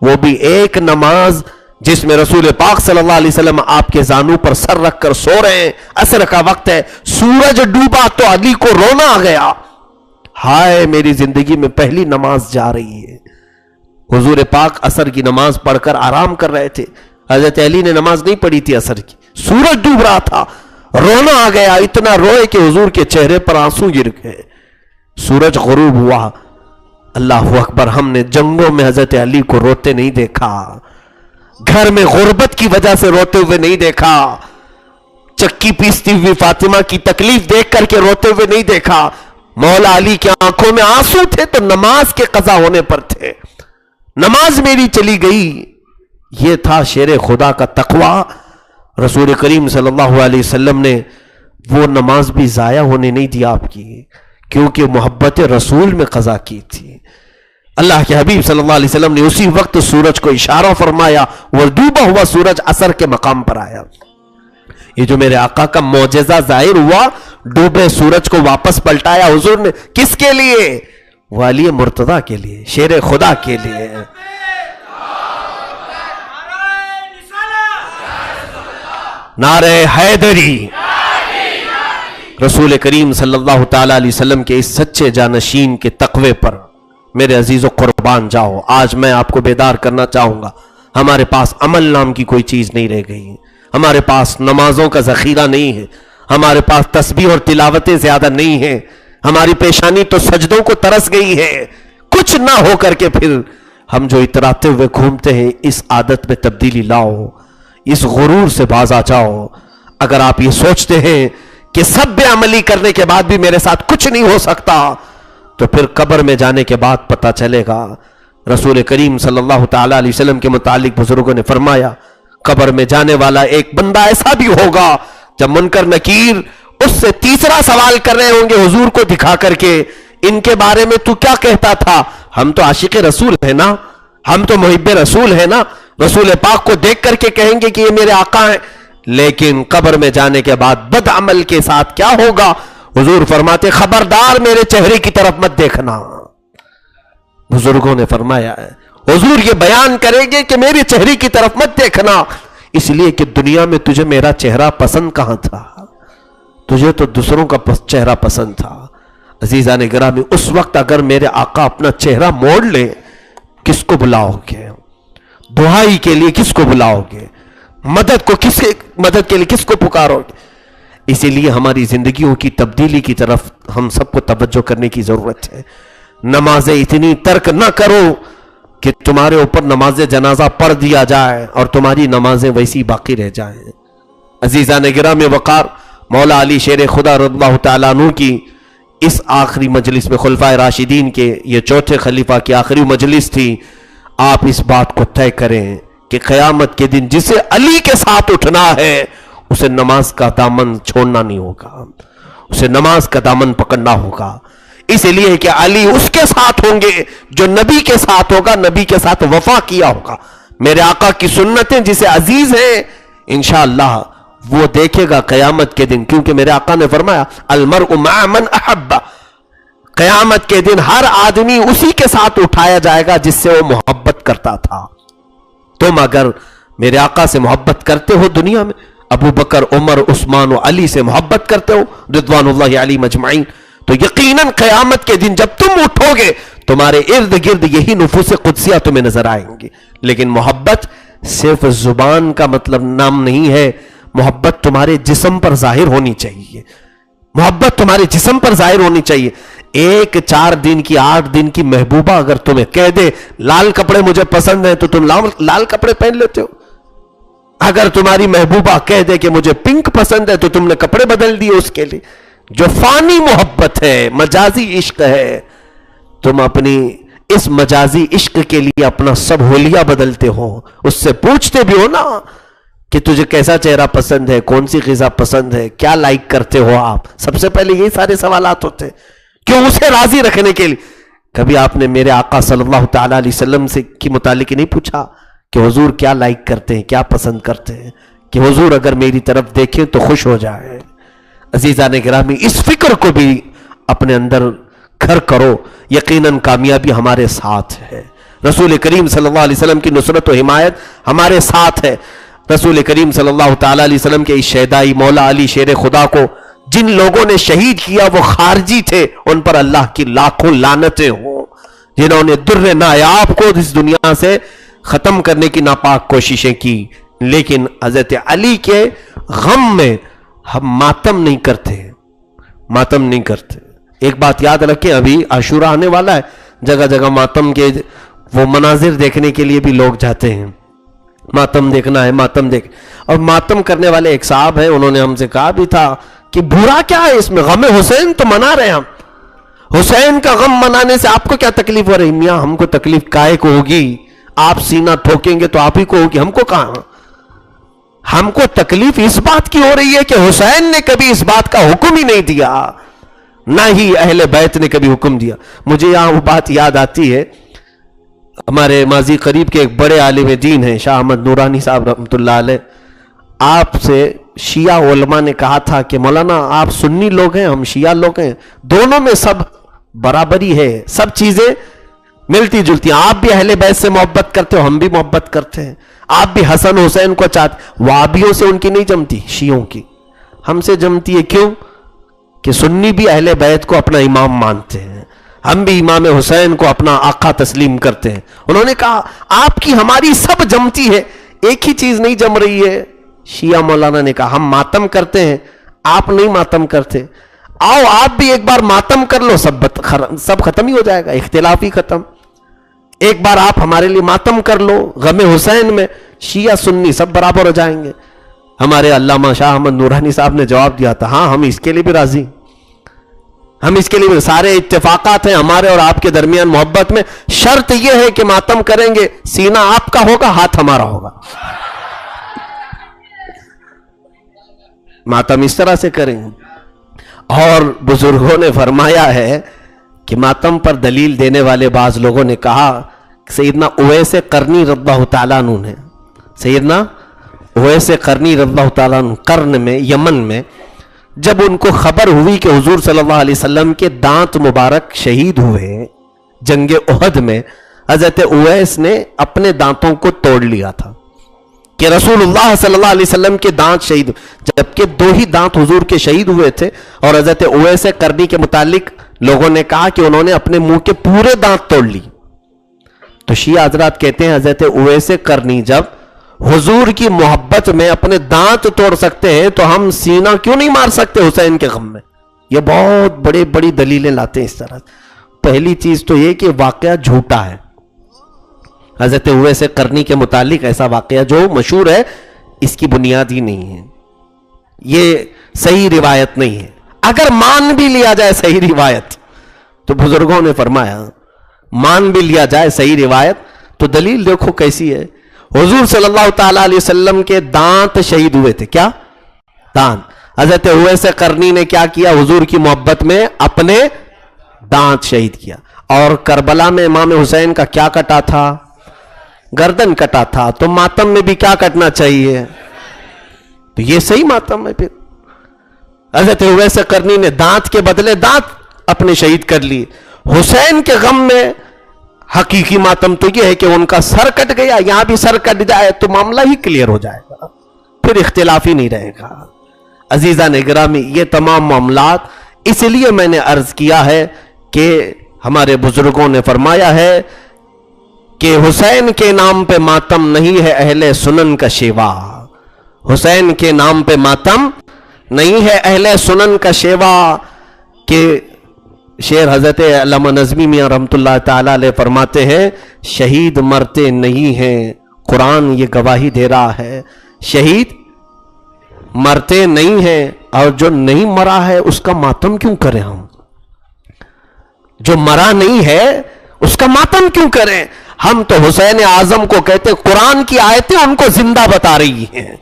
وہ بھی ایک نماز جس میں رسول پاک صلی اللہ علیہ وسلم آپ کے زانوں پر سر رکھ کر سو رہے ہیں. عصر کا وقت ہے، سورج ڈوبا تو علی کو رونا آ گیا. ہائے میری زندگی میں پہلی نماز جا رہی ہے. حضور پاک عصر کی نماز پڑھ کر آرام کر رہے تھے. حضرت علی نے نماز نہیں پڑھی تھی عصر کی. سورج ڈوب رہا تھا، رونا آ گیا. اتنا روئے کہ حضور کے چہرے پر آنسو گر گئے. سورج غروب ہوا. اللہ اکبر، ہم نے جنگوں میں حضرت علی کو روتے نہیں دیکھا، گھر میں غربت کی وجہ سے روتے ہوئے نہیں دیکھا، چکی پیستی ہوئی فاطمہ کی تکلیف دیکھ کر کے روتے ہوئے نہیں دیکھا. مولا علی کی آنکھوں میں آنسو تھے تو نماز کے قضا ہونے پر تھے. نماز میری چلی گئی. یہ تھا شیر خدا کا تقوی. رسول کریم صلی اللہ علیہ وسلم نے وہ نماز بھی ضائع ہونے نہیں دیا آپ کی، کیونکہ محبت رسول میں قضا کی تھی. اللہ کے حبیب صلی اللہ علیہ وسلم نے اسی وقت سورج کو اشارہ فرمایا، وہ ڈوبا ہوا سورج عصر کے مقام پر آیا. یہ جو میرے آقا کا معجزہ ظاہر ہوا، ڈوبے سورج کو واپس پلٹایا حضور نے. کس کے لیے؟ وہ علی مرتضیٰ کے لیے، شیر خدا کے لیے. نعرہ حیدری. رسول کریم صلی اللہ تعالی علیہ وسلم کے اس سچے جانشین کے تقوی پر میرے عزیز و قربان جاؤ. آج میں آپ کو بیدار کرنا چاہوں گا، ہمارے پاس عمل نام کی کوئی چیز نہیں رہ گئی، ہمارے پاس نمازوں کا ذخیرہ نہیں ہے، ہمارے پاس تسبیح اور تلاوتیں زیادہ نہیں ہیں، ہماری پیشانی تو سجدوں کو ترس گئی ہے. کچھ نہ ہو کر کے پھر ہم جو اتراتے ہوئے گھومتے ہیں، اس عادت میں تبدیلی لاؤ، اس غرور سے باز آ جاؤ. اگر آپ یہ سوچتے ہیں کہ سب بے عملی کرنے کے بعد بھی میرے ساتھ کچھ نہیں ہو سکتا، تو پھر قبر میں جانے کے بعد پتہ چلے گا. رسول کریم صلی اللہ تعالی علیہ وسلم کے متعلق بزرگوں نے فرمایا، قبر میں جانے والا ایک بندہ ایسا بھی ہوگا جب منکر نکیر اس سے تیسرا سوال کر رہے ہوں گے حضور کو دکھا کر کے، ان کے بارے میں تو کیا کہتا تھا؟ ہم تو عاشق رسول ہیں نا، ہم تو محب رسول ہیں نا، رسول پاک کو دیکھ کر کے کہیں گے کہ یہ میرے آقا ہیں. لیکن قبر میں جانے کے بعد بد عمل کے ساتھ کیا ہوگا؟ حضور فرماتے خبردار میرے چہرے کی طرف مت دیکھنا. بزرگوں نے فرمایا ہے حضور یہ بیان کریں گے کہ میرے چہرے کی طرف مت دیکھنا، اس لیے کہ دنیا میں تجھے میرا چہرہ پسند کہاں تھا، تجھے تو دوسروں کا چہرہ پسند تھا. عزیزان گرامی، اس وقت اگر میرے آقا اپنا چہرہ موڑ لے، کس کو بلاؤ گے؟ دعائی کے لیے کس کو بلاؤ گے؟ مدد کے لیے کس کو پکارو گے؟ اسی لیے ہماری زندگیوں کی تبدیلی کی طرف ہم سب کو توجہ کرنے کی ضرورت ہے. نمازیں اتنی ترک نہ کرو کہ تمہارے اوپر نماز جنازہ پڑھ دیا جائے اور تمہاری نمازیں ویسی باقی رہ جائیں. عزیزان گرامی وقار، مولا علی شیر خدا رضی اللہ تعالیٰ عنہ کی اس آخری مجلس میں، خلفائے راشدین کے یہ چوتھے خلیفہ کی آخری مجلس تھی. آپ اس بات کو طے کریں کہ قیامت کے دن جسے علی کے ساتھ اٹھنا ہے اسے نماز کا دامن چھوڑنا نہیں ہوگا، اسے نماز کا دامن پکڑنا ہوگا. اس لیے کہ علی اس کے ساتھ ہوں گے جو نبی کے ساتھ ہوگا، نبی کے ساتھ وفا کیا ہوگا. میرے آقا کی سنتیں جسے عزیز ہیں انشاءاللہ وہ دیکھے گا قیامت کے دن، کیونکہ میرے آقا نے فرمایا المرء مع من احب. قیامت کے دن ہر آدمی اسی کے ساتھ اٹھایا جائے گا جس سے وہ محبت کرتا تھا. تم اگر میرے آقا سے محبت کرتے ہو، دنیا میں ابو بکر، عمر، عثمان و علی سے محبت کرتے ہو رضوان اللہ علیہم اجمعین، تو یقیناً قیامت کے دن جب تم اٹھو گے تمہارے ارد گرد یہی نفوس قدسیہ تمہیں نظر آئیں گی. لیکن محبت صرف زبان کا مطلب نام نہیں ہے، محبت تمہارے جسم پر ظاہر ہونی چاہیے، محبت تمہارے جسم پر ظاہر ہونی چاہیے. ایک 4 دن کی 8 دن کی محبوبہ اگر تمہیں کہہ دے لال کپڑے مجھے پسند ہیں تو تم لال کپڑے پہن لیتے ہو. اگر تمہاری محبوبہ کہہ دے کہ مجھے پنک پسند ہے تو تم نے کپڑے بدل دیے اس کے لیے. جو فانی محبت ہے، مجازی عشق ہے، تم اپنی اس مجازی عشق کے لیے اپنا سب حلیہ بدلتے ہو. اس سے پوچھتے بھی ہو نا کہ تجھے کیسا چہرہ پسند ہے، کون سی غذا پسند ہے، کیا لائک کرتے ہو آپ. سب سے پہلے یہی سارے سوالات ہوتے ہیں، کیوں اسے راضی رکھنے کے لیے. کبھی آپ نے میرے آقا صلی اللہ تعالی علیہ وسلم سے کی متعلق نہیں پوچھا کہ حضور کیا لائک کرتے ہیں، کیا پسند کرتے ہیں، کہ حضور اگر میری طرف دیکھیں تو خوش ہو جائے. عزیزان گرامی، اس فکر کو بھی اپنے اندر گھر کرو، یقیناً کامیابی ہمارے ساتھ ہے. رسول کریم صلی اللہ علیہ وسلم کی نصرت و حمایت ہمارے ساتھ ہے. رسول کریم صلی اللہ تعالی علیہ وسلم کے اس شہدائی مولا علی شیر خدا کو جن لوگوں نے شہید کیا وہ خارجی تھے، ان پر اللہ کی لاکھوں لعنتیں ہوں. جنہوں نے در نایاب کو اس دنیا سے ختم کرنے کی ناپاک کوششیں کی، لیکن حضرت علی کے غم میں ہم ماتم نہیں کرتے، ماتم نہیں کرتے. ایک بات یاد رکھیں، ابھی عاشورہ آنے والا ہے، جگہ جگہ ماتم کے وہ مناظر دیکھنے کے لیے بھی لوگ جاتے ہیں. ماتم دیکھنا ہے، ماتم دیکھ. اور ماتم کرنے والے ایک صاحب ہیں، انہوں نے ہم سے کہا بھی تھا کہ برا کیا ہے اس میں، غم حسین تو منا رہے ہیں ہم، حسین کا غم منانے سے آپ کو کیا تکلیف ہو رہی؟ میاں ہم کو تکلیف کائے کو ہوگی، آپ سینہ ٹھوکیں گے تو آپ ہی کو ہوگی، ہم کو کہاں. ہم کو تکلیف اس بات کی ہو رہی ہے کہ حسین نے کبھی اس بات کا حکم ہی نہیں دیا، نہ ہی اہل بیت نے کبھی حکم دیا. مجھے یہاں وہ بات یاد آتی ہے، ہمارے ماضی قریب کے ایک بڑے عالم دین ہیں شاہ احمد نورانی صاحب رحمۃ اللہ علیہ، آپ سے شیعہ علماء نے کہا تھا کہ مولانا آپ سنی لوگ ہیں، ہم شیعہ لوگ ہیں، دونوں میں سب برابری ہے، سب چیزیں ملتی جلتی. آپ بھی اہل بیت سے محبت کرتے ہو, ہم بھی محبت کرتے ہیں. آپ بھی حسن حسین کو چاہتے. وہابیوں سے ان کی نہیں جمتی, شیعوں کی ہم سے جمتی ہے. کیوں؟ کہ سنی بھی اہل بیت کو اپنا امام مانتے ہیں, ہم بھی امام حسین کو اپنا آقا تسلیم کرتے ہیں. انہوں نے کہا آپ کی ہماری سب جمتی ہے, ایک ہی چیز نہیں جم رہی ہے. شیعہ مولانا نے کہا ہم ماتم کرتے ہیں, آپ نہیں ماتم کرتے. آؤ آپ بھی ایک بار ماتم کر لو, سب ختم ہی ہو جائے گا, اختلاف ہی ختم. ایک بار آپ ہمارے لیے ماتم کر لو غم حسین میں, شیعہ سنی سب برابر ہو جائیں گے. ہمارے علامہ شاہ احمد نورانی صاحب نے جواب دیا تھا, ہاں ہم اس کے لیے بھی راضی, ہم اس کے لیے بھی. سارے اتفاقات ہیں ہمارے اور آپ کے درمیان محبت میں. شرط یہ ہے کہ ماتم کریں گے سینہ آپ کا ہوگا, ہاتھ ہمارا ہوگا. ماتم اس طرح سے کریں گے. اور بزرگوں نے فرمایا ہے کہ ماتم پر دلیل دینے والے بعض لوگوں نے کہا, سیدنا اویس قرنی رضی اللہ تعالیٰ عنہ نے, سیدنا اویس قرنی رضی اللہ تعالیٰ عنہ قرن میں یمن میں جب ان کو خبر ہوئی کہ حضور صلی اللہ علیہ وسلم کے دانت مبارک شہید ہوئے جنگ احد میں, حضرت اویس نے اپنے دانتوں کو توڑ لیا تھا کہ رسول اللہ صلی اللہ علیہ وسلم کے دانت شہید, جبکہ 2 ہی دانت حضور کے شہید ہوئے تھے. اور حضرت اویس قرنی کے متعلق لوگوں نے کہا کہ انہوں نے اپنے منہ کے پورے دانت توڑ لی. تو شیعہ حضرات کہتے ہیں حضرت اویس قرنی جب حضور کی محبت میں اپنے دانت توڑ سکتے ہیں تو ہم سینہ کیوں نہیں مار سکتے حسین کے غم میں. یہ بہت بڑی دلیلیں لاتے ہیں اس طرح. پہلی چیز تو یہ کہ واقعہ جھوٹا ہے. حضرت اویس قرنی کے متعلق ایسا واقعہ جو مشہور ہے اس کی بنیاد ہی نہیں ہے, یہ صحیح روایت نہیں ہے. اگر مان بھی لیا جائے صحیح روایت, تو بزرگوں نے فرمایا مان بھی لیا جائے صحیح روایت تو دلیل دیکھو کیسی ہے. حضور صلی اللہ تعالی علیہ وسلم کے دانت شہید ہوئے تھے. کیا دانت؟ حضرت اویس قرنی نے کیا کیا؟ حضور کی محبت میں اپنے دانت شہید کیا. اور کربلا میں امام حسین کا کیا کٹا تھا؟ گردن کٹا تھا. تو ماتم میں بھی کیا کٹنا چاہیے؟ تو یہ صحیح ماتم ہے. پھر حضرت اویس قرنی نے دانت کے بدلے دانت اپنے شہید کر لی. حسین کے غم میں حقیقی ماتم تو یہ ہے کہ ان کا سر کٹ گیا, یہاں بھی سر کٹ جائے تو معاملہ ہی کلیئر ہو جائے گا, پھر اختلاف ہی نہیں رہے گا. عزیزان گرامی, یہ تمام معاملات اس لیے میں نے عرض کیا ہے کہ ہمارے بزرگوں نے فرمایا ہے کہ حسین کے نام پہ ماتم نہیں ہے اہل سنن کا شیوا. حسین کے نام پہ ماتم نہیں ہے اہل سنن کا شیوا. کہ شعر حضرت علامہ نظمی میاں رحمت اللہ تعالی علیہ فرماتے ہیں, شہید مرتے نہیں ہیں, قرآن یہ گواہی دے رہا ہے. شہید مرتے نہیں ہیں, اور جو نہیں مرا ہے اس کا ماتم کیوں کریں ہم؟ جو مرا نہیں ہے اس کا ماتم کیوں کریں ہم؟ تو حسین اعظم کو کہتے, قرآن کی آیتیں ان کو زندہ بتا رہی ہیں,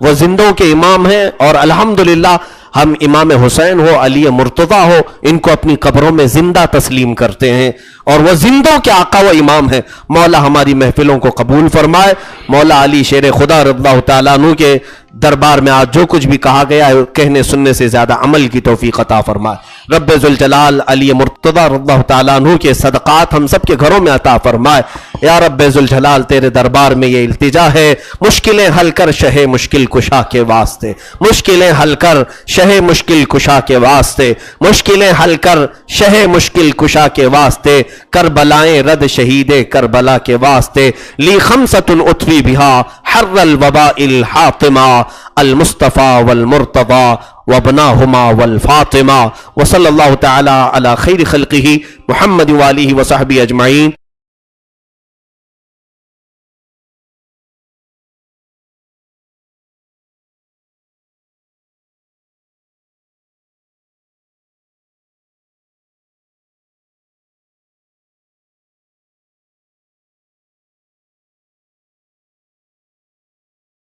وہ زندوں کے امام ہیں. اور الحمدللہ ہم امام حسین ہو, علی مرتضیٰ ہو, ان کو اپنی قبروں میں زندہ تسلیم کرتے ہیں, اور وہ زندوں کے آقا و امام ہیں. مولا ہماری محفلوں کو قبول فرمائے. مولا علی شیر خدا رضی اللہ تعالیٰ عنہ کے دربار میں آج جو کچھ بھی کہا گیا ہے کہنے سننے سے زیادہ عمل کی توفیق عطا فرمائے. رب ذوالجلال علی مرتضیٰ رضی اللہ تعالیٰ عنہ کے صدقات ہم سب کے گھروں میں عطا فرمائے. یا رب ذوالجلال تیرے دربار میں یہ التجا ہے, مشکلیں حل کر شہ مشکل کشا کے واسطے, مشکلیں حل کر شہ مشکل کشا کے واسطے, مشکلیں حل کر شہ مشکل کشا کے واسطے, کربلائیں رد شہید کربلا کے واسطے. لی خمسۃ اطفی بہا حر الوباء الحاطمہ, المصطفیٰ والمرتضیٰ وابناہما والفاطمہ. وصلی اللہ تعالی علی خیر خلقہ محمد وآلہ وصحبہ اجمعین.